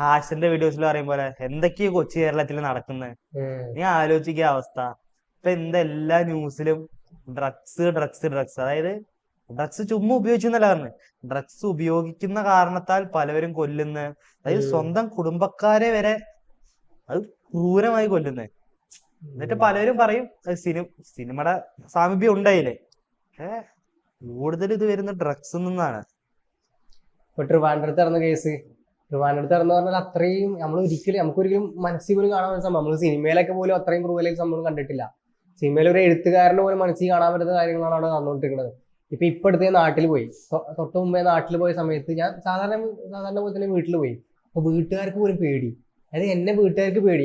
ഹാഷിന്റെ വീഡിയോസിൽ പറയും പോലെ എന്തൊക്കെയോ കൊച്ചു കേരളത്തിൽ നടക്കുന്നത്. നീ ആലോചിക്കുക അവസ്ഥ. ഇപ്പൊ എല്ലാ ന്യൂസിലും ഡ്രഗ്സ് ഡ്രഗ്സ് ഡ്രഗ്സ്, അതായത് ഡ്രഗ്സ് ചുമ്മാ ഉപയോഗിച്ചു എന്നല്ല പറഞ്ഞു, ഡ്രഗ്സ് ഉപയോഗിക്കുന്ന കാരണത്താൽ പലവരും കൊല്ലുന്ന, അതായത് സ്വന്തം കുടുംബക്കാരെ വരെ അത് ക്രൂരമായി കൊല്ലുന്നത്. എന്നിട്ട് പലരും പറയും സിനിമയുടെ സാമീപ്യം ഉണ്ടായില്ലേ. പക്ഷെ കൂടുതൽ ഇത് വരുന്ന ഡ്രഗ്സ് നിന്നാണ്. ഇപ്പൊ ട്രിവാൻഡ്രത്ത് നടന്ന കേസ്, ട്രിവാൻഡ്രത്ത് നടന്ന പറഞ്ഞാൽ അത്രയും നമുക്കൊരിക്കലും മനസ്സിൽ പോലും കാണാൻ പറ്റുന്ന സംഭവം. നമ്മൾ സിനിമയിലൊക്കെ പോലും അത്രയും ക്രൂവലായി സംഭവം കണ്ടിട്ടില്ല. സിനിമയിൽ ഒരു എഴുത്തുകാരന് പോലും മനസ്സിൽ കാണാൻ പറ്റുന്ന കാര്യങ്ങളാണ് അവിടെ നടന്നുകൊണ്ടിരിക്കുന്നത്. ഇപ്പൊ അടുത്ത് നാട്ടിൽ പോയി, തൊട്ട് മുമ്പേ നാട്ടിൽ പോയ സമയത്ത് ഞാൻ സാധാരണ സാധാരണ പോലെ തന്നെ വീട്ടിൽ പോയി. അപ്പൊ വീട്ടുകാർക്ക് പോലും പേടി, അതായത് എന്നെ വീട്ടുകാർക്ക് പേടി.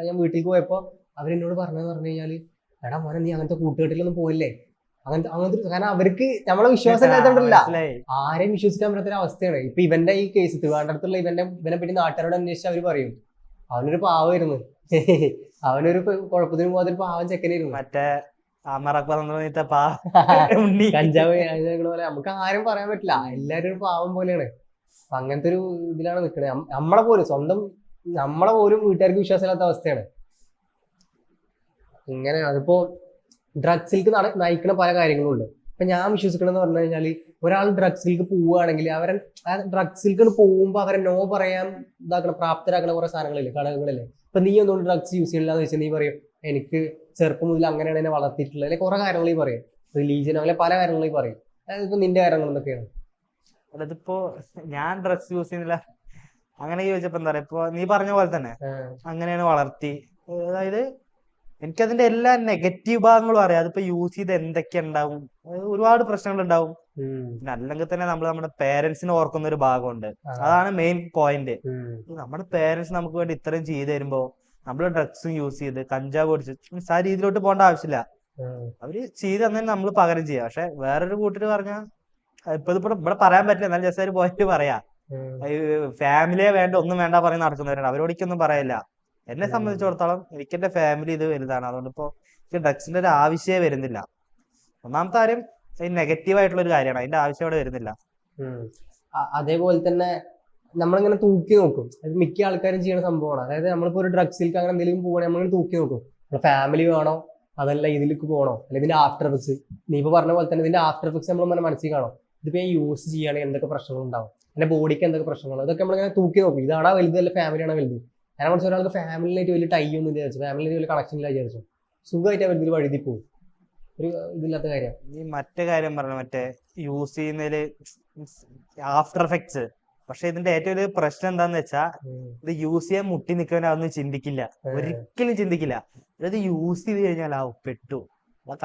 ഞാൻ വീട്ടിലേക്ക് പോയപ്പോ അവരെന്നോട് പറഞ്ഞു കഴിഞ്ഞാല്, എടാ മോനെ നീ അങ്ങനത്തെ കൂട്ടുകെട്ടിലൊന്നും പോയില്ലേ, അങ്ങനത്തെ കാരണം അവർക്ക് നമ്മളെ വിശ്വാസം ഇല്ലാത്തതുകൊണ്ടല്ല, മനസ്സിലായി. ആരെയും വിശ്വസിക്കാൻ പറ്റാത്തൊരു അവസ്ഥയാണ്. ഇപ്പൊ ഇവന്റെ ഈ കേസ് ട്രിവാൻഡ്രത്തുള്ള ഇവനെ പറ്റി നാട്ടുകാരോട് അന്വേഷിച്ചാൽ അവര് പറയും അവനൊരു പാവമായിരുന്നു. അവനൊരു കുഴപ്പത്തിന് പോകാത്തൊരു പാവം ചെക്കനായിരുന്നു. മറ്റേ ഉണ്ണി. കഞ്ചാവ് പോലെ നമുക്ക് ആരും പറയാൻ പറ്റില്ല, എല്ലാരും ഒരു പാവം പോലെയാണ്. അപ്പൊ അങ്ങനത്തെ ഒരു ഇതിലാണ് നിൽക്കുന്നത്. നമ്മളെ പോലും വീട്ടുകാർക്ക് വിശ്വാസമില്ലാത്ത അവസ്ഥയാണ്. ഇങ്ങനെ അതിപ്പോ ഡ്രഗ്സിലേക്ക് നയിക്കുന്ന പല കാര്യങ്ങളും ഉണ്ട്. ഇപ്പൊ ഞാൻ വിശ്വസിക്കണമെന്ന് പറഞ്ഞു കഴിഞ്ഞാൽ, ഒരാൾ ഡ്രഗ്സിലേക്ക് പോവുകയാണെങ്കിൽ ഡ്രഗ്സിലേക്ക് പോകുമ്പോൾ അവരെ നോ പറയാൻ പ്രാപ്തരാക്കുന്ന കുറെ സാധനങ്ങളില്ലേ, ഘടകങ്ങളില്ലേ. ഇപ്പൊ നീ ഒന്നും ഡ്രഗ്സ് യൂസ് ചെയ്യില്ല എന്ന് വെച്ചാൽ നീ പറയും എനിക്ക് ചെറുപ്പം മുതൽ അങ്ങനെയാണ് എന്നെ വളർത്തിയിട്ടുള്ളത്, അല്ലെങ്കിൽ കുറെ കാര്യങ്ങൾ പറയും, റിലീജിയൻ അങ്ങനെ പല കാര്യങ്ങളും പറയും. അതായത് ഇപ്പൊ നിന്റെ കാര്യങ്ങൾ എന്തൊക്കെയാണ്? അതിപ്പോ ഞാൻ ഡ്രഗ്സ് യൂസ് ചെയ്യുന്നില്ല അങ്ങനെ ചോദിച്ചപ്പോ എന്താ പറയാ, ഇപ്പൊ നീ പറഞ്ഞ പോലെ തന്നെ അങ്ങനെയാണ് വളർത്തി. അതായത് എനിക്കതിന്റെ എല്ലാ നെഗറ്റീവ് ഭാഗങ്ങളും അറിയാം. അതിപ്പോ യൂസ് ചെയ്ത് എന്തൊക്കെ ഉണ്ടാവും, ഒരുപാട് പ്രശ്നങ്ങൾ ഉണ്ടാവും. പിന്നെ അല്ലെങ്കിൽ തന്നെ നമ്മൾ നമ്മുടെ പേരൻസിനെ ഓർക്കുന്ന ഒരു ഭാഗമുണ്ട്. അതാണ് മെയിൻ പോയിന്റ്. നമ്മുടെ പേരൻസ് നമുക്ക് വേണ്ടി ഇത്രയും ചെയ്തു തരുമ്പോ നമ്മൾ ഡ്രഗ്സും യൂസ് ചെയ്ത് കഞ്ചാവ് പൊടിച്ച് ആ രീതിയിലോട്ട് പോകേണ്ട ആവശ്യമില്ല. അവര് ചെയ്ത് തന്നെ നമ്മൾ പകരം ചെയ്യാം. പക്ഷെ വേറൊരു കൂട്ടര് പറഞ്ഞാൽ ഇതിപ്പോ ഇവിടെ പറയാൻ പറ്റില്ല, എന്നാലും ജസ്റ്റ് ഒരു പോയിന്റ് പറയാ. ഫാമിലിയെ വേണ്ട ഒന്നും വേണ്ട പറഞ്ഞ് നടക്കുന്നവരാണ്, അവരോടൊന്നും പറയില്ല. എന്നെ സംബന്ധിച്ചിടത്തോളം എനിക്ക് എന്റെ ഫാമിലി ഇത് വലുതാണ്. അതുകൊണ്ട് ഇപ്പോ എനിക്ക് ഡ്രഗ്സിന്റെ ഒരു ആവശ്യമേ വരുന്നില്ല. ഒന്നാമത്തെ കാര്യം നെഗറ്റീവ് ആയിട്ടുള്ള ഒരു കാര്യമാണ്, അതിന്റെ ആവശ്യം അവിടെ വരുന്നില്ല. അതേപോലെ തന്നെ നമ്മളിങ്ങനെ തൂക്കി നോക്കും, അത് മിക്ക ആൾക്കാരും ചെയ്യുന്ന സംഭവമാണ്. അതായത് നമ്മളിപ്പോ ഒരു ഡ്രഗ്സിലേക്ക് അങ്ങനെ എന്തെങ്കിലും പോകണേ നമ്മളിങ്ങനെ തൂക്കി നോക്കും, ഫാമിലി വേണോ അതല്ല ഇതിലേക്ക് പോകണോ, അല്ലെങ്കിൽ ഇതിന്റെ ആഫ്റ്റർ എഫക്ട്സ്. നീ ഇപ്പൊ പറഞ്ഞ പോലെ തന്നെ ഇതിന്റെ ആഫ്റ്റർ എഫക്ട്സ് നമ്മൾ മനസ്സിൽ കാണും. ഇതിപ്പോ യൂസ് ചെയ്യുകയാണെങ്കിൽ എന്തൊക്കെ പ്രശ്നങ്ങൾ ഉണ്ടാവും, എന്റെ ബോഡിക്ക് എന്തൊക്കെ പ്രശ്നങ്ങൾ, ഇതൊക്കെ നമ്മളിങ്ങനെ തൂക്കി നോക്കും. ഇതാണോ വലുത് അല്ല ഫാമിലിയാണോ വലുത്. ഞാൻ മനസ്സിൽ ഒരാൾക്ക് ഫാമിലിയായിട്ട് വലിയ ടൈ ഒന്നും വിചാരിച്ചു, ഫാമിലിയായിട്ട് വലിയ കണക്ഷൻ ഇല്ല വിചാരിച്ചു, സുഖമായിട്ട് അവർ വഴുതി പോകും. ഒരു ഇതില്ലാത്ത കാര്യം. ഈ മറ്റേ കാര്യം പറഞ്ഞു, മറ്റേ യൂസ് ചെയ്യുന്നതില് ആഫ്റ്റർ എഫക്ട്സ്. പക്ഷെ ഇതിന്റെ ഏറ്റവും ഒരു പ്രശ്നം എന്താന്ന് വെച്ചാ, ഇത് യൂസ് ചെയ്യാൻ മുട്ടി നിൽക്കുന്നവൻ അതൊന്നും ചിന്തിക്കില്ല, ഒരിക്കലും ചിന്തിക്കില്ല. ഇത് യൂസ് ചെയ്ത് കഴിഞ്ഞാൽ പെട്ടു.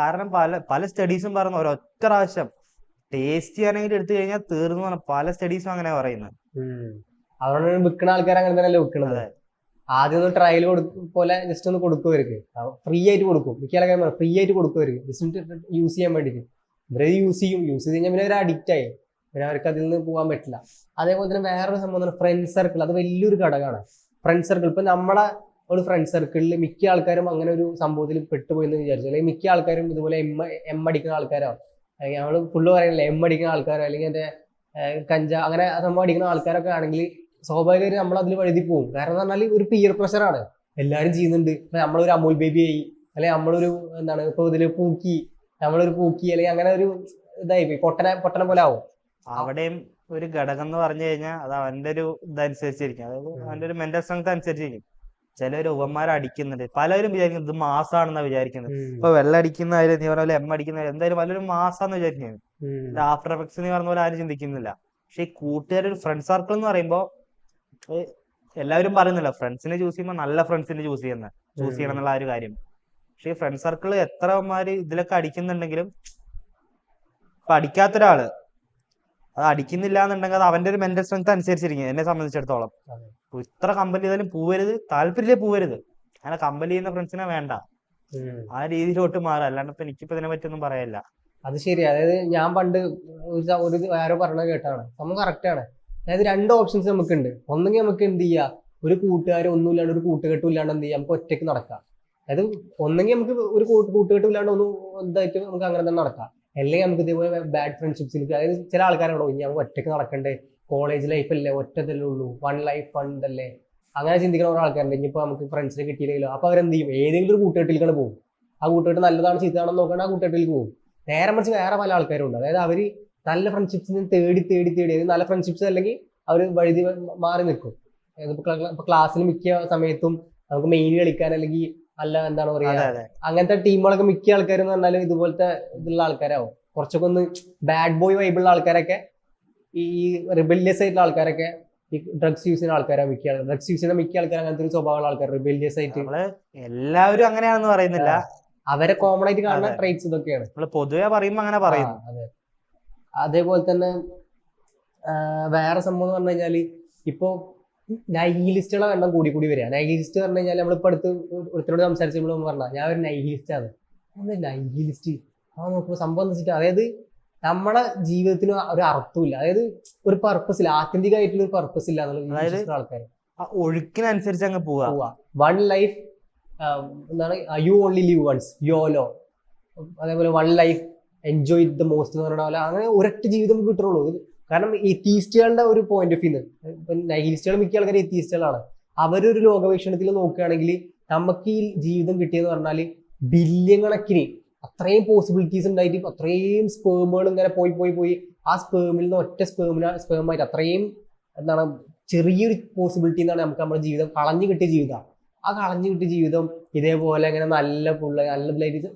കാരണം പല പല സ്റ്റഡീസും പറഞ്ഞു ഒരൊറ്റ പ്രാവശ്യം ടേസ്റ്റ് ചെയ്യാനെങ്കിലും എടുത്തു കഴിഞ്ഞാൽ തീർന്നു പറഞ്ഞ പല സ്റ്റഡീസും അങ്ങനെ പറയുന്നത്. അതുകൊണ്ടാണ് വിൽക്കുന്ന ആൾക്കാർ അങ്ങനെ തന്നെയല്ലേ വിൽക്കുന്നത്. ആദ്യം ഒന്ന് ട്രയൽ പോലെ ജസ്റ്റ് ഒന്ന് കൊടുക്കുമായിരിക്കും, ഫ്രീ ആയിട്ട് കൊടുക്കും. മിക്ക ആൾക്കാരും ഫ്രീ ആയിട്ട് കൊടുക്കുമായിരിക്കും ജസ്റ്റ് യൂസ് ചെയ്യാൻ വേണ്ടിയിട്ട്. ഇവരെ യൂസ് ചെയ്ത് കഴിഞ്ഞാൽ പിന്നെ അവർ അഡിക്റ്റ് ആയി, പിന്നെ അവർക്ക് അതിൽ നിന്ന് പോകാൻ പറ്റില്ല. അതേപോലെ തന്നെ വേറൊരു സംഭവം ഫ്രണ്ട് സർക്കിൾ, അത് വലിയൊരു ഘടകമാണ്. ഫ്രണ്ട് സർക്കിൾ ഇപ്പൊ നമ്മളെ ഒരു ഫ്രണ്ട് സർക്കിളിൽ മിക്ക ആൾക്കാരും അങ്ങനെ ഒരു സംഭവത്തിൽ പെട്ടുപോയി എന്ന് വിചാരിച്ചു. അല്ലെങ്കിൽ മിക്ക ആൾക്കാരും ഇതുപോലെ എം അടിക്കുന്ന ആൾക്കാരോ, അല്ലെങ്കിൽ നമ്മൾ ഫുള്ള് പറയുന്നില്ല എം അടിക്കുന്ന ആൾക്കാരോ, അല്ലെങ്കിൽ എന്റെ അങ്ങനെ സംഭവം അടിക്കുന്ന ആൾക്കാരൊക്കെ ആണെങ്കിൽ സ്വാഭാവികമായിട്ട് നമ്മൾ അതിൽ വഴുതി പോകും. കാരണം എന്ന് പറഞ്ഞാൽ ഒരു പിയർ പ്രഷറാണ്, എല്ലാവരും ചെയ്യുന്നുണ്ട്. ഇപ്പൊ നമ്മളൊരു അമൂൽ ബേബി ആയി, അല്ലെങ്കിൽ നമ്മളൊരു എന്താണ് ഇപ്പൊ ഇതില് നമ്മളൊരു പൂക്കി, അല്ലെങ്കിൽ അങ്ങനെ ഒരു ഇതായി പൊട്ടനെ പോലെ ആവും. അവിടെയും ഒരു ഘടകം എന്ന് പറഞ്ഞു കഴിഞ്ഞാൽ അത് അവന്റെ ഒരു ഇതനുസരിച്ചിരിക്കും, അതായത് അവന്റെ ഒരു മെന്റൽ സ്ട്രെങ്ത് അനുസരിച്ചിരിക്കും. ചിലര് ഉപന്മാരെ അടിക്കുന്നുണ്ട്, പലരും വിചാരിക്കുന്നത് ഇത് മാസാണെന്നാ വിചാരിക്കുന്നത്. ഇപ്പൊ വെള്ളം അടിക്കുന്നതായാലും നീ പറഞ്ഞ പോലെ എം അടിക്കുന്നതായാലും എന്തായാലും വലിയൊരു മാസാന്ന് വിചാരിക്കുന്നത്. ആഫ്റ്റർ എഫക്ട്സ് നീ പറഞ്ഞ പോലെ ആരും ചിന്തിക്കുന്നില്ല. പക്ഷെ ഈ കൂട്ടുകാരൊരു ഫ്രണ്ട് സർക്കിൾ എന്ന് പറയുമ്പോ എല്ലാവരും പറയുന്നില്ല, ഫ്രണ്ട്സിനെ ചൂസ് ചെയ്യുമ്പോൾ നല്ല ഫ്രണ്ട്സിനെ ചൂസ് ചെയ്യണം എന്നുള്ള ഒരു കാര്യം. പക്ഷെ ഈ ഫ്രണ്ട് സർക്കിൾ എത്രമാര് ഇതിലൊക്കെ അടിക്കുന്നുണ്ടെങ്കിലും ഇപ്പൊ അടിക്കാത്തൊരാള് അത് അടിക്കുന്നില്ല എന്നുണ്ടെങ്കിൽ അത് അവന്റെ ഒരു മെന്റൽ സ്ട്രെങ്ത് അനുസരിച്ചിരിക്കും. എന്നെ സംബന്ധിച്ചിടത്തോളം ഇത്ര കമ്പനി ചെയ്താലും പോവരുത്, താല്പര്യമില്ലേ പോവരുത്, അങ്ങനെ കമ്പനി ചെയ്യുന്ന ഫ്രണ്ട്സിനെ വേണ്ട, ആ രീതിയിലോട്ട് മാറുക. അല്ലാണ്ട് ഇപ്പൊ എനിക്കിപ്പോ ഇതിനെ പറ്റിയൊന്നും പറയല്ല. അത് ശരി. അതായത് ഞാൻ പണ്ട് ആരോ പറഞ്ഞത് കേട്ടാണ്, നമ്മൾ കറക്റ്റാണ്. അതായത് രണ്ട് ഓപ്ഷൻസ് നമുക്കുണ്ട്. ഒന്നെങ്കിൽ നമുക്ക് എന്ത് ചെയ്യാം, ഒരു കൂട്ടുകാരും ഒന്നുമില്ലാണ്ട് ഒരു കൂട്ടുകെട്ടും ഇല്ലാണ്ട് എന്ത് ചെയ്യാം, നമുക്ക് ഒറ്റയ്ക്ക് നടക്കാം. അതായത് ഒന്നെങ്കിൽ നമുക്ക് ഒരു കൂട്ടുകെട്ടും ഇല്ലാണ്ട് ഒന്നും എന്തായിട്ട് നമുക്ക് അങ്ങനെ തന്നെ നടക്കാം. അല്ലെങ്കിൽ നമുക്ക് ഇതേപോലെ ബാഡ് ഫ്രണ്ട്ഷിപ്സിലേക്ക്, അതായത് ചില ആൾക്കാരുണ്ടോ ഇനി നമുക്ക് ഒറ്റയ്ക്ക് നടക്കണ്ടേ, കോളേജ് ലൈഫ് അല്ലേ, ഒറ്റതല്ലേ ഉള്ളൂ, വൺ ലൈഫ് ഫണ്ട് അല്ലേ, അങ്ങനെ ചിന്തിക്കുന്ന കുറെ ആൾക്കാരുണ്ട്. ഇനിയിപ്പോൾ നമുക്ക് ഫ്രണ്ട്സിനെ കിട്ടിയില്ലെങ്കിലോ, അപ്പൊ അവരെന്ത് ചെയ്യും, ഏതെങ്കിലും ഒരു കൂട്ടുകെട്ടിലേക്കാണ് പോകും. ആ കൂട്ടുകെട്ട് നല്ലതാണ് ചീത്തതാണെന്ന് നോക്കണം, ആ കൂട്ടുകെട്ടിലേക്ക് പോകും. നേരെ മറിച്ച് വേറെ പല ആൾക്കാരും ഉണ്ട്, അതായത് അവര് നല്ല ഫ്രണ്ട്ഷിപ്സിന് തേടി തേടി തേടി, നല്ല ഫ്രണ്ട്ഷിപ്സ് അല്ലെങ്കിൽ അവർ വഴുതി മാറി നിൽക്കും. ഇപ്പൊ ക്ലാസ്സിൽ മിക്ക സമയത്തും നമുക്ക് മെയിൻ കളിക്കാൻ അല്ലെങ്കിൽ അല്ല എന്താണ് പറയാ, അങ്ങനത്തെ ടീമുകളൊക്കെ മിക്ക ആൾക്കാരും എന്ന് പറഞ്ഞാൽ ഇതുപോലത്തെ ഇതുള്ള ആൾക്കാരാവും. കുറച്ചൊക്കെ ഒന്ന് ബാഡ് ബോയ് വൈബുള്ള ആൾക്കാരൊക്കെ, ഈ റിബല്യസ് ആയിട്ടുള്ള ആൾക്കാരൊക്കെ ഈ ഡ്രഗ്സ് യൂസ് ചെയ്യുന്ന ആൾക്കാരാണ് മിക്ക ആൾക്കാർ. ഡ്രഗ്സ് യൂസ് ചെയ്യുന്ന മിക്ക ആൾക്കാർ അങ്ങനത്തെ ഒരു സ്വഭാവമുള്ള ആൾക്കാർ, റിബല്യസ് ആയിട്ട്. എല്ലാവരും അങ്ങനെയാണെന്ന് പറയുന്നില്ല, അവരെ കോമൺ ആയിട്ട് കാണുന്ന ട്രേറ്റ്സ് ഇതൊക്കെയാണ്. പൊതുവെ പറയുമ്പോ അങ്ങനെ പറയുന്നു. അതെ. അതേപോലെ തന്നെ വേറെ സംഭവം എന്ന് പറഞ്ഞു കഴിഞ്ഞാല് ഇപ്പൊ നൈഹിലിസ്റ്റുകളെ എണ്ണം കൂടി കൂടി വരിക. നൈഹിലിസ്റ്റ് പറഞ്ഞു കഴിഞ്ഞാൽ നമ്മളിപ്പോ അടുത്ത് ഒരുത്തരോട് സംസാരിച്ചപ്പോൾ പറഞ്ഞാൽ ഞാൻ ഒരു നൈഹിലിസ്റ്റ് ആണ്. നൈഹിലിസ്റ്റ് നോക്കുമ്പോ സംഭവം എന്ന് വെച്ചിട്ട്, അതായത് നമ്മളെ ജീവിതത്തിന് ഒരു അർത്ഥമില്ല, അതായത് ഒരു പർപ്പസ് ഇല്ല, ആത്യന്തികമായിട്ടുള്ള ഒരു പർപ്പസ് ഇല്ല എന്നുള്ള ആൾക്കാർ. ഒഴുക്കിനനുസരിച്ച് അങ്ങ് പോവാ. വൺ ലൈഫ് എന്താണ്, you only live once, YOLO. അതേപോലെ one life enjoy the most എന്ന് പറഞ്ഞ പോലെ അങ്ങനെ ഒരൊറ്റ ജീവിതം കിട്ടുള്ളൂ. കാരണം എത്തീസ്റ്റുകളുടെ ഒരു പോയിന്റ് ഓഫ് വ്യൂ, ഇപ്പൊ നൈഹിലിസ്റ്റുകൾ മിക്ക ആൾക്കാർ എത്തീസ്റ്റുകളാണ്. അവരൊരു ലോകവീക്ഷണത്തിൽ നോക്കുകയാണെങ്കിൽ നമുക്ക് ഈ ജീവിതം കിട്ടിയെന്ന് പറഞ്ഞാൽ ബില്യൺ കണക്കിന് അത്രയും പോസിബിലിറ്റീസ് ഉണ്ടായിട്ട് അത്രയും സ്പേമുകൾ ഇങ്ങനെ പോയി പോയി പോയി ആ സ്പേമിൽ നിന്ന് ഒറ്റ സ്പേമായിട്ട് അത്രയും എന്താണ് ചെറിയൊരു പോസിബിലിറ്റി എന്നാണ് നമുക്ക് നമ്മുടെ ജീവിതം കളഞ്ഞു കിട്ടിയ ജീവിതം. ആ കളഞ്ഞു കിട്ടിയ ജീവിതം ഇതേപോലെ ഇങ്ങനെ നല്ലതിലായിട്ട്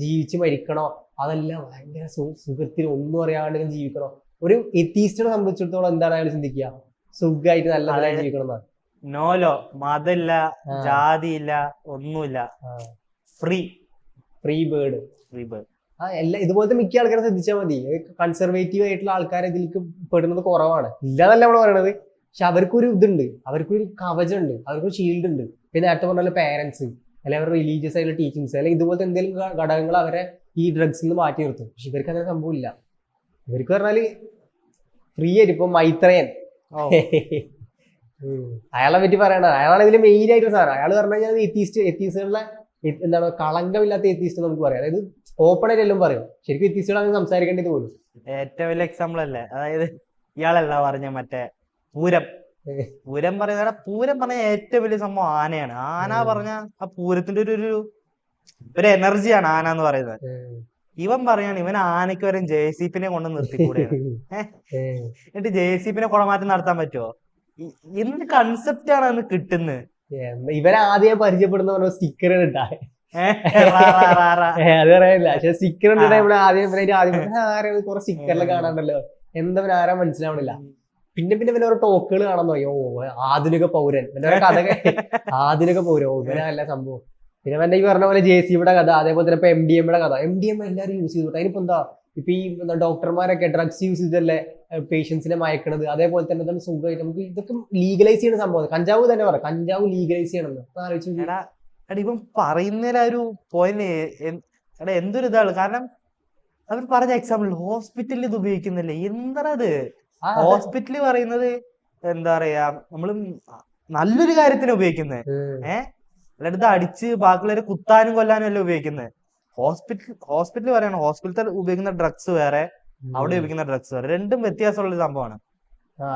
ജീവിച്ച് മരിക്കണോ, അതല്ല ഭയങ്കര സുഖത്തിൽ ഒന്നും അറിയാണ്ട് ജീവിക്കണോ? ഒരു എത്തീസ്റ്റിനെ സംബന്ധിച്ചിടത്തോളം എന്താണ് അയാൾ ചിന്തിക്കുക, സുഖമായിട്ട് നല്ല ജീവിക്കണം എന്നാണ്. നോലോ, മതമില്ല, ജാതിയില്ല, ഒന്നുമില്ല, ഫ്രീ ബേർഡ്. ഇതുപോലത്തെ മിക്ക ആൾക്കാരെ ശ്രദ്ധിച്ചാൽ മതി. കൺസർവേറ്റീവ് ആയിട്ടുള്ള ആൾക്കാരെ ഇതിലേക്ക് പെടുന്നത് കുറവാണ്, ഇല്ലാന്നല്ല നമ്മൾ പറയണത്. പക്ഷെ അവർക്കൊരു ഇതുണ്ട്, അവർക്കൊരു കവചമുണ്ട്, അവർക്കൊരു ഷീൽഡ് ഉണ്ട്. പിന്നെ നേരത്തെ പറഞ്ഞ പേരൻസ് അല്ലെങ്കിൽ അവരുടെ റിലീജിയസ് ആയിട്ടുള്ള ടീച്ചിങ്സ് അല്ലെങ്കിൽ ഇതുപോലത്തെ എന്തെങ്കിലും ഘടകങ്ങൾ അവരെ ഈ ഡ്രഗ്സിൽ നിന്ന് മാറ്റി നിർത്തും. പക്ഷെ ഇവർക്ക് അങ്ങനെ സംഭവമില്ല. ഇവർക്ക് പറഞ്ഞാല് ഫ്രീ ആയിട്ട്. ഇപ്പൊ മൈത്രയൻ, അയാളെ പറ്റി പറയണ, അയാളാണ് ഇതിൽ മെയിൻ ആയിട്ട് സാർ. അയാൾ പറഞ്ഞു കഴിഞ്ഞാൽ എത്തീസ്റ്റുകളുടെ എന്താണ് കളങ്കമില്ലാത്ത എത്തീസ്റ്റ് നമുക്ക് പറയാം. അതായത് ഓപ്പൺ ആയിട്ട് എല്ലാം പറയും. ശരിക്കും എത്തീസ്റ്റുകൾ അങ്ങനെ സംസാരിക്കേണ്ടത് പോലും. ഏറ്റവും വലിയ എക്സാമ്പിൾ അല്ലേ, അതായത് ഇയാളല്ല പറഞ്ഞ മറ്റേ പൂരം പറഞ്ഞ ഏറ്റവും വലിയ സംഭവം ആനയാണ്. ആന പറഞ്ഞ ആ പൂരത്തിന്റെ ഒരു എനർജിയാണ് ആന എന്ന് പറയുന്നത്. ഇവൻ പറയാണ് ഇവൻ ആനയ്ക്ക് വരെ JCB കൊണ്ട് നിർത്തിക്കൂടെ, എന്നിട്ട് JCB കുടമാറ്റം നടത്താൻ പറ്റുമോ? എന്ത് കൺസെപ്റ്റ് ആണ് അന്ന് കിട്ടുന്നത്? ഇവരാദ്യം പരിചയപ്പെടുന്ന സ്റ്റിക്കർ ഇട്ടാ അത് പറയാനില്ല. പക്ഷെ സ്റ്റിക്കർ ഇട്ടിട്ട് ഇവിടെ ആദ്യം കുറെ സ്റ്റിക്കറിൽ കാണാണ്ടല്ലോ, എന്താ ആരാ മനസ്സിലാവണില്ല. പിന്നെ പിന്നെ ഓരോ ടോക്കുകൾ കാണാൻ തുടങ്ങി. ആധുനിക പൗരൻ, ആധുനിക പൗരൻ ഇവനല്ല സംഭവം. പിന്നെ ഈ പറഞ്ഞ പോലെ JCBയുടെ കഥ, അതേപോലെ തന്നെ ഇപ്പൊ MDMAയുടെ കഥ. MDMA എല്ലാവരും യൂസ് ചെയ്തു. അതിനിപ്പോ എന്താ, ഇപ്പൊ ഈ ഡോക്ടർമാരൊക്കെ ഡ്രഗ്സ് യൂസ് ചെയ്തല്ലേ പേഷ്യൻസിനെ മയക്കണത്. അതേപോലെ തന്നെ തന്നെ സുഖമായിട്ട് നമുക്ക് ഇതൊക്കെ ലീഗലൈസ് ചെയ്യുന്ന സംഭവം. കഞ്ചാവ് തന്നെ പറയാം, കഞ്ചാവ് ലീഗലൈസ് ചെയ്യണമെന്ന് ആലോചിച്ചു. ഇപ്പം പറയുന്നതിൽ ഒരു പോയിന്റ് എന്തൊരു ഇതാണ്. കാരണം അവർ പറഞ്ഞ എക്സാമ്പിൾ ഹോസ്പിറ്റലിൽ ഇത് ഉപയോഗിക്കുന്നില്ലേ, എന്താണത്? ഹോസ്പിറ്റലിൽ പറയുന്നത് എന്താ പറയാ, നമ്മള് നല്ലൊരു കാര്യത്തിന് ഉപയോഗിക്കുന്നത്. അല്ലാണ്ട് അടിച്ച് ബാക്കിയുള്ളവരെ കുത്താനും കൊല്ലാനും അല്ല ഉപയോഗിക്കുന്നത്. ഹോസ്പിറ്റൽ പറയണം, ഹോസ്പിറ്റലിൽ ഉപയോഗിക്കുന്ന ഡ്രഗ്സ് വേറെ, അവിടെ ഉപയോഗിക്കുന്ന ഡ്രഗ്സ് വേറെ, രണ്ടും വ്യത്യാസമുള്ള ഒരു സംഭവമാണ്.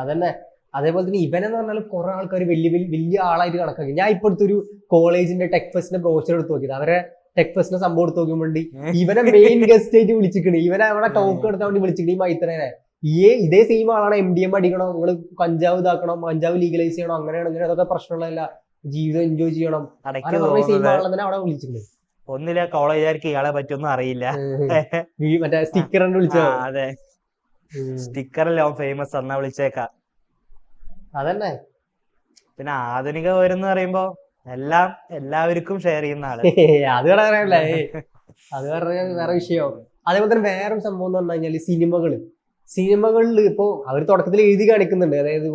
അതന്നെ. അതേപോലെ തന്നെ ഇവനെന്ന് പറഞ്ഞാൽ കുറെ ആൾക്കാർ വലിയ ആളായിട്ട് കണക്കാക്കി. ഞാൻ ഇപ്പൊ അടുത്തൊരു കോളേജിന്റെ ടെക് ഫെസ്റ്റിന്റെ ബ്രോഷർ എടുത്ത് നോക്കിയത്, അവരെ ടെക് ഫെസ്റ്റിന്റെ സംഭവം എടുത്ത് നോക്കുമ്പോൾ ഇവനെ മെയിൻ ഗസ്റ്റ് ആയിട്ട് വിളിച്ചിട്ടുണ്ട്. ഇവനെ അവിടെ ടോക്ക് എടുത്താൻ വേണ്ടി വിളിച്ചിട്ടുണ്ട്. ഈ മൈത്രനെ ഇതേ സെയിം ആളാണ് MDMA അടിക്കണം, നിങ്ങള് കഞ്ചാവ് ഇതാക്കണം, കഞ്ചാവ് ലീഗലൈസ് ചെയ്യണം, അങ്ങനെയാണ് ഇങ്ങനെ അതൊക്കെ പ്രശ്നമുള്ളതല്ല, ജീവിതം എൻജോയ് ചെയ്യണം, സെയിം ആളെ തന്നെ അവിടെ വിളിച്ചിട്ടുണ്ട്. ഒന്നില്ല കോളേജുകാർക്ക് ഇയാളെ പറ്റിയൊന്നും അറിയില്ല, മറ്റേ സ്റ്റിക്കർ വിളിച്ചോ? അതെ, സ്റ്റിക്കറല്ലേ ഫേമസ്, എന്നാ വിളിച്ചേക്കാം. അതന്നെ. പിന്നെ ആധുനിക പൗരെന്ന് പറയുമ്പോ എല്ലാവർക്കും ഷെയർ ചെയ്യുന്ന ആള്. അത് പറയാനല്ലേ, അത് പറഞ്ഞാൽ വേറെ വിഷയമാവും. അതേപോലെ തന്നെ വേറൊരു സംഭവം എന്ന് പറഞ്ഞു കഴിഞ്ഞാല് സിനിമകളിൽ ഇപ്പോ അവർ തുടക്കത്തിൽ എഴുതി കാണിക്കുന്നുണ്ട്, അതായത്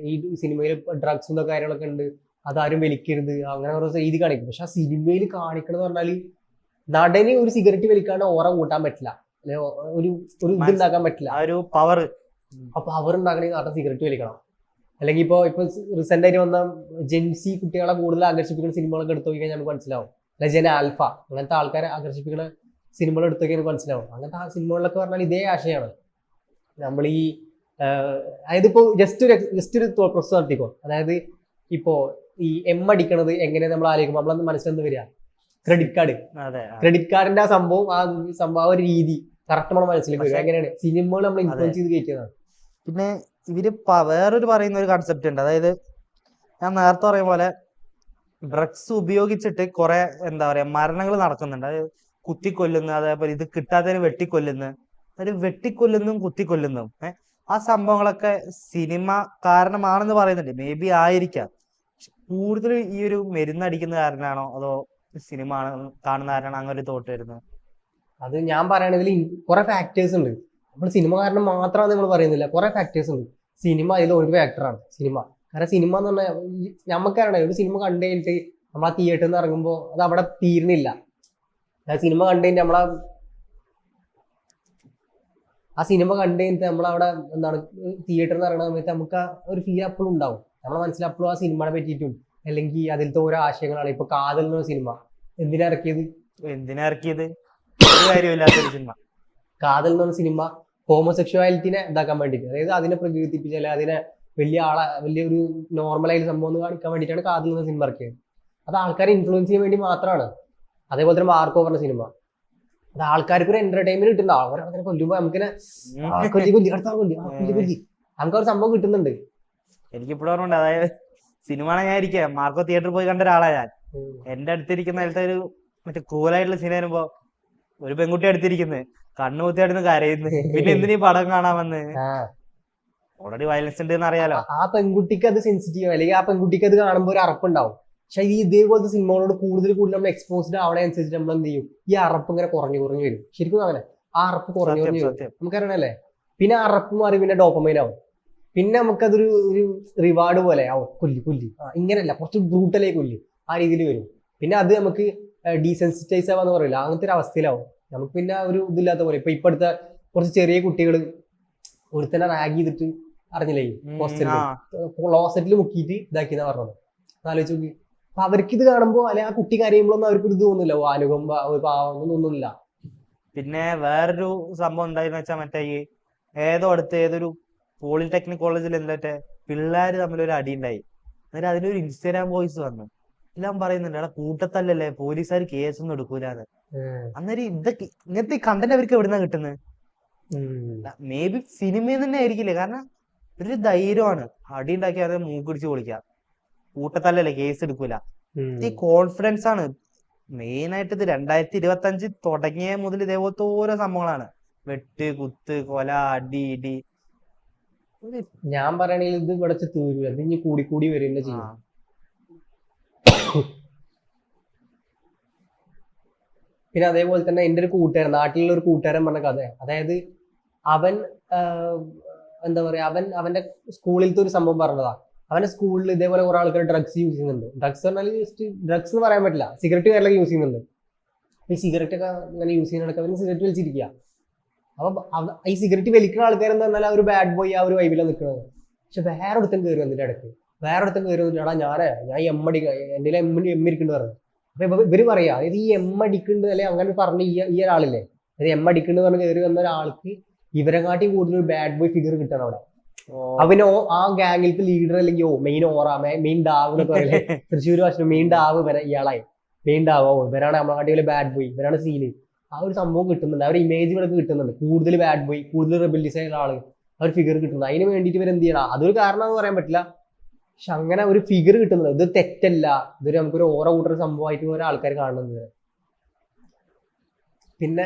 ഈ സിനിമയിൽ ഡ്രഗ്സും കാര്യങ്ങളൊക്കെ ഉണ്ട്, അതാരും വലിക്കരുത്, അങ്ങനെ ഓരോ എഴുതി കാണിക്കും. പക്ഷെ ആ സിനിമയിൽ കാണിക്കണമെന്ന് പറഞ്ഞാല് നടന് ഒരു സിഗരറ്റ് വലിക്കാണ്ട് ഓറ കൂട്ടാൻ പറ്റില്ല, ഒരു ഇത് ഉണ്ടാക്കാൻ പറ്റില്ല, ഒരു പവർ. അപ്പൊ പവർ ഉണ്ടാക്കണമെങ്കിൽ നടൻ സിഗരറ്റ് വലിക്കണം. അല്ലെങ്കിൽ ഇപ്പൊ റീസെന്റ് ആയിട്ട് വന്ന ജെൻസി കുട്ടികളെ കൂടുതൽ ആകർഷിപ്പിക്കുന്ന സിനിമകളൊക്കെ എടുത്തു നോക്കിയാൽ നമുക്ക് മനസ്സിലാവും. അല്ലെ ജന ആൽഫ അങ്ങനത്തെ ആൾക്കാരെ ആകർഷിപ്പിക്കുന്ന സിനിമകൾ എടുത്തു നോക്കിയാൽ നമുക്ക് മനസ്സിലാവും. അങ്ങനത്തെ ആ സിനിമകളിലൊക്കെ പറഞ്ഞാൽ ഇതേ ആശയമാണ്. നമ്മൾ ഈ അതായത് ഇപ്പോ ജസ്റ്റ് ഒരു പ്രോസസ് നടത്തിക്കോ. അതായത് ഇപ്പോ ഈ അടിക്കണത് എങ്ങനെ നമ്മൾ ആലോചിക്കുമ്പോൾ നമ്മളന്ന് മനസ്സിലെന്ന് വരിക ക്രെഡിറ്റ് കാർഡ്. ക്രെഡിറ്റ് കാർഡിന്റെ ആ സംഭവം ഒരു രീതി കറക്റ്റ് നമ്മുടെ മനസ്സിലേക്ക് വരും. എങ്ങനെയാണ് സിനിമകൾ നമ്മൾ ഇൻഫ്ലുവൻസ് ചെയ്ത് കയറ്റിയതാണ്. പിന്നെ ഇവര് വേറൊരു പറയുന്ന ഒരു കൺസെപ്റ്റ് ഉണ്ട്. അതായത് ഞാൻ നേരത്തെ പറയും പോലെ ഡ്രഗ്സ് ഉപയോഗിച്ചിട്ട് കുറെ എന്താ പറയാ മരണങ്ങൾ നടക്കുന്നുണ്ട്. അത് കുത്തിക്കൊല്ലുന്നു, അതേപോലെ ഇത് കിട്ടാത്തതിന് വെട്ടിക്കൊല്ലുന്നു, ഒരു വെട്ടിക്കൊല്ലുന്നും കുത്തിക്കൊല്ലുന്നു. ആ സംഭവങ്ങളൊക്കെ സിനിമ കാരണമാണെന്ന് പറയുന്നുണ്ട്. മേ ബി ആയിരിക്കാം. കൂടുതൽ ഈ ഒരു മരുന്നടിക്കുന്ന കാരനാണോ അതോ സിനിമ കാണുന്ന കാരണമാണോ അങ്ങനെ ഒരു തോട്ട് വരുന്നത്? അത് ഞാൻ പറയണതിൽ കുറെ ഫാക്ടേഴ്സ് ഉണ്ട്. നമ്മൾ സിനിമ കാരണം മാത്രമാണ് നമ്മൾ പറയുന്നില്ല, കുറെ ഫാക്ടേഴ്സ് ഉണ്ട്. സിനിമ അതിൽ ഒരു ഫാക്ടറാണ് സിനിമ. കാരണം സിനിമ എന്ന് പറഞ്ഞാൽ നമുക്കറിയണം, ഒരു സിനിമ കണ്ടു കഴിഞ്ഞിട്ട് നമ്മൾ ആ തിയേറ്ററിൽ നിന്ന് ഇറങ്ങുമ്പോൾ അത് അവിടെ തീരുന്നില്ല. സിനിമ കണ്ടു കഴിഞ്ഞിട്ട് ആ സിനിമ കണ്ടു കഴിഞ്ഞിട്ട് നമ്മളവിടെ എന്താണ് തിയേറ്ററിൽ നിന്ന് ഇറങ്ങുന്ന സമയത്ത് നമുക്ക് ആ ഒരു ഫീൽ അപ്പോഴും ഉണ്ടാവും. നമ്മളെ മനസ്സിൽ അപ്പോഴും ആ സിനിമയെ പറ്റിയിട്ടും അല്ലെങ്കിൽ അതിലത്തെ ഓരോ ആശയങ്ങളാണ്. ഇപ്പൊ കാതൽ എന്ന സിനിമ എന്തിനാ ഇറക്കിയത്? കാര്യമില്ലാത്തൊരു സിനിമ. കാതൽ എന്ന് പറഞ്ഞ സിനിമ ഹോമോസെക്ഷുവാലിറ്റിനെ ഇതാക്കാൻ വേണ്ടിയിട്ട്, അതായത് അതിനെ പ്രകീർത്തിപ്പിച്ച് അല്ലെങ്കിൽ അതിനെ വലിയൊരു നോർമലായിട്ട് സംഭവം ഒന്ന് കാണിക്കാൻ വേണ്ടിയിട്ടാണ് കാതൽ എന്ന സിനിമ ഇറക്കിയത്. അത് ആൾക്കാരെ ഇൻഫ്ലുവൻസ് ചെയ്യാൻ വേണ്ടി മാത്രമാണ്. അതേപോലെ തന്നെ മാർക്കോ പറഞ്ഞ സിനിമ, അത് ആൾക്കാർക്ക് ഒരു എന്റർടൈൻമെന്റ് കിട്ടുന്ന അവരങ്ങനെ കൊല്ലുമ്പോ നമുക്കിനെ നമുക്ക് ഒരു സംഭവം കിട്ടുന്നുണ്ട്. എനിക്കിപ്പോഴും ഓർമ്മയുണ്ട്. അതായത് സിനിമ ഞാൻ ഇരിക്കാം, മാർക്കോ തിയേറ്ററിൽ പോയി കണ്ട ഒരാളാണ് ഞാൻ. എന്റെ അടുത്തിരിക്കുന്ന അതിലത്തെ ഒരു മറ്റേ ക്രൂലായിട്ടുള്ള സീൻ വരുമ്പോ ഒരു പെൺകുട്ടി അടുത്തിരിക്കുന്നത് കണ്ണുകുത്തിയായിരുന്നു കരയുന്നു. പിന്നെ എന്തിനീ പടം കാണാമെന്ന്? ഓൾറെഡി വയലൻസ് ഉണ്ട് എന്ന് അറിയാലോ. ആ പെൺകുട്ടിക്ക് അത് സെൻസിറ്റീവ്, അല്ലെങ്കിൽ ആ പെൺകുട്ടിക്ക് അത് കാണുമ്പോൾ ഒരു അറപ്പുണ്ടാവും. പക്ഷെ ഈ ഇതേപോലത്തെ സിനിമകളോട് കൂടുതൽ നമ്മൾ എക്സ്പോസ്ഡ് ആവണേ അനുസരിച്ച് നമ്മൾ എന്ത് ചെയ്യും, ഈ അറപ്പ് ഇങ്ങനെ കുറഞ്ഞു വരും. ശരിക്കും അങ്ങനെ ആ അറപ്പ് കുറഞ്ഞു വരും, നമുക്കറിയണല്ലേ. പിന്നെ ആ അറപ്പ് മാറി പിന്നെ ഡോപ്പമൈൻ ആവും. പിന്നെ നമുക്കതൊരു റിവാർഡ് പോലെ ആവും. കൊല്ലി ഇങ്ങനെയല്ല, കുറച്ച് ബ്രൂട്ടലായി കൊല്ലി ആ രീതിയിൽ വരും. പിന്നെ അത് നമുക്ക് ഡീസെൻസിറ്റൈസ് ആവാന്ന് പറയില്ല, അങ്ങനത്തെ ഒരു അവസ്ഥയിലാവും. നമുക്ക് പിന്നെ ഒരു ഇതില്ലാത്ത പോലെ. ഇപ്പൊ അടുത്ത കുറച്ച് ചെറിയ കുട്ടികൾ ഒരുത്തന്നെ റാഗ് ചെയ്തിട്ട് അറിഞ്ഞില്ലേ, ക്ലോസറ്റിൽ മുക്കിയിട്ട് ഇതാക്കിയെന്നാ പറഞ്ഞത്. ആലോചിച്ച് നോക്കി. അപ്പൊ അവർക്ക് ഇത് കാണുമ്പോ അല്ലെ ആ കുട്ടി കരയുമ്പോഴൊന്നും അവർക്ക് ഇത് തോന്നില്ല, അനുകമ്പ പാവൊന്നും തോന്നുന്നില്ല. പിന്നെ വേറൊരു സംഭവം എന്തായെന്ന് വെച്ചാൽ മറ്റേ ഈ ഏതൊരു പോളിടെക്നിക് കോളേജിൽ എന്നിട്ട് പിള്ളേര് തമ്മിലൊരു അടി ഉണ്ടായി. എന്നിട്ട് അതിനൊരു ഇൻസ്റ്റാഗ്രാം വോയിസ് വന്നു. എല്ലാം പറയുന്നുണ്ട്, എടാ കൂട്ടത്തല്ലല്ലേ, പോലീസുകാർ കേസൊന്നും എടുക്കൂലെന്ന്. അന്നേരം ഇങ്ങനത്തെ കണ്ടന്റ് അവർക്ക് എവിടുന്നാ കിട്ടുന്നത്? മേ ബി സിനിമയിൽ തന്നെ ആയിരിക്കില്ലേ. കാരണം ഒരു ധൈര്യമാണ്, അടി ഉണ്ടാക്കി അത് മൂക്കിടിച്ച് പൊളിക്കാം. കൂട്ടത്തല്ലല്ലേ, കേസ് എടുക്കൂല. ഈ കോൺഫിഡൻസ് ആണ് മെയിൻ ആയിട്ട്. ഇത് 2025 തുടങ്ങിയ മുതൽ ഇതേപോലത്തെ ഓരോ സംഭവങ്ങളാണ്. വെട്ട്, കുത്ത്, കൊല, അടി, ഇടി. ഞാൻ പറയണെങ്കിൽ ഇത് ഇവിടെ തീരൂല, ഇത് ഇനി കൂടി വരില്ല ചെയ്യും. പിന്നെ അതേപോലെ തന്നെ എൻ്റെ ഒരു കൂട്ടുകാരൻ, നാട്ടിലുള്ള ഒരു കൂട്ടുകാരൻ പറഞ്ഞ കഥ. അതായത് അവൻ എന്താ പറയാ, അവന്റെ സ്കൂളിലത്തെ ഒരു സംഭവം പറഞ്ഞതാ. അവന്റെ സ്കൂളിൽ ഇതേപോലെ കുറെ ആൾക്കാർ ഡ്രഗ്സ് യൂസ് ചെയ്യുന്നുണ്ട്. ഡ്രഗ്സ് പറഞ്ഞാൽ ജസ്റ്റ് ഡ്രഗ്സ് എന്ന് പറയാൻ പറ്റില്ല, സിഗരറ്റ് കാര്യങ്ങളൊക്കെ യൂസ് ചെയ്യുന്നുണ്ട്. ഈ സിഗരറ്റ് ഒക്കെ ഇങ്ങനെ യൂസ് ചെയ്യുന്നതൊക്കെ അവന് സിഗരറ്റ് വലിച്ചിരിക്കുക. അപ്പൊ ഈ സിഗരറ്റ് വലിക്കുന്ന ആൾക്കാരെന്ന് പറഞ്ഞാൽ ആ ഒരു ബാഡ് ബോയ് ആ ഒരു വൈബിലാണ് നിൽക്കുന്നത്. പക്ഷെ വേറെ ഒരുത്തൻ കയറി വന്നിട്ട് ഇടയ്ക്ക് വന്നിട്ടാ ഞാൻ എമ്മടി എൻ്റെ എമ്മിരിക്കുന്നുണ്ട് പറഞ്ഞു. അപ്പൊ ഇവര് പറയാ, അതായത് ഈ എമ്മടിക്കുന്നുണ്ട് അല്ലെ അങ്ങനെ പറഞ്ഞ ഈ ഒരാളില്ലേ, അതായത് എമ്മടിക്കുന്നുണ്ട് പറഞ്ഞ് കയറി വന്ന ഒരാൾക്ക് ഇവരെക്കാട്ടി കൂടുതൽ ഒരു ബാഡ് ബോയ് ഫിഗർ കിട്ടണം അവിടെ. അവന് ആ ഗാങ്ങിലത്തെ ലീഡർ അല്ലെങ്കിൽ മെയിൻ ഡാവ് എന്നൊക്കെ പറയില്ലേ, തൃശ്ശൂർ ഭാഷ മെയിൻ ഡാവ് ഇയാളായി. മെയിൻ ഡാവോ ഇവരാണ് നമ്മളെ ബാഡ് ബോയ്, ഇവരാണ് സീന്. ആ ഒരു സംഭവം കിട്ടുന്നുണ്ട്, ആ ഒരു ഇമേജ് ഇവർക്ക് കിട്ടുന്നുണ്ട്. കൂടുതൽ ബാഡ് ബോയ്, കൂടുതൽ റെബല്യസ് ആയ ആള്, ആ ഒരു ഫിഗർ കിട്ടുന്നത്. അതിന് വേണ്ടിയിട്ട് ഇവർ എന്ത് ചെയ്യണം, അതൊരു കാരണം എന്ന് പറയാൻ പറ്റില്ല. പക്ഷെ അങ്ങനെ ഒരു ഫിഗർ കിട്ടുന്നത് ഇത് തെറ്റല്ല, ഇതൊരു നമുക്കൊരു ഓറ കൂട്ടുന്ന സംഭവമായിട്ട് ഓരോ ആൾക്കാർ കാണുന്നത്. പിന്നെ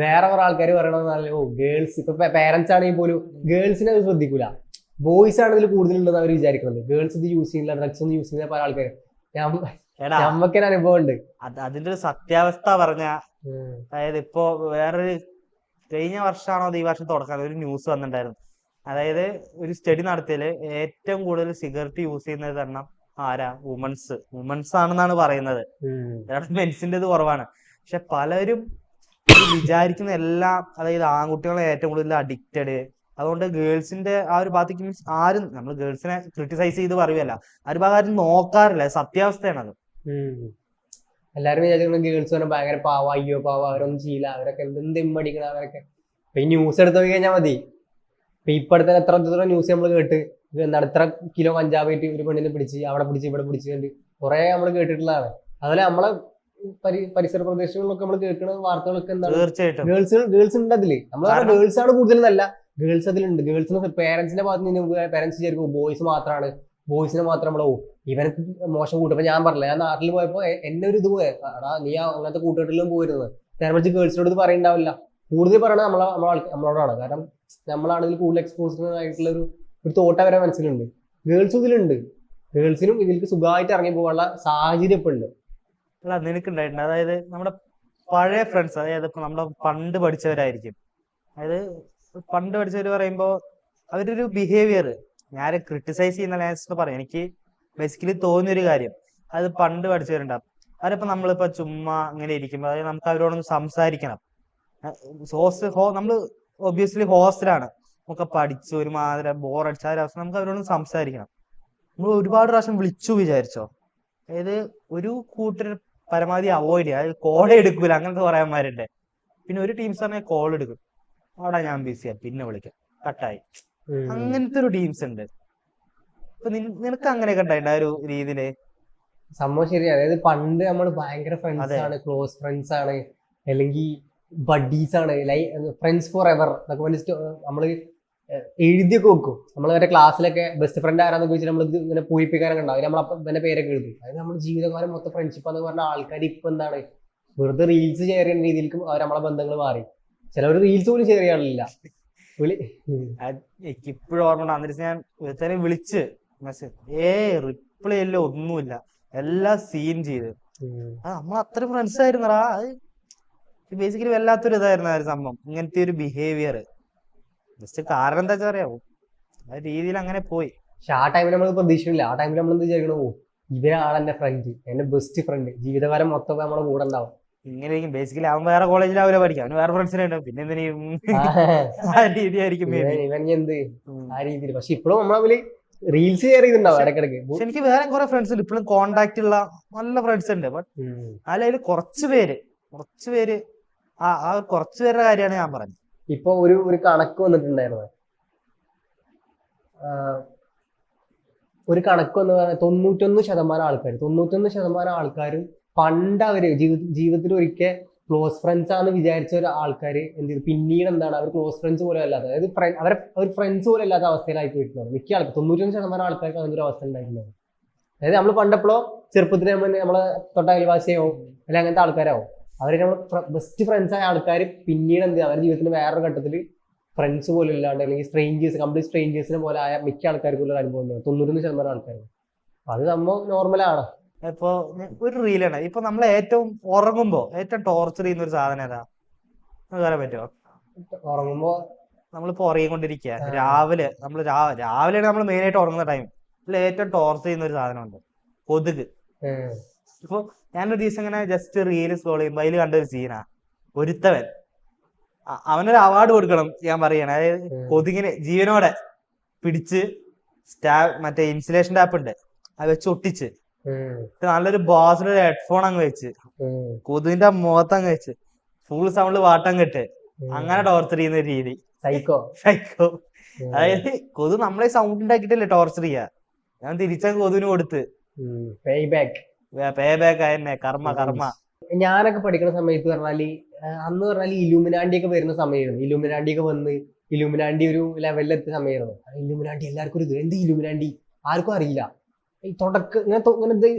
വേറെ കുറെ ആൾക്കാർ പറയണമെന്ന്, ഗേൾസ് ഇപ്പൊ പേരൻസ് ആണെങ്കിൽ പോലും ഗേൾസിനെ അത് ശ്രദ്ധിക്കൂല, ബോയ്സ് ആണ് ഇതിൽ കൂടുതലുണ്ടെന്ന് അവർ വിചാരിക്കുന്നത്. ഗേൾസ് ഇത് യൂസ് ചെയ്യുന്നില്ല, ഡ്രഗ്സ് ഒന്നും യൂസ് ചെയ്യുന്ന പല ആൾക്കാർ നമുക്കൊരു അനുഭവം ഉണ്ട്. അതിന്റെ ഒരു സത്യാവസ്ഥ പറഞ്ഞ, അതായത് ഇപ്പോ വേറൊരു കഴിഞ്ഞ വർഷമാണോ ഈ വർഷം തുടക്കം ഒരു ന്യൂസ് വന്നിട്ടുണ്ടായിരുന്നു. അതായത് ഒരു സ്റ്റഡി നടത്തിയാല് ഏറ്റവും കൂടുതൽ സിഗരറ്റ് യൂസ് ചെയ്യുന്നത് എണ്ണം ആരാ, വുമൻസ് ആണെന്നാണ് പറയുന്നത്. മെൻസിന്റെ ഇത് കുറവാണ്. പക്ഷെ പലരും വിചാരിക്കുന്ന എല്ലാം, അതായത് ആൺകുട്ടികളെ ഏറ്റവും കൂടുതൽ അഡിക്റ്റഡ്. അതുകൊണ്ട് ഗേൾസിന്റെ ആ ഒരു ഭാഗത്തേക്ക് മീൻസ് ആരും നമ്മൾ ഗേൾസിനെ ക്രിട്ടിസൈസ് ചെയ്ത് പറയുകയല്ല, ആ ഒരു ഭാഗം ആരും നോക്കാറില്ല. സത്യാവസ്ഥയാണത്. എല്ലാരും വിചാരിക്കുന്നത് ഗേൾസ് പറഞ്ഞാൽ ഭയങ്കര പാവ, അയ്യോ പാവ, അവരൊന്നും ചെയ്യില്ല, അവരൊക്കെ എന്തെമ്മടിക്കണം അവരൊക്കെ. ഈ ന്യൂസ് എടുത്തു നോക്കി കഴിഞ്ഞാൽ മതി, ഇപ്പൊ അടുത്ത എത്ര ന്യൂസ് നമ്മൾ കേട്ട് എന്താണ് ഇത്ര കിലോ കഞ്ചാവായിട്ട് ഒരു പെണ്ണിനെ പിടിച്ച് അവിടെ പിടിച്ച് ഇവിടെ പിടിച്ച് കണ്ട് കുറെ നമ്മൾ കേട്ടിട്ടുള്ളതാണ്. അതുപോലെ നമ്മളെ പരിസര പ്രദേശങ്ങളിലൊക്കെ നമ്മൾ കേൾക്കുന്ന വാർത്തകളൊക്കെ എന്താണ് തീർച്ചയായിട്ടും ഗേൾസ് ഉണ്ട് അതില്. നമ്മൾ ഗേൾസ് ആണ് കൂടുതലെന്നല്ല, ഗേൾസ് അതിലുണ്ട്. ഗേൾസിന് പേരൻസിന്റെ ഭാഗത്ത് നിന്ന് പേരൻസ് വിചാരിക്കും ബോയ്സ് മാത്രമാണ്, ബോയ്സിനെ മാത്രം നമ്മളെ ഇവനക്ക് മോശം കൂട്ടും. ഇപ്പൊ ഞാൻ പറഞ്ഞില്ല, ഞാൻ നാട്ടിൽ പോയപ്പോ എന്നെ ഒരു ഇത് പോയാ നീ അങ്ങനത്തെ കൂട്ടുകെട്ടിലും പോയിരുന്നത് നേരെ മറിച്ച് ഗേൾസിനോട് ഇത് പറയുണ്ടാവില്ല. കൂടുതൽ പറയണത് നമ്മളോടാണ്. കാരണം നമ്മളാണ് ഇതിൽ കൂടുതൽ എക്സ്പോസ്ഡ് ആയിട്ടുള്ള ഒരു തോട്ട വരെ മനസ്സിലുണ്ട്. ഗേൾസും ഇതിലുണ്ട്. ഗേൾസിനും ഇതിലേക്ക് സുഖമായിട്ട് ഇറങ്ങി പോകാനുള്ള സാഹചര്യം ഇപ്പൊ ഉണ്ട്. അല്ല നിനക്കുണ്ടായിട്ടുണ്ട്. അതായത് നമ്മുടെ പഴയ ഫ്രണ്ട്സ്, അതായത് ഇപ്പൊ നമ്മുടെ പണ്ട് പഠിച്ചവരായിരിക്കും. അതായത് പണ്ട് പഠിച്ചവര് പറയുമ്പോ അവരൊരു ബിഹേവിയർ ഞാൻ ക്രിട്ടിസൈസ് ചെയ്യുന്ന ലാസ്റ്റ് പറയാം. എനിക്ക് ബേസിക്കലി തോന്നിയൊരു കാര്യം, അത് പണ്ട് പഠിച്ചവരുണ്ടാവും. അവരിപ്പോ നമ്മളിപ്പോ ചുമ്മാ ഇങ്ങനെ ഇരിക്കുമ്പോ അതായത് നമുക്ക് അവരോടൊന്ന് സംസാരിക്കണം. നമ്മള് ഒബ്വിയസ്ലി ഹോസ്റ്റലാണ്, നമുക്ക് പഠിച്ച് ഒരുമാതിരി ബോറടിച്ച ആ അവസ്ഥ നമുക്ക് അവരോടൊന്ന് സംസാരിക്കണം. നമ്മൾ ഒരുപാട് പ്രാവശ്യം വിളിച്ചു വിചാരിച്ചോ, അതായത് ഒരു കൂട്ടർ പരമാവധി അവോയ്ഡ് ചെയ്യുക. അതായത് കോളേ എടുക്കൂല, അങ്ങനത്തെ പറയാന്മാരുണ്ട്. പിന്നെ ഒരു ടീംസ് പറഞ്ഞാൽ കോൾ എടുക്കും, അവിടെ ഞാൻ ബിസിയാണ് പിന്നെ വിളിക്കാം, കട്ടായി. അങ്ങനത്തെ ഒരു ടീംസ് ഉണ്ട്. ഇപ്പൊ നിനക്ക് അങ്ങനെയൊക്കെ ഉണ്ടായിട്ടുണ്ട് ആ ഒരു രീതിയില്? സംഭവം ശരിയാണ്. അതായത് പണ്ട് നമ്മൾ ഭയങ്കര ഫ്രണ്ട്സ് ആണ്, ക്ലോസ് ഫ്രണ്ട്സ് ആണ്, അല്ലെങ്കിൽ ബഡീസ് ആണ്, ഫ്രണ്ട്സ് ഫോർ എവർ എന്നൊക്കെ പറഞ്ഞിട്ട് നമ്മള് എഴുതിയൊക്കെ വെക്കും. നമ്മൾ വരെ ക്ലാസ്സിലൊക്കെ ബെസ്റ്റ് ഫ്രണ്ട് ആരാന്നൊക്കെ വെച്ചിട്ട് നമ്മൾ ഇങ്ങനെ പൂരിപ്പിക്കാനൊക്കെ ഉണ്ടാവും. നമ്മളപ്പം തന്നെ പേരൊക്കെ എഴുതും. അതായത് നമ്മുടെ ജീവിതകാലം മൊത്തം ഫ്രണ്ട്ഷിപ്പ് എന്ന് പറഞ്ഞ ആൾക്കാർ ഇപ്പൊ എന്താണ് വെറുതെ റീൽസ് ഷെയർ ചെയ്യുന്ന രീതിയിലേക്ക് അവർ നമ്മളെ ബന്ധങ്ങൾ മാറി. ചിലവർ റീൽസ് പോലും ഷെയർ ചെയ്യാറില്ല. എനിക്ക് ഇപ്പോഴും ഓർമ്മ. അന്നിട്ട് ഞാൻ ഒരുത്തനെ വിളിച്ച് മെസ്സേജ് റിപ്ലൈ ഇല്ല, ഒന്നുമില്ല, എല്ലാം സീൻ ചെയ്ത്. നമ്മൾ അത്ര ഫ്രണ്ട്സ് ആയിരുന്നടാ. അത് ബേസിക്കലി വല്ലാത്തൊരു ഇതായിരുന്നു ആ ഒരു സംഭവം, ഇങ്ങനത്തെ ഒരു ബിഹേവിയർ. ജസ്റ്റ് കാരണം എന്താ വെച്ചാൽ അറിയാവോ, ആ രീതിയിൽ അങ്ങനെ പോയി. പക്ഷെ ആ ടൈമിൽ നമ്മൾ പ്രതീക്ഷയില്ല. ആ ടൈമിൽ നമ്മൾ എന്ത് വിചാരിക്കണോ, ഇവനാണ് എന്റെ ഫ്രണ്ട്, എന്റെ ബെസ്റ്റ് ഫ്രണ്ട്, ജീവിതകാലം മൊത്തം നമ്മുടെ കൂടെ ഉണ്ടാവും. ഇങ്ങനെയായിരിക്കും ബേസിക്കലി. അവൻ വേറെ കോളേജിലാവില്ല പഠിക്കാം, അവന് വേറെ ഫ്രണ്ട്സിനെ ഉണ്ടാവും, പിന്നെ എന്തിനും ആ രീതിയായിരിക്കും ഇവൻ എന്ത് ആ രീതിയിൽ. പക്ഷെ ഇപ്പോഴും നമ്മളെ റീൽസ് ഷെയർ ചെയ്തിട്ടുണ്ടാവും ഇടയ്ക്കിടയ്ക്ക്. പക്ഷെ എനിക്ക് വേറെ കുറെ ഫ്രണ്ട്സ് ഉണ്ട്, ഇപ്പോഴും കോണ്ടാക്ട് ഉള്ള നല്ല ഫ്രണ്ട്സ് ഉണ്ട്. ബട്ട് അതിൽ കുറച്ച് പേര് ആ കുറച്ച് പേരുടെ കാര്യമാണ് ഞാൻ പറഞ്ഞത്. ഇപ്പൊ ഒരു കണക്ക് വന്നിട്ടുണ്ടായിരുന്നു. ഒരു കണക്ക് വന്ന് 91% ആൾക്കാരും പണ്ട് അവര് ജീവിതത്തിൽ ഒരിക്കൽ ക്ലോസ് ഫ്രണ്ട്സ് ആണെന്ന് വിചാരിച്ച ഒരു ആൾക്കാർ എന്ത് ചെയ്തു, പിന്നീട് എന്താണ് അവർ ക്ലോസ് ഫ്രണ്ട്സ് പോലും അല്ലാതെ, അതായത് അവർ ഫ്രണ്ട്സ് പോലും അല്ലാത്ത അവസ്ഥയിലായി പോയിട്ടുള്ളത്. മിക്ക ആൾക്കാർ 91% ആൾക്കാർക്ക് അങ്ങനെ ഒരു അവസ്ഥ ഉണ്ടായിട്ടുള്ളത്. അതായത് നമ്മൾ പണ്ടെപ്പോഴോ ചെറുപ്പത്തിൽ നമ്മളെ തൊട്ട അയൽവാസിയാവും അല്ലെങ്കിൽ അങ്ങനത്തെ ആൾക്കാരാവും. അവര് നമ്മൾ ബെസ്റ്റ് ഫ്രണ്ട്സ് ആയ ആൾക്കാർ പിന്നീട് എന്ത് അവരുടെ ജീവിതത്തിന് വേറൊരു ഘട്ടത്തിൽ ഫ്രണ്ട്സ് പോലും ഇല്ലാണ്ട് അല്ലെങ്കിൽ കംപ്ലീറ്റ് സ്ട്രേഞ്ചേഴ്സിനെ പോലെ ആയ മിക്ക ആൾക്കാർക്കുള്ള അനുഭവം 91% ആൾക്കാർക്ക്. അത് സംഭവം നോർമലാണ്. ഇപ്പൊ ഒരു റീലാണ്, ഇപ്പൊ നമ്മളെ ഏറ്റവും ഉറങ്ങുമ്പോ ഏറ്റവും ടോർച്ചർ ചെയ്യുന്ന ഒരു സാധനം ഏതാ പറയാൻ പറ്റുമോ? ഉറങ്ങുമ്പോ നമ്മളിപ്പോ ഉറങ്ങിക്കൊണ്ടിരിക്കുക, രാവിലെയാണ് നമ്മൾ മെയിൻ ആയിട്ട് ഉറങ്ങുന്ന ടൈം. ഇതിൽ ഏറ്റവും ടോർച്ചർ ചെയ്യുന്ന ഒരു സാധനമുണ്ട്, കൊതുക്. ഇപ്പൊ ഞാനൊരു ദിവസം ഇങ്ങനെ ജസ്റ്റ് റീല് സ്ക്രോൾ ചെയ്യുമ്പോ അതിൽ കണ്ടൊരു സീനാ, ഒരുത്തവൻ അവനൊരു അവാർഡ് കൊടുക്കണം ഞാൻ പറയണേ. അതായത് കൊതുകിനെ ജീവനോടെ പിടിച്ച് മറ്റേ ഇൻസുലേഷൻ ടാപ്പ് ഉണ്ട് അത് വെച്ച് ഒട്ടിച്ച് നല്ലൊരു ബാസിലൊരു ഹെഡ്ഫോൺ അങ്ങ് വെച്ച് കൊതുകിന്റെ മുഖത്ത് അങ്ങ് വെച്ച് ഫുൾ സൗണ്ട് പാട്ടം കെട്ട് അങ്ങനെ ടോർച്ചർ ചെയ്യുന്ന ഒരു രീതി. സൈക്കോ. അതായത് കൊതു നമ്മളെ സൗണ്ട് ഉണ്ടാക്കിയിട്ടല്ലേ ടോർച്ചർ ചെയ്യാ, ഞാൻ തിരിച്ച കൊതുവിന് കൊടുത്ത് പേ ബാക്ക് ആയെന്നെ കർമ്മ. ഞാനൊക്കെ പഠിക്കുന്ന സമയത്ത് പറഞ്ഞാല് അന്ന് പറഞ്ഞാല് ഇലുമിനാണ്ടി ഒക്കെ വരുന്ന സമയമായിരുന്നു. ഇലുമിനാണ്ടി ഒക്കെ വന്ന് ഇലുമിനാണ്ടി ഒരു ലെവലിലെത്തിയ സമയമായിരുന്നു. ഇലുമിനാണ്ടി എല്ലാവർക്കും ഒരു ഇത്, എന്ത് ഇലുമിനാണ്ടി ആർക്കും അറിയില്ല. ഈ ഇങ്ങനെ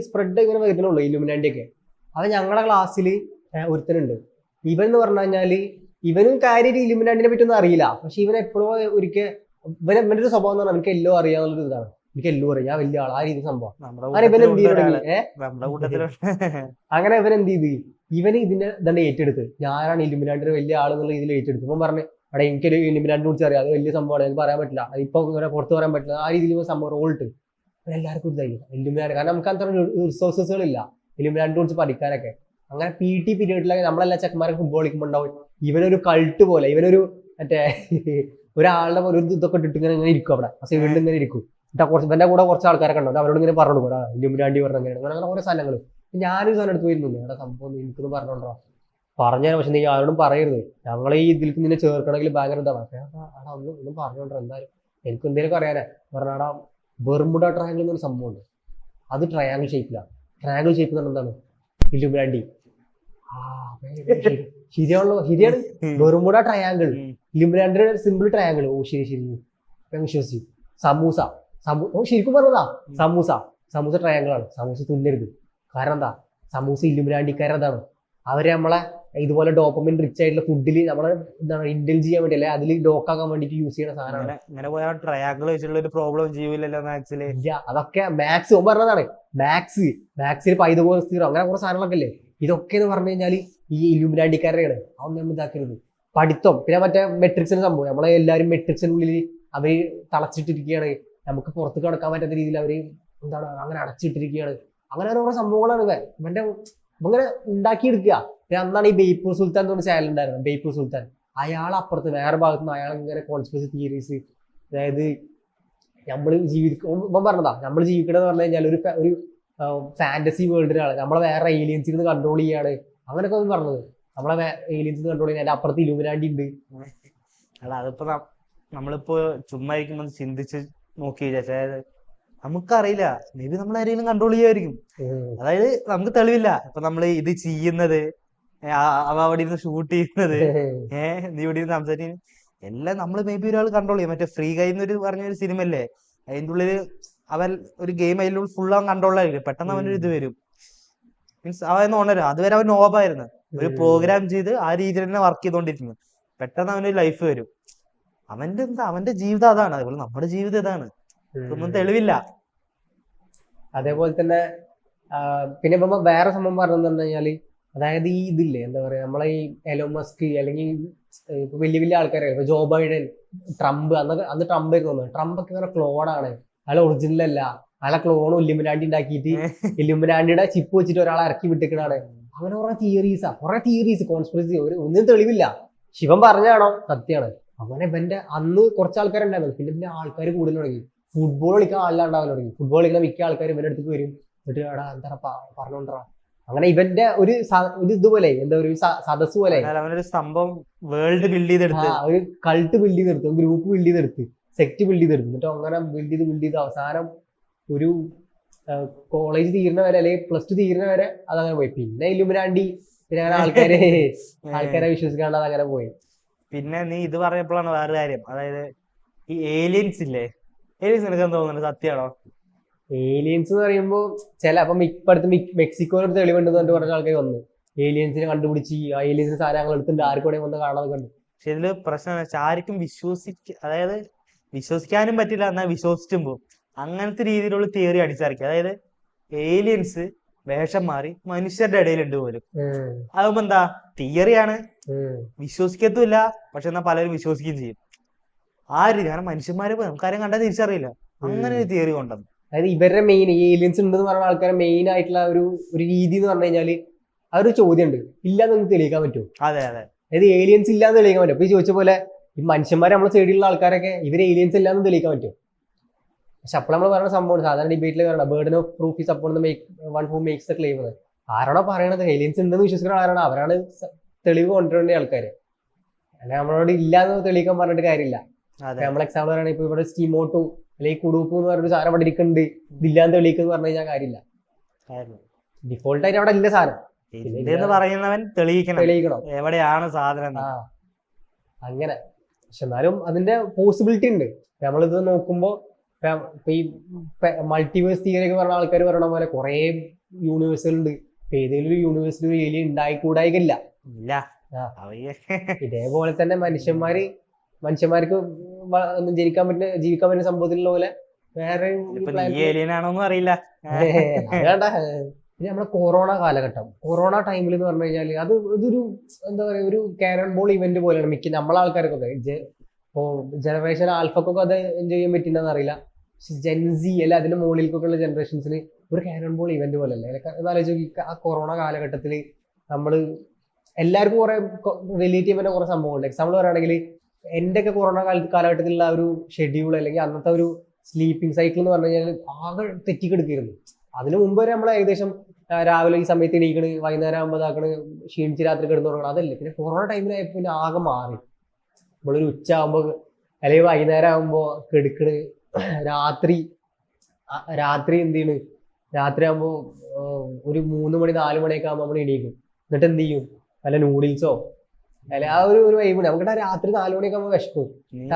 സ്പ്രെഡ് ഇങ്ങനെ വരുന്നുള്ളൂ ഇലുമിനാണ്ടി ഒക്കെ. അത് ഞങ്ങളുടെ ക്ലാസ്സിൽ ഒരുത്തനുണ്ട്. ഇവൻ എന്ന് പറഞ്ഞു കഴിഞ്ഞാല് ഇവനും കാര്യം ഇലുമിനാണ്ടിനെ പറ്റി ഒന്നും അറിയില്ല. പക്ഷെ ഇവൻ എപ്പോഴും ഒരിക്കൽ ഇവന്റെ ഒരു സ്വഭാവം എന്ന് പറഞ്ഞാൽ എനിക്ക് എല്ലോ അറിയാന്നുള്ളൊരു ഇതാണ്. എനിക്ക് എല്ലോ അറിയാം, ഞാൻ വലിയ ആൾ ആ രീതി സംഭവം. അങ്ങനെ ഇവൻ എന്ത് അങ്ങനെ ഇവൻ എന്ത് ചെയ്ത് ഇവന് ഇതിന്റെ തന്നെ ഏറ്റെടുത്ത് ഞാനാണ് ഇലുമിനാണ്ടിന്റെ വലിയ ആളെന്നുള്ള ഇതിൽ ഏറ്റെടുത്ത്. ഇവൻ പറഞ്ഞു അവിടെ എനിക്കൊരു ഇലുമിനാണ്ടിനെ കുറിച്ച് അറിയാം, അത് വലിയ സംഭവമാണ്, എനിക്ക് പറയാൻ പറ്റില്ല, ഇപ്പൊ ഇങ്ങനെ പുറത്ത് പറയാൻ പറ്റില്ല, ആ രീതിയിൽ സംഭവം റോളിട്ട് എല്ലാവർക്കും ഇതായി ഇലുമിനാണ്ടി. കാരണം നമുക്ക് അത്ര റിസോഴ്സസുകളില്ല ഇലുമിനാണ്ടിനെ കുറിച്ച് പഠിക്കാനൊക്കെ. അങ്ങനെ PT പീരീഡിലൊക്കെ നമ്മളെല്ലാ ചെക്കന്മാരൊക്കെ ഫുട്ബോൾ കളിക്കുമ്പോൾ ഉണ്ടാവും ഇവനൊരു കൾട്ട് പോലെ, ഇവനൊരു മറ്റേ ഒരാളുടെ ഒരു ഇതൊക്കെ ഇട്ടിട്ട് ഇങ്ങനെ ഇരിക്കും അവിടെ സൈഡിൽ ഇങ്ങനെ ഇരിക്കും. ഇവന്റെ കൂടെ കുറച്ച് ആൾക്കാരൊക്കെ ഉണ്ടാവും, അവരോട് ഇങ്ങനെ പറഞ്ഞു കൊടുക്കും ഇലുമിനാണ്ടി പറഞ്ഞ അങ്ങനെ ഓരോ സ്ഥലങ്ങൾ. ഞാനൊരു സാധനം എടുത്ത് പോയിരുന്നു, അവിടെ സംഭവം എനിക്കൊന്ന് പറഞ്ഞോണ്ടോ പറഞ്ഞ പക്ഷെ നീ ആരോടും പറയരുത്, ഞങ്ങളെ ഈ ഇതിലേക്ക് നിന്നെ ചേർക്കണമെങ്കിൽ ഭയങ്കര ഇതാണ്. അടാ ഒന്നും പറഞ്ഞോണ്ടോ എന്തായാലും എനിക്ക് എന്തെങ്കിലും അറിയാനാ പറഞ്ഞാടാ. ബെർമുഡ ട്രയാങ്കിൾ എന്നൊരു സംഭവമുണ്ട്, അത് ട്രയാങ്കിൾ ഷേപ്പിലാണ്. ട്രയാങ്കിൾ ഷേപ്പ് എന്ന് പറഞ്ഞാൽ എന്താണ്? ഇലുമിനാണ്ടി. ആ ശരിയാണല്ലോ, ശരിയാണ്. ബെർമുഡ ട്രയാങ്കിൾ, ഇലുമിനാണ്ടിയുടെ സിമ്പിൾ ട്രയാങ്കിൾ. ഓ ശരി ശരി, ഞാൻ വിശ്വസിച്ചു. സമൂസ, ഓ ശരിക്കും പറഞ്ഞതാ, സമൂസ സമൂസ ട്രയാങ്കിൾ ആണ്. സമൂസ തിന്നരുത്, കാരണം എന്താ? സമൂസ ഇലുമിനാണ്ടിക്കാരതാണ്. അവര് നമ്മളെ ഇതുപോലെ ഡോപ്പമിൻ റിച്ച് ആയിട്ടുള്ള ഫുഡിൽ നമ്മളെ എന്താണ് ഇന്റലിജ് ചെയ്യാൻ വേണ്ടി, അല്ലെ അതിൽ ഡോക്കാക്കാൻ വേണ്ടിട്ട് യൂസ് ചെയ്യുന്ന സാധനമാണ്. ഇങ്ങനെ പോയാൽ ട്രയാങ്കിൾ വെച്ചിട്ടുള്ള ഒരു പ്രോബ്ലം ചെയ്യൂലല്ലോ മാത്സില്. ഇല്ല, അതൊക്കെ മാത്സ് പറഞ്ഞതാണ്. മാത്സിൽ പൈതഗോറസ് തിയറം അങ്ങനെ കുറെ സാധനങ്ങളൊക്കെ ഇല്ലേ, ഇതൊക്കെ എന്ന് പറഞ്ഞു കഴിഞ്ഞാൽ ഈ ഇലുമിനാണ്ടിക്കാരുടെയാണ്. അതൊന്നും നമ്മൾ ഇതാക്കരുത്. പഠിത്തം പിന്നെ മറ്റേ മെട്രിക്സിന് സംഭവം, നമ്മളെ എല്ലാവരും മെട്രിക്സിനുള്ളിൽ അവര് തളച്ചിട്ടിരിക്കുകയാണ്. നമുക്ക് പുറത്ത് കിടക്കാൻ പറ്റാത്ത രീതിയിൽ അവര് എന്താണ് അങ്ങനെ അടച്ചിട്ടിരിക്കുകയാണ്. അങ്ങനെ ഓരോ സംഭവങ്ങളാണ് ഇവന്റെ അങ്ങനെ ഉണ്ടാക്കിയെടുക്കുക. അന്നാണ് ഈ ബേപ്പൂർ സുൽത്താൻ എന്ന് പറഞ്ഞ ചാനൽ ഉണ്ടായിരുന്നു, ബേപ്പൂർ സുൽത്താൻ. അയാൾ അപ്പുറത്ത് വേറെ ഭാഗത്ത് നിന്ന് അയാൾ ഇങ്ങനെ കോൺസ്പിറസി തിയറീസ്, അതായത് നമ്മൾ പറഞ്ഞതാ നമ്മൾ ജീവിക്കണമെന്ന് പറഞ്ഞു കഴിഞ്ഞാൽ ഒരു ഫാന്റസി വേൾഡിലാണ്, നമ്മളെ വേറെ ഏലിയൻസിൽ നിന്ന് കൺട്രോൾ ചെയ്യാണ്, അങ്ങനെയൊക്കെ ഒന്ന് പറഞ്ഞത്. നമ്മളെ ഏലിയൻസിൽ നിന്ന് കൺട്രോൾ ചെയ്യാൻ അതിന്റെ അപ്പുറത്ത് ഇലുമിനാണ്ടി ഉണ്ട്. അല്ല അതിപ്പോ നമ്മളിപ്പോ ചുമ്മാ ഇരിക്കുമ്പോൾ ചിന്തിച്ച് നോക്കി വിചാരിച്ചത് നമുക്കറിയില്ല, മേ ബി നമ്മൾ ആരെങ്കിലും കൺട്രോൾ ചെയ്യുമായിരിക്കും. അതായത് നമുക്ക് തെളിവില്ല. ഇപ്പൊ നമ്മൾ ഇത് ചെയ്യുന്നത്, അവ അവിടെ ഇരുന്ന് ഷൂട്ട് ചെയ്യുന്നത്, നീ ഇവിടെ ഇരുന്ന് സംസാരിക്കുന്നത് എല്ലാം നമ്മൾ മേ ബി ഒരാൾ കൺട്രോൾ ചെയ്യും. മറ്റേ ഫ്രീ കൈ എന്നൊരു പറഞ്ഞൊരു സിനിമ അല്ലേ, അതിൻ്റെ ഉള്ളില് അവൻ ഒരു ഗെയിം അതിലുള്ള ഫുൾ അവൻ കൺട്രോളായിരിക്കും. പെട്ടെന്ന് അവനൊരു ഇത് വരും, മീൻസ് അവൻ ഉണരും. അതുവരെ അവൻ നോബായിരുന്നു, ഒരു പ്രോഗ്രാം ചെയ്ത് ആ രീതിയിൽ തന്നെ വർക്ക് ചെയ്തോണ്ടിരിക്കുന്നു. പെട്ടെന്ന് അവനൊരു ലൈഫ് വരും. അവന്റെ ജീവിതം അതാണ്, അതുപോലെ നമ്മുടെ ജീവിതം ഇതാണ്. ഒന്നും തെളിവില്ല. അതേപോലെ തന്നെ പിന്നെ ഇപ്പൊ വേറെ സംഭവം പറഞ്ഞു കഴിഞ്ഞാല്, അതായത് ഈ ഇതില്ലേ എന്താ പറയാ, നമ്മളെ ഈ എലോൺ മസ്ക് അല്ലെങ്കിൽ ഇപ്പൊ വലിയ വലിയ ആൾക്കാരെ, ഇപ്പൊ ജോ ബൈഡൻ, ട്രംപ്, അന്ന് ട്രംപ് ആയിരുന്നു. ട്രംപ് ഒക്കെ ഇങ്ങനെ ക്ലോണാണ്, അയാൾ ഒറിജിനൽ അല്ല, അയാളെ ക്ലോണും ഇല്ലുമിനാണ്ടി ഉണ്ടാക്കിയിട്ട് ഇല്ലുമിനാണ്ടിയുടെ ചിപ്പ് വെച്ചിട്ട് ഒരാളെ ഇറക്കി വിട്ടിക്കണാണ്. അങ്ങനെ കുറെ തിയറീസ് കോൺസ്പിറസി, ഒന്നും തെളിവില്ല. ശിവൻ പറഞ്ഞാണോ സത്യമാണ്. അങ്ങനെ ഇവന്റെ അന്ന് കുറച്ച് ആൾക്കാരുണ്ടായിരുന്നു, പിന്നെ ആൾക്കാർ കൂടുതൽ തുടങ്ങി. ഫുട്ബോൾ കളിക്കാൻ ആളില്ലാണ്ടാവാൻ തുടങ്ങി. ഫുട്ബോൾ കളിക്കുന്ന മിക്ക ആൾക്കാരും ഇവന്റെ അടുത്തേക്ക് വരും, എന്നിട്ട് എടാ എന്താ പറഞ്ഞോണ്ടാ. അങ്ങനെ ഇവന്റെ ഒരു ഇതുപോലെ എന്താ ഒരു സദസ് പോലെ അവനൊരു സംഭവം വേൾഡ് ബിൽഡ് ചെയ്തെടുത്ത്, ഒരു കൾട്ട് ബിൽഡ് ചെയ്തെടുത്ത്, ഗ്രൂപ്പ് ബിൽഡ് ചെയ്തെടുത്ത്, സെക്ട് ബിൽഡ് ചെയ്തെടുത്ത്, എന്നിട്ട് അങ്ങനെ ബിൽഡ് ചെയ്ത് അവസാനം ഒരു കോളേജ് തീരുന്ന വരെ അല്ലെങ്കിൽ പ്ലസ് ടു തീരുന്ന വരെ അതങ്ങനെ പോയി. പിന്നെ ഇലുമിനാണ്ടി, പിന്നെ അങ്ങനെ ആൾക്കാരെ വിശ്വസിക്കാണ്ട് അതങ്ങനെ പോയി. പിന്നെ നീ ഇത് പറഞ്ഞപ്പോഴാണ് വേറെ കാര്യം, അതായത് ഈ ഏലിയൻസ് ഇല്ലേ, ഏലിയൻസ് നിനക്ക് എന്താ തോന്നുന്നത്, സത്യമാണോ? ഏലിയൻസ് എന്ന് പറയുമ്പോൾ ഇപ്പൊ അടുത്ത് മെക്സിക്കോയിൽ ഒരു തെളിവുണ്ടെന്ന് പറഞ്ഞിട്ട് പറഞ്ഞ ആൾക്കാർ വന്നു, ഏലിയൻസിനെ കണ്ടുപിടിച്ച് ആ ഏലിയൻസിന് സാധനങ്ങൾ എടുത്തിട്ട് ആർക്കും വന്ന് കാണാതെ കണ്ടു. പക്ഷെ ഇതില് പ്രശ്നം ആർക്കും അതായത് വിശ്വസിക്കാനും പറ്റില്ല, എന്നാൽ വിശ്വസിച്ചും പോകും. അങ്ങനത്തെ രീതിയിലുള്ള തിയറി അടിച്ചിറക്കി. അതായത് ഏലിയൻസ് വേഷം മാറി മനുഷ്യരുടെ ഇടയിലുണ്ട് പോലും. അതാകുമ്പോ എന്താ, തിയറിയാണ്, വിശ്വസിക്കത്തുമില്ല, പക്ഷെ എന്നാ പലരും വിശ്വസിക്കുകയും ചെയ്യും. ആ രീതി, കാരണം മനുഷ്യന്മാര് നമുക്കാരും കണ്ടാൽ തിരിച്ചറിയില്ല. അങ്ങനെ ഒരു തിയറി കൊണ്ടുവന്നു. അതായത് ഇവരുടെ മെയിൻ ഏലിയൻസ് ഉണ്ടെന്ന് പറഞ്ഞ ആൾക്കാരെ മെയിൻ ആയിട്ടുള്ള ഒരു രീതി എന്ന് പറഞ്ഞു കഴിഞ്ഞാല് അതൊരു ചോദ്യം ഉണ്ട്, ഇല്ലാന്ന് തെളിയിക്കാൻ പറ്റുമോ? അതെ. അതായത് ഏലിയൻസ് ഇല്ലാന്ന് തെളിയിക്കാൻ പറ്റും. അപ്പൊ ഈ ചോദിച്ച പോലെ ഈ മനുഷ്യന്മാരെ നമ്മളെ സൈഡിലുള്ള ആൾക്കാരൊക്കെ ഇവര് ഏലിയൻസ് ഇല്ലാന്ന് തെളിയിക്കാൻ പറ്റും. പക്ഷെ അപ്പോൾ നമ്മൾ പറയുന്ന സംഭവം സാധാരണ ഡിബേറ്റിൽ പറയണം, burden of proof is upon the one who makes the claim. ആരാണോ പറയണത് ഏലിയൻസ് ഉണ്ടെന്ന് വിശ്വസിക്കുന്ന ആരാണോ അവരാണ് തെളിവ് കൊണ്ടുവരേണ്ട ആൾക്കാര്. അല്ലെങ്കിൽ നമ്മളോട് ഇല്ലാന്ന് തെളിയിക്കാൻ പറഞ്ഞിട്ട് കാര്യമില്ല. നമ്മൾ എക്സാമ്പിൾ പറയുകയാണെങ്കിൽ ഇപ്പൊ ഇവിടെ സ്റ്റീമോട്ടു അല്ലെങ്കിൽ കുടൂപ്പ് എന്ന് പറഞ്ഞൊരു സാധനം അവിടെ ഇരിക്കുന്നുണ്ട്, ഇതില്ലാന്ന് തെളിയിക്കുന്നു പറഞ്ഞു കഴിഞ്ഞാൽ കാര്യമില്ല. ഡിഫോൾട്ട് ആയിട്ട് അവിടെ ഇല്ല സാധനം, പറയുന്നവൻ തെളിയിക്കണം എവിടെയാണ് സാധനം. അങ്ങനെ. പക്ഷെ എന്നാലും അതിന്റെ പോസിബിലിറ്റി ഉണ്ട്. നമ്മളിത് നോക്കുമ്പോ ഈ മൾട്ടിവേഴ്സ് തിയറി ഒക്കെ പറഞ്ഞ ആൾക്കാർ പറയണ പോലെ കുറെ യൂണിവേഴ്സുകൾ ഉണ്ട്. ഏതെങ്കിലും ഒരു യൂണിവേഴ്സിൽ ഒരു ഏലിയൻ ഉണ്ടായിക്കൂടായില്ല. ഇതേപോലെ തന്നെ മനുഷ്യന്മാർക്ക് ജീവിക്കാൻ പറ്റുന്ന സംഭവത്തിലുള്ള പോലെ വേറെ അറിയില്ല. വേണ്ട. പിന്നെ നമ്മുടെ കൊറോണ കാലഘട്ടം, കൊറോണ ടൈമിൽ എന്ന് പറഞ്ഞു കഴിഞ്ഞാൽ ഇതൊരു എന്താ പറയാ, ഒരു കാനൺ ബോൾ ഇവന്റ് പോലെയാണ് മിക്ക നമ്മളെ ആൾക്കാർക്കൊക്കെ. ഇപ്പോ ജനറേഷൻ ആൽഫക്കൊക്കെ അത് എൻജോയ് ചെയ്യാൻ പറ്റുന്നതെന്ന് അറിയില്ല. ജെൻസി അല്ല അതിന്റെ മുകളിലേക്കൊക്കെ ഉള്ള ജനറേഷൻസിന് ഒരു കാനൺ ബോൾ ഇവന്റ് പോലെ അല്ലേ എന്നാലോചിച്ച്. ആ കൊറോണ കാലഘട്ടത്തിൽ നമ്മള് എല്ലാവർക്കും കുറെ റിലേറ്റ് ചെയ്യാൻ പറ്റുന്ന കുറെ സംഭവങ്ങളുണ്ട്. എക്സാമ്പിൾ പറയുകയാണെങ്കിൽ എന്റെ ഒക്കെ കൊറോണ കാലഘട്ടത്തിലുള്ള ആ ഒരു ഷെഡ്യൂൾ അല്ലെങ്കിൽ അന്നത്തെ ഒരു സ്ലീപ്പിംഗ് സൈക്കിൾ എന്ന് പറഞ്ഞു കഴിഞ്ഞാൽ ആകെ തെറ്റിക്കെടുക്കായിരുന്നു. അതിനു മുമ്പ് വരെ നമ്മൾ ഏകദേശം രാവിലെ ഈ സമയത്ത് എണീക്കണ്, വൈകുന്നേരം ആകുമ്പോൾ ഇതാക്കണ്, ക്ഷീണിച്ച് രാത്രി കിടന്നു തുടങ്ങണം. അതല്ലേ പിന്നെ കൊറോണ ടൈമിലായപ്പോ പിന്നെ ആകെ മാറി. നമ്മളൊരു ഉച്ച ആകുമ്പോ അല്ലെങ്കിൽ വൈകുന്നേരം ആകുമ്പോ കെടുക്കണ്, രാത്രി രാത്രി എന്ത് ചെയ്യണ്, രാത്രി ആകുമ്പോ ഒരു 3 മണി 4 മണിയൊക്കെ ആകുമ്പോൾ നമ്മൾ എണീക്കും. എന്നിട്ട് എന്ത് ചെയ്യും, വല്ല നൂഡിൽസോ അല്ലെ ആ ഒരു വൈബ്. നമുക്ക് രാത്രി 4 മണിയൊക്കെ ആകുമ്പോൾ വിശക്കും.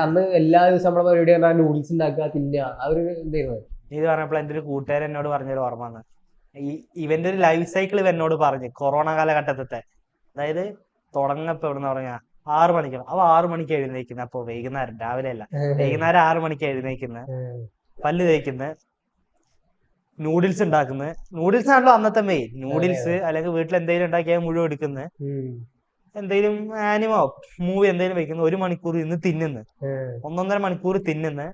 അന്ന് എല്ലാ ദിവസവും നമ്മളെ പരിപാടി പറഞ്ഞാൽ നൂഡിൽസ് ഉണ്ടാക്കുക, തിന്നുക, ആ ഒരു എന്തായിരുന്നു. ഇത് പറഞ്ഞപ്പോൾ എന്റെ ഒരു കൂട്ടുകാരൻ എന്നോട് പറഞ്ഞൊരു ഓർമ്മ വന്ന്, ഇവന്റെ ഒരു ലൈഫ് സൈക്കിൾ എന്നോട് പറഞ്ഞു കൊറോണ കാലഘട്ടത്തെ. അതായത് തുടങ്ങപ്പോ എവിടെന്ന് പറഞ്ഞാ 6 മണിക്കാണ് അവ 6 മണിക്ക് എഴുന്നേക്കുന്നത്. അപ്പൊ വൈകുന്നേരം, രാവിലെ അല്ല, വൈകുന്നേരം 6 മണിക്ക് എഴുന്നേക്കുന്നത്, പല്ല് തേക്കുന്നത്, നൂഡിൽസ് ഉണ്ടാക്കുന്നത്. നൂഡിൽസ് ആണല്ലോ അന്നത്തെ മെയിൻ. നൂഡിൽസ് അല്ലെങ്കിൽ വീട്ടിൽ എന്തെങ്കിലും ഉണ്ടാക്കിയാൽ മുഴുവൻ എടുക്കുന്നത്, എന്തെങ്കിലും ആനിമോ മൂവി എന്തെങ്കിലും വെക്കുന്നു, 1 മണിക്കൂർ ഇന്ന് തിന്നുന്നു, 1.5 മണിക്കൂർ തിന്നുന്നു.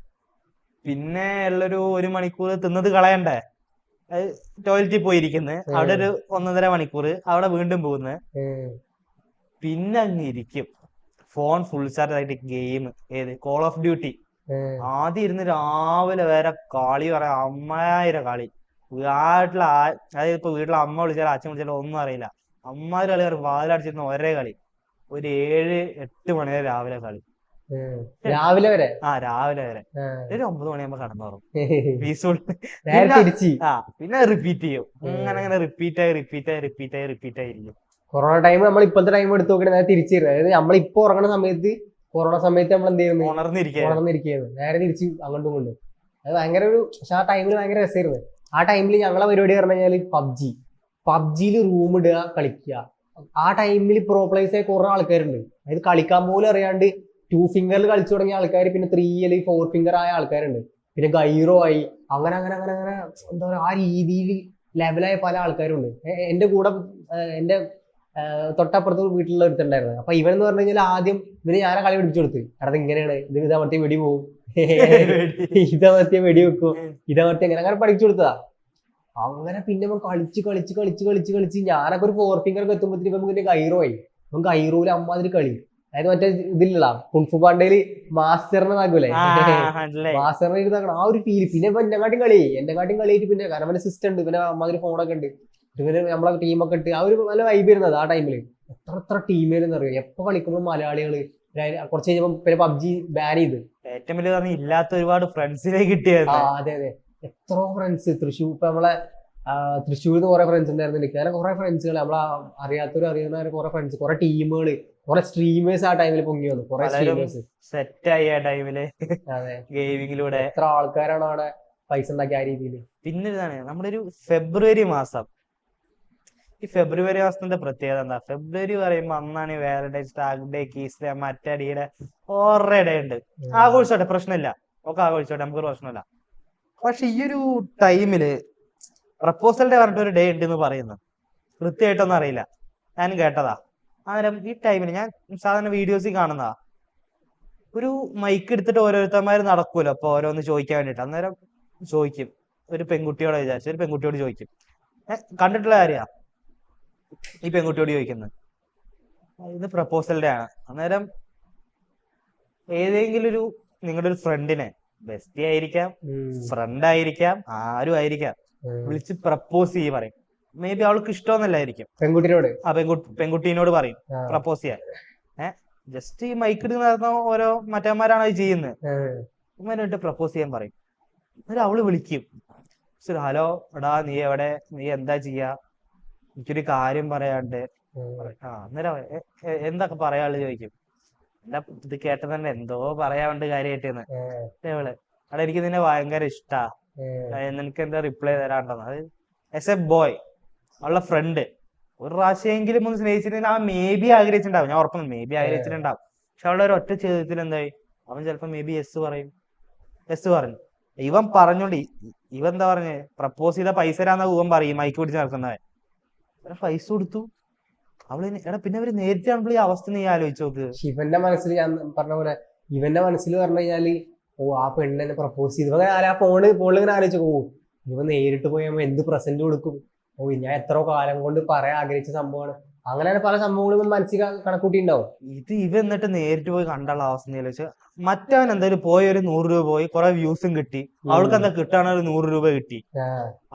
പിന്നെ ഉള്ളൊരു 1 മണിക്കൂർ തിന്നത് കളയണ്ടേ, ടോയ്ലറ്റിൽ പോയിരിക്കുന്നത്, അവിടെ ഒരു 1.5 മണിക്കൂർ, അവിടെ വീണ്ടും പോകുന്നത്. പിന്നെ അങ്ങ് ഇരിക്കും ഫോൺ ഫുൾ ചാർജ് ആയിട്ട് ഗെയിം. ഏത് കോൾ ഓഫ് ഡ്യൂട്ടി. ആദ്യം ഇരുന്ന് രാവിലെ വരെ കളി പറയാം, 1000 കളി. അതായത് ഇപ്പൊ വീട്ടിലെ അമ്മ വിളിച്ചാലും അച്ഛൻ വിളിച്ചാലും ഒന്നും അറിയില്ല. അമ്മാര് കളി പറയും, വാതിലടിച്ചിരുന്ന ഒരേ കളി. ഒരു 7-8 മണി വരെ രാവിലെ കളി. രാവിലെ വരെ രാവിലെ വരെ ഒരു 9 മണിയാകുമ്പോ കടന്നുറങ്ങും. പീസ്ഫുൾ. പിന്നെ റിപ്പീറ്റ് ചെയ്യും. അങ്ങനെ റിപ്പീറ്റ് ആയിരിക്കും. കൊറോണ ടൈം നമ്മൾ ഇപ്പോഴത്തെ ടൈം എടുത്ത് നോക്കണേ നേരെ തിരിച്ചിരുന്നു. അതായത് നമ്മളിപ്പോ ഉറങ്ങുന്ന സമയത്ത് കൊറോണ സമയത്ത് നമ്മൾ എന്ത് ചെയ്യുന്നു, ഉണർന്നിരിക്കുന്നു. നേരെ തിരിച്ച് അങ്ങോട്ടും കൊണ്ടും. അത് ഭയങ്കര ഒരു, പക്ഷെ ആ ടൈമിൽ ഭയങ്കര രസമായിരുന്നു. ആ ടൈമിൽ ഞങ്ങളെ പരിപാടി പറഞ്ഞു കഴിഞ്ഞാൽ പബ്ജിയിൽ റൂം ഇടുക, കളിക്കുക. ആ ടൈമിൽ പ്രോ പ്ലേയേഴ്സ് കുറെ ആൾക്കാരുണ്ട്. അതായത് കളിക്കാൻ പോലും അറിയാണ്ട് 2 ഫിംഗറിൽ കളിച്ചു തുടങ്ങിയ ആൾക്കാർ, പിന്നെ 3 അല്ലെങ്കിൽ 4 ഫിംഗർ ആയ ആൾക്കാരുണ്ട്, പിന്നെ ഗൈറോ ആയി, അങ്ങനെ അങ്ങനെ അങ്ങനെ അങ്ങനെ എന്താ പറയുക, ആ രീതിയിൽ ലെവലായ പല ആൾക്കാരുണ്ട്. എന്റെ കൂടെ എന്റെ തൊട്ടപ്പുറത്ത് വീട്ടിലുള്ള ഒരുത്തുണ്ടായിരുന്നു. അപ്പൊ ഇവൻ എന്ന് പറഞ്ഞു കഴിഞ്ഞാൽ ആദ്യം ഇവന് ഞാനെ കളി പിടിച്ചു കൊടുത്ത്, കാരണം ഇങ്ങനെയാണ് ഇത്, ഇതമർത്തിയ വെടി പോവും, ഇതമർത്തിയ വെടി വെക്കും, ഇതമർത്തിയ അങ്ങനെ അങ്ങനെ പഠിച്ചു കൊടുത്തതാ. അങ്ങനെ പിന്നെ കളിച്ച് ഞാനൊക്കെ ഒരു 4 ഫിംഗർ ഒക്കെ എത്തുമ്പോഴത്തേക്ക് നമുക്ക് പിന്നെ ഗൈറോ ആയി. നമുക്ക് ഗൈറോയില് അമ്മാതിരി കളി. അതായത് മറ്റേ ഇതിലുള്ള കുൻഫു പാണ്ടയില് മാസ്റ്ററിനെ നാക്കൂലേ, മാസ്റ്ററിനെ ഇരുന്നാക്കണം ആ ഒരു ഫീല്. പിന്നെ ഇപ്പൊ എന്നെക്കാട്ടും കളിയായിട്ട് പിന്നെ കാരണം സിസ്റ്റം ഉണ്ട്, പിന്നെ അമ്മാതിരി ഫോണൊക്കെ ഉണ്ട്, പിന്നെ നമ്മളെ ടീമൊക്കെ ഇട്ട് ആ ഒരു നല്ല വൈബ് ഇരുന്നത് ആ ടൈമില്. എത്ര ടീമേരെന്ന് അറിയാം. എപ്പൊ കളിക്കുമ്പോൾ മലയാളികള്. കുറച്ച് കഴിഞ്ഞപ്പോ പിന്നെ പബ്ജി ബാൻ ചെയ്ത്. ഏറ്റവും വലിയ പറഞ്ഞ ഇല്ലാത്ത ഒരുപാട് ഫ്രണ്ട്സിനെ കിട്ടിയത്. അതെ എത്രയോ ഫ്രണ്ട്സ്. തൃശ്ശൂർ ഇപ്പൊ നമ്മളെ തൃശ്ശൂരിൽ നിന്ന് കുറെ ഫ്രണ്ട്സ് ഉണ്ടായിരുന്നു എനിക്ക്. അങ്ങനെ കുറെ ഫ്രണ്ട്സുകൾ, നമ്മളെ അറിയാത്തവരും അറിയുന്നവരെ കുറെ ഫ്രണ്ട്സ്, കുറെ ടീമുകള്, കുറെ സ്ട്രീമേഴ്സ് ആ ടൈമിൽ പൊങ്ങി വന്നു. കുറെ സ്ട്രീമേഴ്സ് സെറ്റ് ആയി ആ ടൈമില്. അതെ, ഗെയിമിങ്ങിലൂടെ എത്ര ആൾക്കാരാണ് അവിടെ പൈസ ഉണ്ടാക്കി ആ രീതിയിൽ. പിന്നെ ഇതാണ് നമ്മുടെ ഒരു ഫെബ്രുവരി മാസം. ഈ ഫെബ്രുവരി മാസത്തിന്റെ പ്രത്യേകത എന്താ? ഫെബ്രുവരി പറയുമ്പോ അന്നാണ് വാലന്റൈൻസ് ഡേ, കീസ് ഡേ, മറ്റടിയുടെ ഓരോ ഡേ ഉണ്ട്. ആഘോഷിച്ചോട്ടെ, പ്രശ്നമില്ല, ഒക്കെ ആഘോഷിച്ചോട്ടെ, നമുക്കൊരു പ്രശ്നമില്ല. പക്ഷെ ഈ ഒരു ടൈമില് പ്രപ്പോസൽ ഡേ പറഞ്ഞിട്ട് ഒരു ഡേ ഉണ്ട് എന്ന് പറയുന്നു. കൃത്യമായിട്ടൊന്നും അറിയില്ല, ഞാൻ കേട്ടതാ. അന്നേരം ഈ ടൈമിൽ ഞാൻ സാധാരണ വീഡിയോസിൽ കാണുന്നതാ, ഒരു മൈക്ക് എടുത്തിട്ട് ഓരോരുത്തന്മാർ നടക്കൂലോ, അപ്പൊ ഓരോന്ന് ചോദിക്കാൻ വേണ്ടിട്ട്. അന്നേരം ചോദിക്കും, ഒരു പെൺകുട്ടിയോട് വിചാരിച്ചു, ഒരു പെൺകുട്ടിയോട് ചോദിക്കും. കണ്ടിട്ടുള്ള കാര്യ ഈ പെൺകുട്ടിയോട് ചോദിക്കുന്നത്, ഇത് പ്രപ്പോസൽ ഡേ ആണ്. അന്നേരം ഏതെങ്കിലും ഒരു നിങ്ങളുടെ ഒരു ഫ്രണ്ടിനെ, ബെസ്റ്റി ആയിരിക്കാം, ഫ്രണ്ട് ആയിരിക്കാം, ആരും ആയിരിക്കാം, വിളിച്ച് പ്രപ്പോസ് ചെയ്യും പറയും. മേ ബി അവൾക്ക് ഇഷ്ടമെന്നല്ലായിരിക്കും, പെൺകുട്ടിയോട്. പെൺകുട്ടീനോട് പറയും പ്രപ്പോസ് ചെയ്യാൻ. ജസ്റ്റ് ഈ മൈക്ക് എടുത്ത് നടന്ന ഓരോ മറ്റന്മാരാണ് അത് ചെയ്യുന്നത്. ഇവനായിട്ട് പ്രപ്പോസ് ചെയ്യാൻ പറയും. അന്നേരം അവള് വിളിക്കും, ഹലോ എടാ നീ എവിടെ, നീ എന്താ ചെയ്യാ, എനിക്കൊരു കാര്യം പറയാണ്ട്. അന്നേരം എന്തൊക്കെ പറയാനുള്ളത് ചോദിക്കും. എന്താ ഇത് കേട്ട തന്നെ എന്തോ പറയാണ്ട് കാര്യമായിട്ടെന്ന്. ഇവള് അവിടെ എനിക്ക് നിന്നെ ഭയങ്കര ഇഷ്ടാ, നിനക്ക് എന്താ റിപ്ലൈ തരാണ്ടെന്ന്. അത് ആസ് എ ബോയ് അവളുടെ ഫ്രണ്ട് ഒരു പ്രാവശ്യമെങ്കിലും ഒന്ന് സ്നേഹിച്ചിട്ടുണ്ടെങ്കിൽ അവൻ മേ ബി ആഗ്രഹിച്ചിട്ടുണ്ടാവും. ഞാൻ ഉറപ്പുന്നു, മേ ബി ആഗ്രഹിച്ചിട്ടുണ്ടാവും. പക്ഷെ അവളുടെ ഒരു ഒറ്റ ചോദ്യത്തിൽ എന്തായി, അവൻ ചിലപ്പോ മേ ബി യെസ് പറയും. യെസ് പറഞ്ഞു. ഇവൻ പറഞ്ഞോണ്ട് ഇവൻ എന്താ പറഞ്ഞേ, പ്രപ്പോസ് ചെയ്ത പൈസ തരാന്ന ഇവൻ പറയും, മൈക്ക് പിടിച്ച് നടക്കുന്നവൻ. പൈസ കൊടുത്തു. അവള് എടാ പിന്നെ അവര് നേരിട്ട് കാണുമ്പോൾ ഈ അവസ്ഥ നീ ആലോചിച്ച് നോക്ക്. ഇവന്റെ മനസ്സിൽ ഞാൻ പറഞ്ഞ പോലെ, ഇവന്റെ മനസ്സിൽ പറഞ്ഞു കഴിഞ്ഞാല്, ആ പെണ്ണിനെ പ്രപ്പോസ് ചെയ്തു അങ്ങനെ ആ ഫോണിൽ ഇങ്ങനെ ആലോചിച്ചു പോകും. ഇവ നേരിട്ട് പോയി എന്ത് പ്രസന്റ് കൊടുക്കും, ഞാൻ എത്ര കാലം കൊണ്ട് പറയാൻ ആഗ്രഹിച്ച സംഭവമാണ്. അങ്ങനെ പല സംഭവങ്ങളും മനസ്സിൽ കണക്കൂട്ടി ഉണ്ടാവും. ഇത് എന്നിട്ട് നേരിട്ട് പോയി കണ്ടുള്ള അവസ്ഥ വെച്ചാൽ മറ്റവൻ എന്തായാലും പോയി ഒരു 100 രൂപ പോയി കുറെ വ്യൂസും കിട്ടി, അവൾക്ക് എന്താ കിട്ടാണ് ഒരു 100 രൂപ കിട്ടി.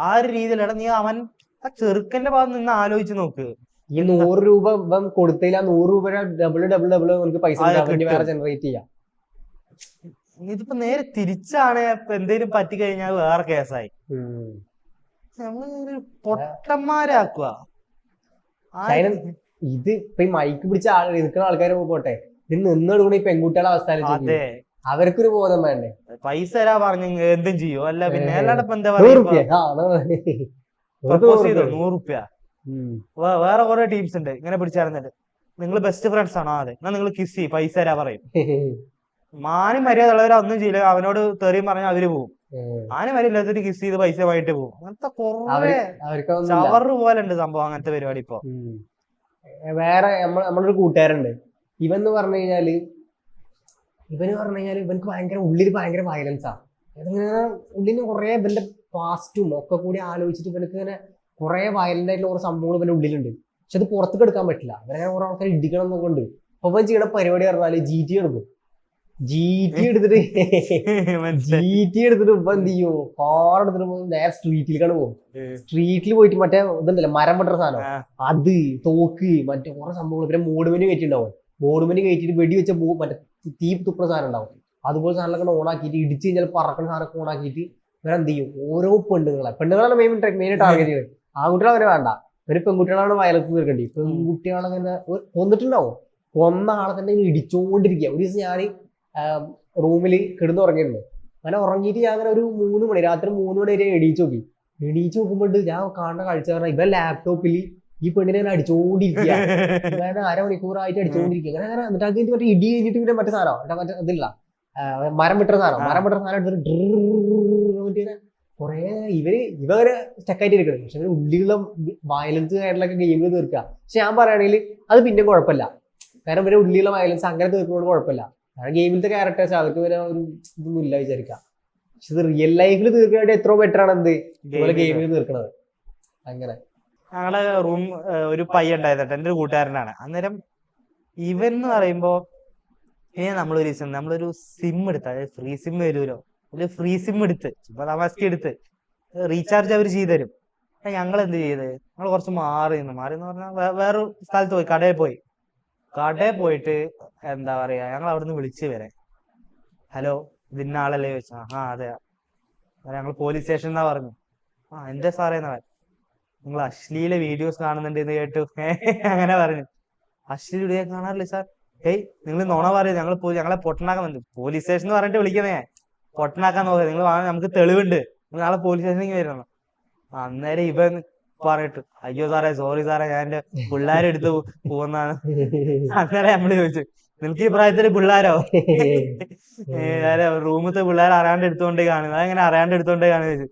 ആ ഒരു രീതിയിലാണ് നീ അവൻ ആ ചെറുക്കന്റെ ഭാഗത്ത് നിന്ന് ആലോചിച്ച് നോക്ക്. ഈ 100 രൂപ ഇപ്പം കൊടുത്തില്ല, 100 രൂപ ഡബിൾ ഡബിൾ ഡബിൾ നമുക്ക് പൈസ വേറെ ജനറേറ്റ് ചെയ്യാം. ഇതിപ്പോ നേരെ തിരിച്ചാണ്. ഇപ്പൊ എന്തെങ്കിലും പറ്റി കഴിഞ്ഞാൽ വേറെ കേസായി. നമ്മള് പൊട്ടന്മാരാക്കുക. ഇത് ഇപ്പൊ ഈ മൈക്ക് പിടിച്ച നിൽക്കുന്ന ആൾക്കാർ പോട്ടെ, ഇത് നിന്നോടുകൂടി ഈ പെൺകുട്ടികളുടെ അവസ്ഥ അവർക്കൊരു ബോധം വേണ്ടേ? പൈസ തരാ പറഞ്ഞു എന്തും ചെയ്യോ, അല്ല പിന്നെ അല്ലാണ്ട് ഇപ്പൊ എന്താ 100 റുപ്യ. വേറെ കുറെ ടീംസ് ഉണ്ട് ഇങ്ങനെ പിടിച്ചായിരുന്നിട്ട്, നിങ്ങൾ ബെസ്റ്റ് ഫ്രണ്ട്സ് ആണോ? അതെ, എന്നാ നിങ്ങൾ കിസ് ചെയ്യും, പൈസ തരാ പറയും. മാനും മര്യാദ ഉള്ളവർ ഒന്നും ചെയ്യില്ല, അവനോട് തെറിയും പറഞ്ഞാൽ അവര് പോകും. മാനും മര്യാദ കിസ് ചെയ്ത് പൈസ വാങ്ങിട്ട് പോകും. അങ്ങനത്തെ കുറെ ചവറ് പോലെ ഉണ്ട് സംഭവം, അങ്ങനത്തെ പരിപാടി ഇപ്പൊ. വേറെ നമ്മളൊരു കൂട്ടുകാരുണ്ട്, ഇവന് പറഞ്ഞു കഴിഞ്ഞാല് ഇവനക്ക് ഉള്ളിൽ ഭയങ്കര വയലൻസാ. അതിങ്ങനെ ഉള്ളിന് കുറെ ഇവന്റെ പാസ്റ്റും ഒക്കെ കൂടി ആലോചിച്ചിട്ട് ഇവനക്ക് ഇങ്ങനെ കുറെ വയലന്റ് ആയിട്ടുള്ള കുറെ സംഭവങ്ങൾ ഇവന്റെ ഉള്ളിലുണ്ട്. പക്ഷെ അത് പുറത്തേക്ക് എടുക്കാൻ പറ്റില്ല. ഇവനെ കുറെ ആൾക്കാർ ഇടിക്കണം എന്നൊക്കെ ഉണ്ട്. അപ്പൊ ഇവൻ ചെയ്യണ പരിപാടി പറഞ്ഞാല് GT എടുക്കും. GT എടുത്തിട്ട് ഇപ്പൊ എന്ത് ചെയ്യും, കാർ എടുത്തിട്ട് നേരെ സ്ട്രീറ്റിലേക്കാണ് പോകും. സ്ട്രീറ്റിൽ പോയിട്ട് മറ്റേ ഇതുണ്ടല്ലോ മരം വെട്ടുന്ന സാധനം, അത് തോക്ക് മറ്റേ കുറെ സംഭവങ്ങൾ, പിന്നെ മോഡുമെന്റ് കയറ്റിണ്ടാവും. മോഡുമെന്റ് കയറ്റിട്ട് വെടി വെച്ച മറ്റേ തീ തുപ്പുന്ന സാധനം ഉണ്ടാവും. അതുപോലെ സാധനങ്ങളൊക്കെ ഓണാക്കിയിട്ട് ഇടിച്ച് കഴിഞ്ഞാൽ പറക്കുന്ന സാധനമൊക്കെ ഓണാക്കിയിട്ട് ഇവരെ എന്ത് ചെയ്യും, ഓരോ പെണ്ണുങ്ങളാണ് മെയിൻ ടാർഗറ്റ് ചെയ്യുന്നത്. ആൺകുട്ടികളെ അവരെ വേണ്ട, ഒരു പെൺകുട്ടികളാണ് വയലൻസ് തീർക്കേണ്ടി. പെൺകുട്ടികളങ്ങനെ കൊന്നിട്ടുണ്ടാവും. കൊന്ന ആളെ തന്നെ ഇടിച്ചോണ്ടിരിക്കുക. ഒരു ദിവസം ഞാൻ റൂമിൽ കിടന്നുറങ്ങിയിരുന്നു. അങ്ങനെ ഉറങ്ങിയിട്ട് ഞാൻ അങ്ങനെ ഒരു 3 മണി, രാത്രി 3 മണി വരെ എണീച്ച് നോക്കുമ്പോൾ ഞാൻ കാണുന്ന കാഴ്ച പറഞ്ഞാൽ ഇവൻ ലാപ്ടോപ്പിൽ ഈ പെണ്ണിനെ അങ്ങനെ അടിച്ചോണ്ടിരിക്കുക. അങ്ങനെ അരമണിക്കൂറായിട്ട് അടിച്ചോണ്ടിരിക്കുക. അങ്ങനെ എന്നിട്ട് അത് മറ്റേ ഇടി കഴിഞ്ഞിട്ട് പിന്നെ മറ്റേ സാധനം മറ്റേ ഇതില്ല, മരം വിട്ട സാധനം എടുത്തിട്ട് കുറെ ഇവരെ സ്റ്റക്കായിട്ട് ഇരിക്കണം. പക്ഷെ ഉള്ളിലുള്ള വയലൻസ് കാര്യങ്ങളൊക്കെ ഗെയിമിൽ തീർക്കുക. പക്ഷെ ഞാൻ പറയുകയാണെങ്കിൽ അത് പിന്നെ കുഴപ്പമില്ല, കാരണം ഇവരെ ഉള്ളിലുള്ള വയലൻസ് അങ്ങനെ തീർക്കുന്നതുകൊണ്ട് കുഴപ്പമില്ല. കാരണം ഗെയിമിലത്തെ ക്യാരക്ടേഴ്സ് അവർക്ക് വരെ ഒരു ഇതൊന്നും ഇല്ല വിചാരിക്കാം. പക്ഷെ ഇത് റിയൽ ലൈഫിൽ തീർക്കാനായിട്ട് എത്രയോ ബെറ്റർ ആണ് എന്ത് ഇതുപോലെ ഗെയിമിൽ തീർക്കണത്. അങ്ങനെ ഞങ്ങളെ റൂം ഒരു പയ്യ ഉണ്ടായിരുന്നു, എന്റെ ഒരു കൂട്ടുകാരനാണ്. അന്നേരം ഇവൻ എന്ന് പറയുമ്പോ നമ്മളൊരു ദിവസം നമ്മളൊരു സിം എടുത്ത്, അതായത് ഫ്രീ സിം വരുമല്ലോ, ഒരു ഫ്രീ സിം എടുത്ത് ഇപ്പൊ തമാസ്കി എടുത്ത് റീചാർജ് അവർ ചെയ്തു തരും. ഞങ്ങൾ എന്ത് ചെയ്ത്, ഞങ്ങൾ കുറച്ച് മാറി എന്ന് പറഞ്ഞാൽ വേറൊരു സ്ഥലത്ത് പോയി, കടയിൽ പോയിട്ട് എന്താ പറയാ, ഞങ്ങൾ അവിടുന്ന് വിളിച്ചു വരെ, ഹലോ ഇതിന്ന ആളല്ലേ ചോദിച്ചാ, അതെ, ഞങ്ങൾ പോലീസ് സ്റ്റേഷൻ എന്നാ പറഞ്ഞു. എന്റെ സാറേ എന്നാ, നിങ്ങൾ അശ്ലീല വീഡിയോസ് കാണുന്നുണ്ട് എന്ന് കേട്ടു. അങ്ങനെ പറഞ്ഞു. അശ്ലീല വീഡിയോ കാണാറില്ല സാർ. നിങ്ങൾ നുണ പറയും, ഞങ്ങളെ പൊട്ടനാക്കാൻ വന്നു. പോലീസ് സ്റ്റേഷൻ എന്ന് പറഞ്ഞിട്ട് വിളിക്കുന്നേ, പൊട്ടനാക്കാൻ നോക്കുക. നിങ്ങൾ നമുക്ക് തെളിവുണ്ട്, നിങ്ങൾ നാളെ പോലീസ് സ്റ്റേഷനിലേക്ക് വരണം. അന്നേരം ഇവൻ പറഞ്ഞിട്ട്, അയ്യോ സാറേ സോറി സാറേ, ഞാൻ എന്റെ പിള്ളേരെടുത്ത് പോകുന്നതാണ്. അന്നേരം നമ്മള് ചോദിച്ചു, നിനക്ക് ഈ പ്രായത്തില് പിള്ളേരോ? റൂമത്തെ പിള്ളേർ അറിയാണ്ട് എടുത്തോണ്ടേ കാണുന്നത്, അതെങ്ങനെ അറിയാണ്ട് എടുത്തോണ്ടേ കാണുന്നത് ചോദിച്ചു.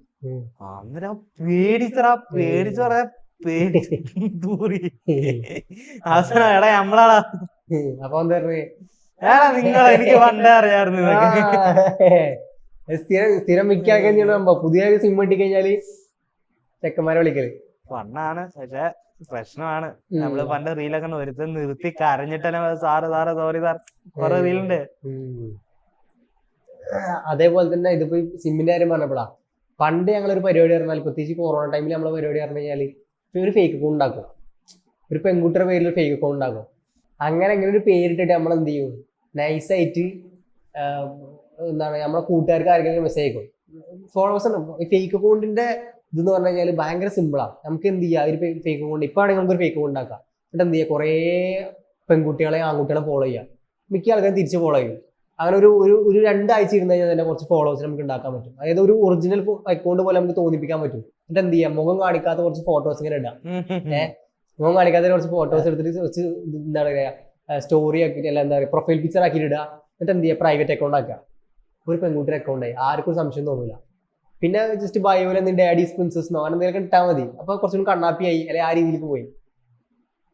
അന്നേരം പേടിച്ചു പറയാ, ദൂരി അവസാനം എടാ നമ്മളാടാ. അപ്പൊ എന്താ നിങ്ങൾ എനിക്ക് പണ്ടേ അറിയാറുണ്ട്. സ്ഥിരം മിക്കാക്കുമ്പോ പുതിയ സിം കിട്ടി കഴിഞ്ഞാല് ചെക്കന്മാരെ വിളിക്കല് ഫണ്ണാണ്. പക്ഷെ പ്രശ്നമാണ്, നമ്മള് പണ്ട് റീലൊക്കെ ഒരുത്തൻ നിർത്തി കരഞ്ഞിട്ടെന്നെ സാറ് സോറി സാർ കുറെ റീലുണ്ട്. അതേപോലെ തന്നെ ഇതിപ്പോ സിമ്മിന്റെ കാര്യം പറഞ്ഞപ്പോഴാ, പണ്ട് ഞങ്ങളൊരു പരിപാടി പറഞ്ഞാൽ, പ്രത്യേകിച്ച് കൊറോണ ടൈമിൽ നമ്മളെ പരിപാടി പറഞ്ഞു കഴിഞ്ഞാല് ഒരു ഫേക്ക് അക്കൗണ്ട് ഉണ്ടാക്കും, ഒരു പെൺകുട്ടിയുടെ പേരിൽ ഒരു ഫേക്ക് അക്കൗണ്ട് ഉണ്ടാക്കും. അങ്ങനെ ഒരു പേരിട്ടിട്ട് നമ്മൾ എന്ത് ചെയ്യും, നൈസായിട്ട് എന്താണ് നമ്മളെ കൂട്ടുകാർക്ക് ആർക്കെങ്കിലും മെസ്സേജ് അയക്കും. ഫോളോവേഴ്സ് ഉണ്ട്. ഈ ഫേക്ക് അക്കൗണ്ടിന്റെ ഇതെന്ന് പറഞ്ഞു കഴിഞ്ഞാൽ ഭയങ്കര സിമ്പിളാണ്. നമുക്ക് എന്ത് ചെയ്യാം, ഒരു ഫേക്ക് അക്കൗണ്ട് ഇപ്പൊ ആണെങ്കിൽ നമുക്ക് ഒരു ഫേക്ക് അക്കൗണ്ട് ഉണ്ടാക്കാം. എന്നിട്ട് എന്ത് ചെയ്യുക, കുറേ പെൺകുട്ടികളെ ആൺകുട്ടികളെ ഫോളോ ചെയ്യാം. മിക്ക ആൾക്കാരും തിരിച്ച് ഫോളോ ചെയ്യും. അങ്ങനെ ഒരു 2 ആഴ്ച ഇരുന്ന് കഴിഞ്ഞാൽ തന്നെ കുറച്ച് ഫോളോവേഴ്സ് നമുക്ക് ഉണ്ടാക്കാൻ പറ്റും. അതായത് ഒരു ഒറിജിനൽ അക്കൗണ്ട് പോലെ നമുക്ക് തോന്നിപ്പിക്കാൻ പറ്റും. എന്നിട്ട് എന്ത് ചെയ്യാം, മുഖം കാണിക്കാത്ത കുറച്ച് ഫോട്ടോസ് ഇങ്ങനെ ഇടാം. മുഖം കാണിക്കാത്ത കുറച്ച് ഫോട്ടോസ് എടുത്തിട്ട് കുറച്ച് എന്താ പറയുക, സ്റ്റോറി ആക്കിയിട്ട് അല്ല എന്താ പറയുക, പ്രൊഫൈൽ പിക്ചർ ആക്കിയിട്ട് ഇടുക. എന്നിട്ട് എന്ത് ചെയ്യുക, പ്രൈവറ്റ് അക്കൗണ്ട് ആക്കുക. ഒരു പെൺകുട്ടിയുടെ അക്കൗണ്ടായി, ആർക്കും സംശയം തോന്നില്ല. പിന്നെ ജസ്റ്റ് ബയോയിൽ എന്തെങ്കിലും ഡാഡീസ് പ്രിൻസസ് അങ്ങനെ എന്തെങ്കിലും ഇട്ടാൽ മതി. അപ്പൊ കുറച്ചും കണ്ണാപ്പിയായി, അല്ലെങ്കിൽ ആ രീതിയിലേക്ക് പോയി.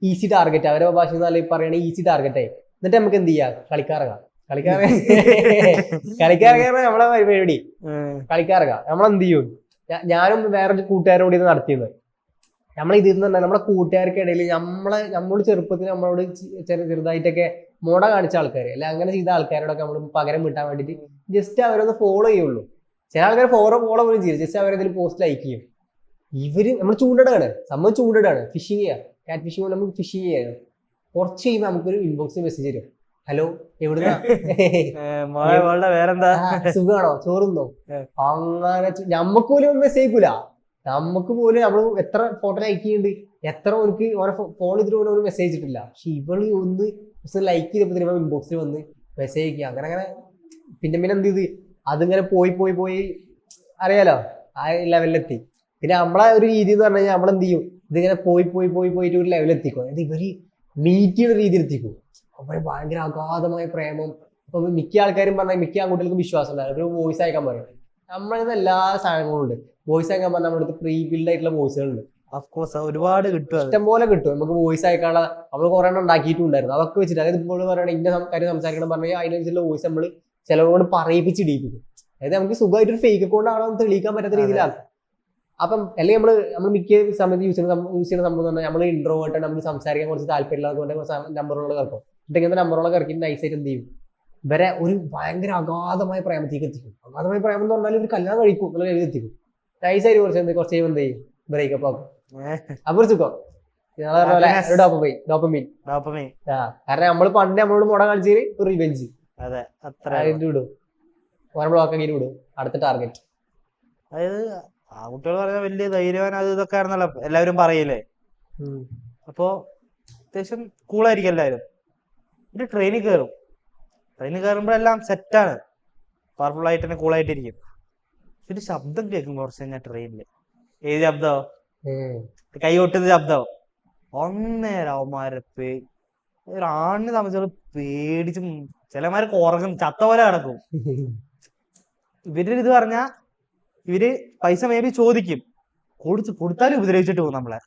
ഈസി ടാർഗറ്റ്, അവരുടെ ഭാഷ പറയണേ ഈസി ടാർഗറ്റ് ആയി. എന്നിട്ട് നമുക്ക് എന്ത് ചെയ്യാം, കളിക്കാറങ്ങാം. നമ്മളെ പരിപാടി കളിക്കാറങ്ങാം. നമ്മളെന്ത് ചെയ്യും, ഞാനും വേറൊരു കൂട്ടുകാരോട് ഇത് നടത്തിയത്. നമ്മളെ ഇതിൽ നിന്ന് നമ്മുടെ കൂട്ടുകാർക്കിടയിൽ നമ്മൾ ചെറുപ്പത്തിൽ നമ്മളോട് ചെറുതായിട്ടൊക്കെ മുട കാണിച്ച ആൾക്കാർ അല്ലെ അങ്ങനെ ചെയ്ത ആൾക്കാരോടൊക്കെ നമ്മൾ പകരം വിട്ടാൻ വേണ്ടിയിട്ട് ജസ്റ്റ് അവരൊന്ന് ഫോളോ ചെയ്യുള്ളൂ. ചില ആൾക്കാർ ഫോളോ പോലും ചെയ്യും, ജസ്റ്റ് അവരെന്തെങ്കിലും പോസ്റ്റ് ലൈക്ക് ചെയ്യും. ഇവര് നമ്മൾ ചൂണ്ടിടാണ്, സംഭവം ചൂണ്ടിടാണ്, ഫിഷിങ് ചെയ്യാം, കാറ്റ് ഫിഷിങ് നമുക്ക് ഫിഷിങ് ചെയ്യാം. കുറച്ച് കഴിയുമ്പോൾ നമുക്കൊരു ഇൻബോക്സിൽ മെസ്സേജ് തരും, ഹലോ എവിടുന്നാ, വേറെന്താ സുഖാണോ, ചോറുന്നോ, അങ്ങനെ നമ്മക്ക് പോലും മെസ്സേജ് അയക്കൂല. നമുക്ക് പോലും നമ്മൾ എത്ര ഫോട്ടോ ലൈക്ക് ചെയ്യുന്നുണ്ട്, എത്ര എനിക്ക് ഓരോ ഫോൺ ഇതിൽ പോലും ഒരു മെസ്സേജ് ഇട്ടിട്ടില്ല. പക്ഷെ ഇവള് ഒന്ന് ലൈക്ക് ചെയ്തപ്പോ ഇൻബോക്സിൽ വന്ന് മെസ്സേജ് അയക്കുക, അങ്ങനെ അങ്ങനെ പിന്നെ എന്ത് ചെയ്ത് അതിങ്ങനെ പോയി അറിയാലോ ആ ലെവലിലെത്തി. പിന്നെ നമ്മളെ ഒരു രീതി എന്ന് പറഞ്ഞു കഴിഞ്ഞാൽ നമ്മളെന്ത് ചെയ്യും, ഇതിങ്ങനെ പോയിട്ട് ഒരു ലെവലെത്തിക്കും, അതായത് ഇവര് മീറ്റ് ചെയ്യുന്ന രീതിയിൽ എത്തിക്കും. അവരെ ഭയങ്കര അഗാധമായ പ്രേമം. അപ്പൊ മിക്ക ആൾക്കാരും പറഞ്ഞാൽ മിക്ക ആൺകുട്ടികൾക്കും വിശ്വാസം ഉണ്ടാകും, ഒരു വോയിസ് അയക്കാൻ പറയും. നമ്മളിന്ന് എല്ലാ സാധനങ്ങളും ഉണ്ട്. വോയിസ് അയക്കാൻ പറഞ്ഞാൽ നമ്മുടെ അടുത്ത് പ്രീ ബിൽഡ് ആയിട്ടുള്ള വോയിസുകളുണ്ട്, ഒരുപാട് കിട്ടും, ഇഷ്ടംപോലെ കിട്ടും. നമുക്ക് വോയിസ് അയക്കാനുള്ള നമ്മൾ കുറെ എണ്ണം ഉണ്ടാക്കിയിട്ടുണ്ടായിരുന്നു, അതൊക്കെ വെച്ചിട്ട് അതായത് ഇപ്പോൾ പറയുകയാണെങ്കിൽ ഇന്ന കാര്യം സംസാരിക്കണം പറഞ്ഞാൽ അതിനനുസരിച്ചുള്ള വോയിസ് നമ്മൾ ചിലവരോട് പറയിപ്പിച്ചിടിപ്പിക്കും. അതായത് നമുക്ക് സുഖമായിട്ടൊരു ഫേക്ക് അക്കൗണ്ട് ആണോ എന്ന് തെളിയിക്കാൻ പറ്റാത്ത രീതിയിലാക്കും. അപ്പം അല്ലെങ്കിൽ നമ്മൾ മിക്ക സമയത്ത് യൂസ് ചെയ്യുന്ന സംഭവം എന്ന് പറഞ്ഞാൽ നമ്മൾ ഇൻട്രോവേർട്ട്, നമുക്ക് സംസാരിക്കാൻ കുറച്ച് താല്പര്യമില്ലാത്തതുകൊണ്ട് നമ്പറുകളൊക്കെ ഇറക്കും. എന്നിട്ട് നമ്പറുകളൊക്കെ ഇറക്കി നൈസായിട്ട് എന്ത് ചെയ്യും, ഇവരെ ഒരു ഭയങ്കര അഗാധമായ പ്രേമത്തേക്ക് എത്തിക്കും. അഗാധമായ പ്രേമം എന്ന് പറഞ്ഞാൽ ഒരു കല്യാണം കഴിക്കും എന്നുള്ള രീതിയിൽ എത്തിക്കും. നൈസായിട്ട് കുറച്ച് കഴിയുമ്പോൾ എന്ത് ചെയ്യും, ബ്രേക്കപ്പ് ആക്കും. അപ്പൊ ഒരു സുഖം, കാരണം നമ്മൾ പണ്ട് നമ്മളോട് മുട കാണിച്ചതിന് ഒരു റിവെഞ്ച് വിടും, ഓരോ ബ്ലോക്ക് ആക്കി വിടും, അടുത്ത ടാർഗറ്റ്. അതായത് ആൺകുട്ടികൾ പറഞ്ഞ വലിയ ധൈര്യവാൻ അത് ഇതൊക്കെ ആയിരുന്നല്ലോ എല്ലാവരും പറയില്ലേ. അപ്പോ അത്യാവശ്യം കൂളായിരിക്കും എല്ലാവരും. ഒരു ട്രെയിനിൽ കയറുമ്പോഴെല്ലാം സെറ്റാണ്, പവർഫുൾ ആയിട്ട് തന്നെ കൂളായിട്ടിരിക്കും. ഒരു ശബ്ദം കേൾക്കും കുറച്ച് കഴിഞ്ഞാൽ ട്രെയിനില്. ഏത് ശബ്ദമോ, കൈ കൊട്ടുന്ന ശബ്ദമോ, ഒന്നേരം അവന്മാരെ ഒരാണിനെ സംബന്ധിച്ചോളം പേടിച്ചും ചിലമാരൊക്കെ ഉറങ്ങും, ചത്ത പോലെ കിടക്കും. ഇവരുടെ ഇത് പറഞ്ഞാ ഇവര് പൈസ മേ ബി ചോദിക്കും, കൊടുത്താലും ഉപദ്രവിച്ചിട്ട് പോകും നമ്മളെ.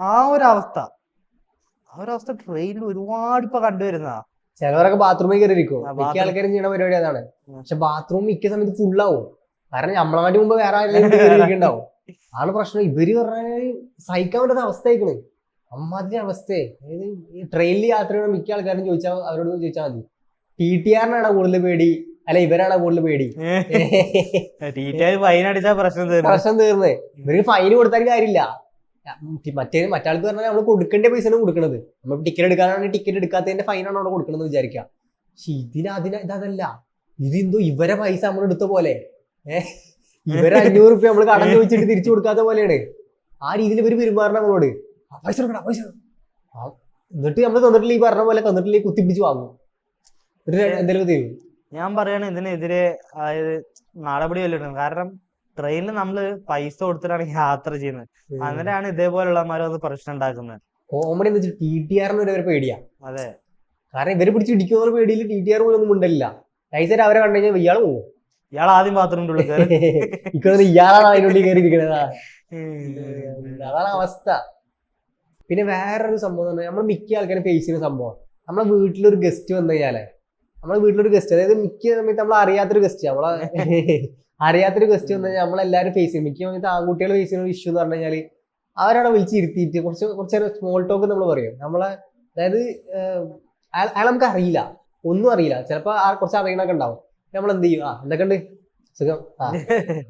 ആ ഒരവസ്ഥ ട്രെയിനിൽ ഒരുപാട് ഇപ്പൊ കണ്ടുവരുന്നതാ. ചിലവരൊക്കെ ബാത്റൂമിൽ കയറി ഇരിക്കും, മിക്ക ആൾക്കാരും ചെയ്യണ പരിപാടി അതാണ്. പക്ഷെ ബാത്റൂം മിക്ക സമയത്ത് ഫുള്ളാവും, കാരണം നമ്മളാട്ടി മുമ്പ് വേറെ ആരെങ്കിലും ആണ് പ്രശ്നം. ഇവര് പറഞ്ഞാൽ സഹിക്കാൻ പറ്റുന്ന അവസ്ഥ ആയിക്കണ്, അമ്മാതിരി അവസ്ഥയെ. അതായത് ഈ ട്രെയിനിൽ യാത്ര ചെയ്യുന്ന മിക്ക ആൾക്കാരും അവരോട് ചോദിച്ചാൽ മതി, TTR-നാണോ കൂടുതൽ പേടി അല്ല ഇവരാണോ കൂടുതൽ പേടി? പ്രശ്നം തീർന്ന്. ഇവർക്ക് ഫൈൻ കൊടുത്താൽ കാര്യമില്ല. മറ്റാൾക്ക് പറഞ്ഞാൽ നമ്മൾ കൊടുക്കേണ്ട പൈസയാണ് കൊടുക്കണത്. നമ്മൾ ടിക്കറ്റ് എടുക്കാനാണെങ്കിൽ ടിക്കറ്റ് എടുക്കാത്തതിന്റെ ഫൈനാണ് അവിടെ കൊടുക്കണമെന്ന് വിചാരിക്കുക. പക്ഷെ ഇതല്ല, ഇതെന്തോ ഇവരെ പൈസ നമ്മൾ എടുത്ത പോലെ, ഇവരെ 500 രൂപ നമ്മൾ കടം ചോദിച്ചിട്ട് തിരിച്ചു കൊടുക്കാത്ത പോലെയാണ്. ആ രീതിയിൽ ഇവര് പെരുമാറണം നമ്മളോട്. പൈസ എന്നിട്ട് നമ്മൾ തന്നിട്ടില്ല, ഈ പറഞ്ഞ പോലെ തന്നിട്ടില്ല കുത്തിപ്പിടിച്ച് വാങ്ങും, എന്തെങ്കിലും തരും. ഞാൻ പറയണ ഇതിനെതിരെ അതായത് നടപടി വല്ലിടും. കാരണം ട്രെയിനിൽ നമ്മള് പൈസ കൊടുത്തിട്ടാണ് യാത്ര ചെയ്യുന്നത്, അങ്ങനെയാണ് ഇതേപോലുള്ളമാരൊന്ന് പ്രശ്നം ഉണ്ടാക്കുന്നത്. കോമഡി എന്ന് വെച്ചാൽ TTR-ന് ഒരു പേടിയാ. അതെ, കാരണം ഇവര് പിടിച്ച് ഇടിക്കുന്ന പേടിയിൽ TTR പോലും ഒന്നും ഉണ്ടല്ല. നൈസായിട്ട് അവരെ കണ്ടു കഴിഞ്ഞാൽ ഇയാൾ പോകും, ഇയാൾ ആദ്യം ബാത്റൂമിന്റെ ഉള്ളിൽ കയറി ഇയാളാണ് അതിനുള്ളിൽ കയറി ഇരിക്കണതാ. അതാണ് അവസ്ഥ. പിന്നെ വേറൊരു സംഭവം എന്ന് പറഞ്ഞാൽ നമ്മൾ മിക്ക ആൾക്കാരും ഫേസ് ചെയ്യുന്ന സംഭവം, നമ്മളെ വീട്ടിലൊരു ഗസ്റ്റ് വന്നു കഴിഞ്ഞാലേ, നമ്മളെ വീട്ടിലൊരു ഗസ്റ്റ്, അതായത് മിക്ക സമയത്ത് നമ്മൾ അറിയാത്തൊരു ഗസ്റ്റ് വന്നു കഴിഞ്ഞാൽ നമ്മളെല്ലാവരും ഫേസ് ചെയ്യും. മിക്ക സമയത്ത് ആൺകുട്ടികൾ ഫേസ് ചെയ്യുന്ന ഇഷ്യൂ എന്ന് പറഞ്ഞു കഴിഞ്ഞാൽ അവരവിടെ വിളിച്ചിരുത്തിയിട്ട് കുറച്ച് സ്മോൾ ടോക്ക് നമ്മൾ പറയും. നമ്മളെ അതായത് അയാൾ നമുക്ക് അറിയില്ല, ഒന്നും അറിയില്ല, ചിലപ്പോൾ കുറച്ച് അറിയണൊക്കെ ഉണ്ടാവും. നമ്മൾ എന്ത് ചെയ്യും, എന്തൊക്കെ ഉണ്ട്, സുഖം,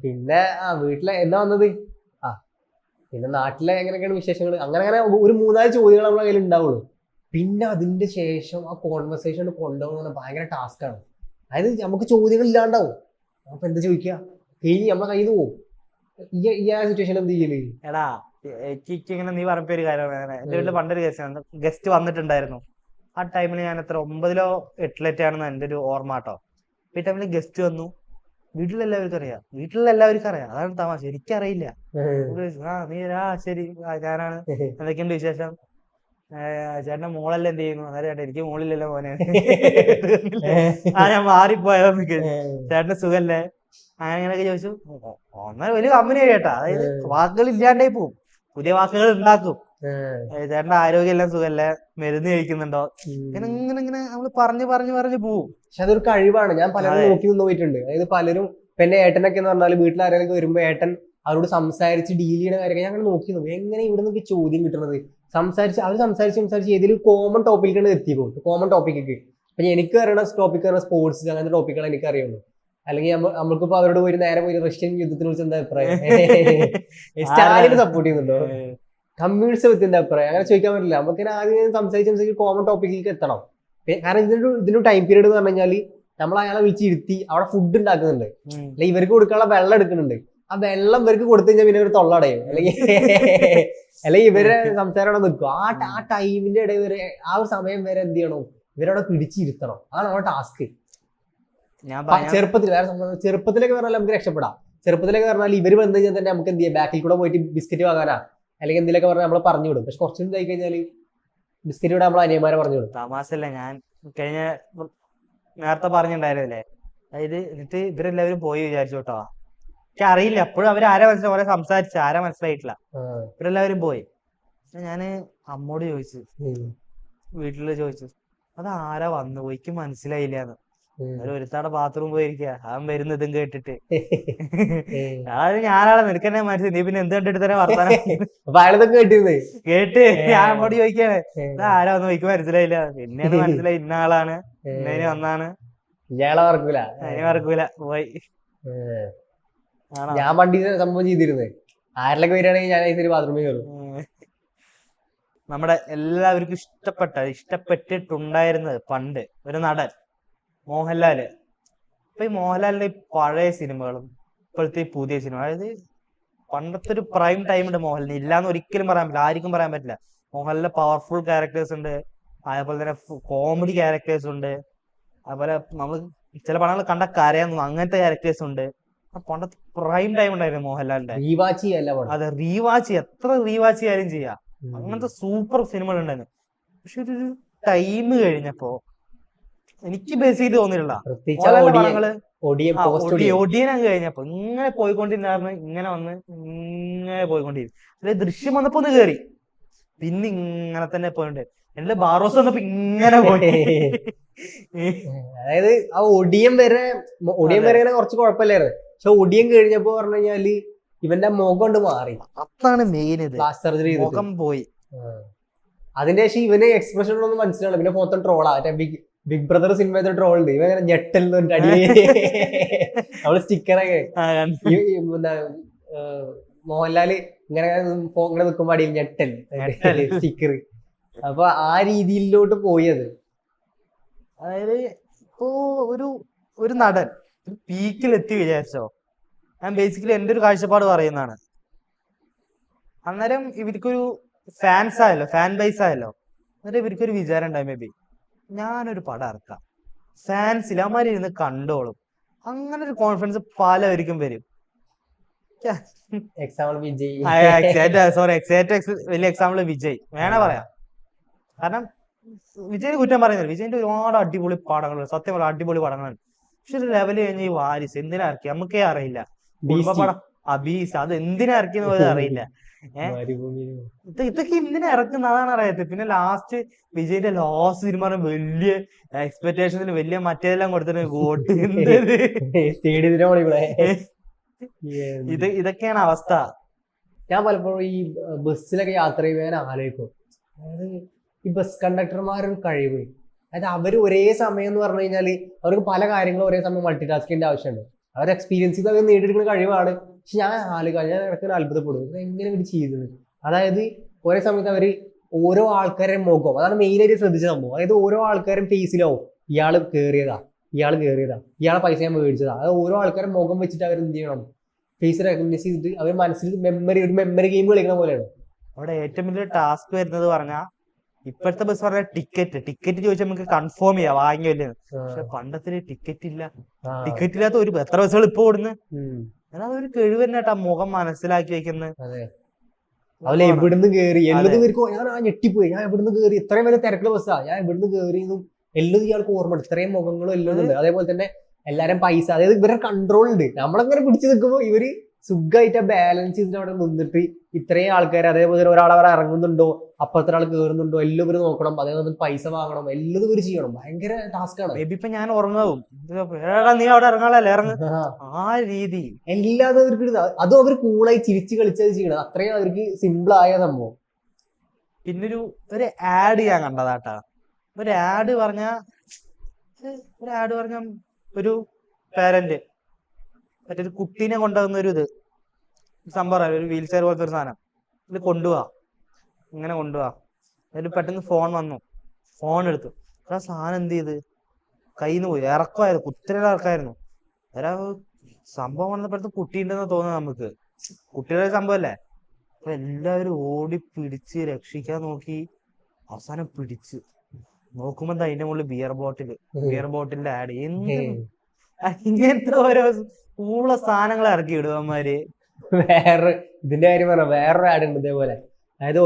പിന്നെ വീട്ടിലെ എന്താ വന്നത്, പിന്നെ നാട്ടിലെ എങ്ങനെയൊക്കെയാണ് വിശേഷങ്ങൾ, അങ്ങനെ ഒരു 3-4 ചോദ്യങ്ങൾ നമ്മളെ കയ്യിൽ ഉണ്ടാവുള്ളൂ. പിന്നെ അതിന്റെ ശേഷം ആ കോൺവെർസേഷൻ കൊണ്ടുപോകുന്ന ഭയങ്കര ടാസ്ക്കാണ്. അതായത് നമുക്ക് ചോദ്യങ്ങൾ ഇല്ലാണ്ടാവും. അപ്പൊ എന്താ ചോദിക്കുക, നമ്മളെ കയ്യിൽ നിന്ന് പോകും. ഈ ആ സിറ്റുവേഷൻ എന്ത് ചെയ്യല്? എടാ ഇങ്ങനെ നീ പറഞ്ഞ ഒരു കാര്യം, എന്റെ വീട്ടില് പണ്ടൊരു ഗസ്റ്റ് വന്നിട്ടുണ്ടായിരുന്നു. ആ ടൈമിൽ ഞാൻ എത്ര 9-ലോ 8-ലോ ആണെന്ന് എന്റെ ഒരു ഓർമ്മ കേട്ടോ. ഈ ടൈമിൽ ഗസ്റ്റ് വന്നു, വീട്ടിലെല്ലാവർക്കും അറിയാം, അതാണ് തമാശ, എനിക്കറിയില്ല. ശരി, ഞാനാണ്, എന്തൊക്കെയുണ്ട് വിശേഷം, ചേട്ടന്റെ മോളെല്ലാം എന്ത് ചെയ്യുന്നു? അന്നേരം ചേട്ടാ എനിക്ക് മോളില്ലല്ലോ മോനെ, ഞാൻ മാറിപ്പോയോ, ചേട്ടന്റെ സുഖല്ലേ, അങ്ങനെയൊക്കെ ചോദിച്ചു. ഒന്നര വലിയ കമ്പനിയായി കേട്ടാ. അതായത് വാക്കുകൾ ഇല്ലാണ്ടായി പോവും, പുതിയ വാക്കുകൾ ഉണ്ടാക്കും. ചേട്ടന്റെ ആരോഗ്യം എല്ലാം സുഖല്ലേ, മരുന്ന് കഴിക്കുന്നുണ്ടോ, ഇങ്ങനെ നമ്മള് പറഞ്ഞു പോവും. പക്ഷെ അതൊരു കഴിവാണ്. ഞാൻ പലരും നോക്കി നിന്ന് പോയിട്ടുണ്ട്. അതായത് പലരും, ഇപ്പൊ എന്റെ ഏട്ടനൊക്കെ എന്ന് പറഞ്ഞാൽ വീട്ടിൽ ആരെങ്കിലും വരുമ്പോ ഏട്ടൻ അവരോട് സംസാരിച്ച് ഡീൽ ചെയ്യുന്ന കാര്യമൊക്കെ ഞാൻ അങ്ങനെ നോക്കി നോക്കും എങ്ങനെ ഇവിടെ നിന്നൊക്കെ ചോദ്യം കിട്ടുന്നത്. അവർ സംസാരിച്ച് ഏതെങ്കിലും കോമൺ ടോപ്പിക്കാണ് എത്തിക്കും, കോമൺ ടോപ്പിക്കൊക്കെ. അപ്പൊ എനിക്ക് അറിയണ ടോപ്പിക് പറഞ്ഞാൽ സ്പോർട്സ് അങ്ങനത്തെ ടോപ്പിക്കാണ് എനിക്ക് അറിയുള്ളൂ. അല്ലെങ്കിൽ നമ്മൾക്കിപ്പോ അവരോട് പോയി നേരെ പോയി റഷ്യൻ യുദ്ധത്തിനെ കുറിച്ച് എന്താ അഭിപ്രായം, സ്റ്റാലിനെ സപ്പോർട്ട് ചെയ്യുന്നുണ്ടോ, കമ്മ്യൂണിസ്റ്റ് പത്തിന്റെ അഭിപ്രായം, അങ്ങനെ ചോദിക്കാൻ പറ്റില്ല. നമുക്ക് ആദ്യം സംസാരിച്ച് കോമൺ ടോപ്പിക്കിലേക്ക് എത്തണം. കാരണം ഇതിന്റെ ടൈം പീരീഡ് എന്ന് പറഞ്ഞു കഴിഞ്ഞാല് നമ്മൾ അയാളെ വിളിച്ചിരുത്തി അവിടെ ഫുഡ് ഉണ്ടാക്കുന്നുണ്ട്, അല്ലെ ഇവർക്ക് കൊടുക്കാനുള്ള വെള്ളം എടുക്കുന്നുണ്ട്. ആ വെള്ളം ഇവർക്ക് കൊടുത്തു കഴിഞ്ഞാൽ പിന്നെ ഒരു തൊള്ളടയും, അല്ലെങ്കിൽ ഇവരെ സംസാരം അവിടെ നിൽക്കും. ആ ടൈമിന്റെ ഇടയിൽ വരെ ആ ഒരു സമയം വരെ എന്ത് ചെയ്യണം, ഇവരവിടെ പിടിച്ചിരുത്തണം. അതാണ് നമ്മുടെ ടാസ്ക്. ചെറുപ്പത്തിലൊക്കെ പറഞ്ഞാൽ നമുക്ക് രക്ഷപ്പെടാം. ചെറുപ്പത്തിലൊക്കെ പറഞ്ഞാൽ ഇവര് വന്നു കഴിഞ്ഞാൽ തന്നെ നമുക്ക് എന്ത് ചെയ്യാം, ബാക്കിൽ കൂടെ പോയിട്ട് ബിസ്ക്കറ്റ് വാങ്ങാനാ അല്ലെങ്കിൽ എന്തെങ്കിലുമൊക്കെ പറഞ്ഞാൽ നമ്മൾ പറഞ്ഞു വിടും. പക്ഷെ കുറച്ചും ഇതായി കഴിഞ്ഞാല് ബിസ്ക്കറ്റ് ഇവിടെ നമ്മൾ അനിയന്മാരെ പറഞ്ഞു വിടും. തമാശല്ല, ഞാൻ കഴിഞ്ഞ നേരത്തെ പറഞ്ഞിട്ടുണ്ടായിരുന്നില്ലേ, അതായത് എന്നിട്ട് ഇവരെല്ലാവരും പോയി വിചാരിച്ചു കേട്ടോ. എനിക്ക് അറിയില്ല അപ്പോഴും അവരാരെ മനസ്സിലായി, ഓരോ സംസാരിച്ചു ആരാ മനസ്സിലായിട്ടില്ല. ഇവരെല്ലാവരും പോയി. ഞാന് അമ്മോട് ചോദിച്ചു, വീട്ടില് ചോദിച്ചു, അത് ആരാ വന്നു പോയിക്ക് മനസ്സിലായില്ലാന്ന്. ഒരുത്താടെ ബാത്റൂം പോയിരിക്കുക, അവൻ വരുന്നതും കേട്ടിട്ട്. അതായത് ഞാനാളെ നിനക്കെന്നെ മനസ്സിലായി, നീ പിന്നെ എന്ത് കണ്ടിട്ട് തന്നെ വർത്താനം കേട്ട് ഞാൻ അമ്മോട് ചോദിക്കാണ്, ഇത് ആരാ വന്നു പോയിക്ക് മനസ്സിലായില്ല. പിന്നെയാണ് മനസ്സിലായി ഇന്ന ആളാണ്, ഇന്നതിന് വന്നാണ്. അതിന് മറക്കൂല പോയി. ഞാൻ പണ്ടി സംഭവം ചെയ്തിരുന്നത്, ആരിലൊക്കെ വരികയാണെങ്കിൽ ഞാൻ ബാത്റൂമിൽ കയറും. നമ്മുടെ എല്ലാവർക്കും ഇഷ്ടപ്പെട്ടിട്ടുണ്ടായിരുന്നത് പണ്ട് ഒരു നടൻ മോഹൻലാല്. ഇപ്പൊ ഈ മോഹൻലാലിന്റെ പഴയ സിനിമകളും ഇപ്പോഴത്തെ പുതിയ സിനിമ, അതായത് പണ്ടത്തെ ഒരു പ്രൈം ടൈം ഉണ്ട് മോഹൻലാലിന്, ഇല്ലാന്ന് ഒരിക്കലും പറയാൻ പറ്റില്ല, ആർക്കും പറയാൻ പറ്റില്ല. മോഹൻലാലിന്റെ പവർഫുൾ ക്യാരക്ടേഴ്സ് ഉണ്ട്, അതേപോലെ തന്നെ കോമഡി ക്യാരക്ടേഴ്സ് ഉണ്ട്, അതുപോലെ നമ്മൾ ചില പടങ്ങൾ കണ്ട കരയാൻ അങ്ങനത്തെ ക്യാരക്ടേഴ്സ് ഉണ്ട്. പണ്ടത്തെ പ്രൈം ടൈം ഉണ്ടായിരുന്നു മോഹൻലാലിന്റെ. അതെ, റീവാച്ച് എത്ര റീവാച്ച് ചെയ്യാനും ചെയ്യാം, അങ്ങനത്തെ സൂപ്പർ സിനിമകൾ ഉണ്ടായിരുന്നു. പക്ഷെ ഒരു ടൈം കഴിഞ്ഞപ്പോ എനിക്ക് ബേസിക്കലി തോന്നിയില്ല പടങ്ങള് ഒടിയൻ അങ്ങ് കഴിഞ്ഞപ്പോ ഇങ്ങനെ പോയിക്കൊണ്ടിരുന്നായിരുന്നു, ഇങ്ങനെ വന്ന് ഇങ്ങനെ പോയിക്കൊണ്ടിരുന്നു. അതായത് ദൃശ്യം വന്നപ്പോ ഒന്ന് കേറി, പിന്നെ ഇങ്ങനെ തന്നെ പോയിട്ടുണ്ട്. എന്റെ ബാറോസ് വന്നപ്പോ ഇങ്ങനെ പോയി. അതായത് ആ ഒടിയൻ വരെ ഇങ്ങനെ കുറച്ച് കുഴപ്പമില്ലായിരുന്നു. പക്ഷെ ഒടിയൻ കഴിഞ്ഞപ്പോ പറഞ്ഞു കഴിഞ്ഞാല് ഇവന്റെ മുഖം കൊണ്ട് മാറി. അതാണ് മെയിൻ, ഇത് സർജറി മുഖം പോയി. അതിന്റെ ശേഷം ഇവന് എക്സ്പ്രഷൻ ഒന്നും മനസ്സിലാവില്ല. പിന്നെ മൊത്തം ട്രോളാ. ബിഗ് ബ്രദർ സിനിമ ട്രോൾ ഉണ്ട്, ഇവൻ ഞെട്ടൽ അടി നമ്മള് സ്റ്റിക്കറൊക്കെ മോഹൻലാല് ഇങ്ങനെ നിൽക്കുമ്പോ അടിയിൽ ഞെട്ടൽ സ്റ്റിക്കർ. അപ്പൊ ആ രീതിയിലോട്ട് പോയത്. അതായത് ഇപ്പോ ഒരു നടൻ പീക്കിൽ എത്തി വിചാരിച്ചോ, ഞാൻ ബേസിക്കലി എന്റെ ഒരു കാഴ്ചപ്പാട് പറയുന്നതാണ്. അന്നേരം ഇവർക്കൊരു ഫാൻസ് ആയല്ലോ, ഫാൻ ബേസ് ആയല്ലോ. എന്നിട്ട് ഇവർക്കൊരു വിചാരം ഉണ്ടായി, മേ ബി ഞാനൊരു പടം ഇറക്കാം, ഫാൻസിൽ അവന്മാരിരുന്ന് കണ്ടോളും. അങ്ങനെ ഒരു കോൺഫിഡൻസ് പലവർക്കും വരും. വലിയ എക്സാമ്പിൾ വിജയ് വേണേ പറയാം. കാരണം വിജയിന് കുറ്റം പറയുന്നില്ല, വിജയിന്റെ ഒരുപാട് അടിപൊളി പടങ്ങളുണ്ട്, സത്യം പറയാം അടിപൊളി പടങ്ങളുണ്ട്. പക്ഷെ ഒരു ലെവല് കഴിഞ്ഞ ഈ വാരിസ് എന്തിനാ ഇറക്കി നമുക്കേ അറിയില്ല. കുടുംബപടം അബീസ് അത് എന്തിനാ ഇറക്കിയെന്ന് പോലും അറിയില്ല. ഇതൊക്കെ എന്തിനാ ഇറക്കുന്ന അതാണ് അറിയാത്തത്. പിന്നെ ലാസ്റ്റ് വിജയിന്റെ ലാസ്റ്റ് സിനിമ വലിയ എക്സ്പെക്ടേഷനിൽ വലിയ മറ്റേതെല്ലാം കൊടുത്തിട്ട് വോട്ട് ഇതൊക്കെയാണ് അവസ്ഥ. ഞാൻ പലപ്പോഴും ഈ ബസ്സിലൊക്കെ യാത്ര ചെയ്യാൻ ആലോചിക്കും, അതായത് ഈ ബസ് കണ്ടക്ടർമാരൊരു കഴിവ്. അതായത് അവര് ഒരേ സമയം എന്ന് പറഞ്ഞു കഴിഞ്ഞാൽ അവർക്ക് പല കാര്യങ്ങളും ഒരേ സമയം മൾട്ടി ടാസ്കിന്റെ ആവശ്യമുണ്ട്. അവർ എക്സ്പീരിയൻസ് ചെയ്ത് അവർ നേടിയെടുക്കുന്ന കഴിവാണ്. പക്ഷെ ഞാൻ ഇടയ്ക്ക് അത്ഭുതപ്പെടും എങ്ങനെ ഇവർ ചെയ്തത്. അതായത് ഒരേ സമയത്ത് അവര് ഓരോ ആൾക്കാരുടെ മുഖം, അതാണ് മെയിനായിട്ട് ശ്രദ്ധിച്ച സംഭവം. അതായത് ഓരോ ആൾക്കാരും ഫേസിലാവും, ഇയാള് കയറിയതാ, ഇയാളെ പൈസ ഞാൻ മേടിച്ചതാ. അത് ഓരോ ആൾക്കാരുടെ മുഖം വെച്ചിട്ട് അവർ എന്ത് ചെയ്യണം, ഫേസ് റെക്കഗ്നൈസ് ചെയ്തിട്ട് അവർ മനസ്സിൽ ഒരു മെമ്മറി ഗെയിം കളിക്കുന്ന പോലെയാണ്. അവിടെ ഏറ്റവും വലിയ ടാസ്ക് വരുന്നത് പറഞ്ഞാൽ ഇപ്പോഴത്തെ ബസ് പറഞ്ഞ ടിക്കറ്റ് ചോദിച്ചാൽ നമുക്ക് കൺഫേം ചെയ്യാം വാങ്ങിയല്ലേ. പക്ഷെ പണ്ടത്തെ ടിക്കറ്റ് ഇല്ലാത്ത ഒരു എത്ര ബസ്സുകൾ ഇപ്പൊ ഓടുന്നു. എന്നാൽ ഒരു കഴിവ് തന്നെ കേട്ടാ മുഖം മനസ്സിലാക്കി വെക്കുന്നത്. അതുപോലെ എവിടുന്ന് കയറി എല്ലാതും ഞാൻ ഞെട്ടിപ്പോയി, ഞാൻ എവിടുന്ന് കയറി, ഇത്രയും വലിയ തിരക്കുള്ള ബസ്സാ, ഞാൻ എവിടുന്ന് കയറിയെന്നും എല്ലാം ഇയാൾക്ക് ഓർമ്മ, ഇത്രയും മുഖങ്ങളും എല്ലാം ഉണ്ട്. അതേപോലെ തന്നെ എല്ലാരും പൈസ, അതായത് ഇവരുടെ കൺട്രോൾ ഉണ്ട്. നമ്മളങ്ങനെ പിടിച്ചു നിൽക്കുമ്പോൾ ഇവര് സുഖമായിട്ട് ബാലൻസ് ചെയ്തിട്ട് അവിടെ നിന്നിട്ട് ഇത്രയും ആൾക്കാർ അതേപോലെ ഒരാൾ അവിടെ ഇറങ്ങുന്നുണ്ടോ, അപ്പുറത്തെ ആൾ കയറുന്നുണ്ടോ, എല്ലാം ഇവര് നോക്കണം, അതേപോലെ പൈസ വാങ്ങണം, എല്ലാം ഇവര് ചെയ്യണം. ഭയങ്കര ടാസ്ക് ആണ്. മേബി ഇപ്പൊ ഞാൻ ഉറങ്ങാവും, നീ അവിടെ ഇറങ്ങാനല്ലേ ഇറങ്ങ, ആ രീതി എല്ലാതും അവർക്ക് അതും അവർ കൂളായി ചിരിച്ച് കളിച്ചത് ചെയ്യണം. അത്രയും അവർക്ക് സിമ്പിൾ ആയ സംഭവം. പിന്നൊരു ആഡ് ഞാൻ കണ്ടതാട്ടാ. ഒരു ആഡ് പറഞ്ഞ ഒരു പേരന്റ് മറ്റൊരു കുട്ടീനെ കൊണ്ടുവന്ന ഒരു സംഭവം, ഒരു വീൽ ചെയർ പോലത്തെ ഒരു സാധനം, ഇത് കൊണ്ടുപോവാ, ഇങ്ങനെ കൊണ്ടുപോവാ. അതിൽ പെട്ടെന്ന് ഫോൺ വന്നു, ഫോൺ എടുത്തു. ആ സാധനം എന്ത് ചെയ്ത് കയ്യിൽ നിന്ന് പോയി, ഇറക്കമായിരുന്നു, കുത്തിരി ഇറക്കായിരുന്നു. സംഭവം വന്നപ്പോഴത്തെ കുട്ടി ഉണ്ടെന്ന് തോന്നുന്നു നമുക്ക്, കുട്ടിയുടെ സംഭവല്ലേ. അപ്പൊ എല്ലാവരും ഓടി പിടിച്ച് രക്ഷിക്കാൻ നോക്കി, അവസാനം പിടിച്ച് നോക്കുമ്പോ അതിന്റെ മുകളിൽ ബിയർ ബോട്ടിലിന്റെ ആഡ്. ഇങ്ങനത്തെ ഓരോ പൂള സാധനങ്ങൾ ഇറക്കി ഇടുവന്മാര്. വേറെ ഇതിന്റെ കാര്യം പറഞ്ഞ വേറൊരു ആഡ് ഉണ്ട് ഇതേപോലെ. അതായത്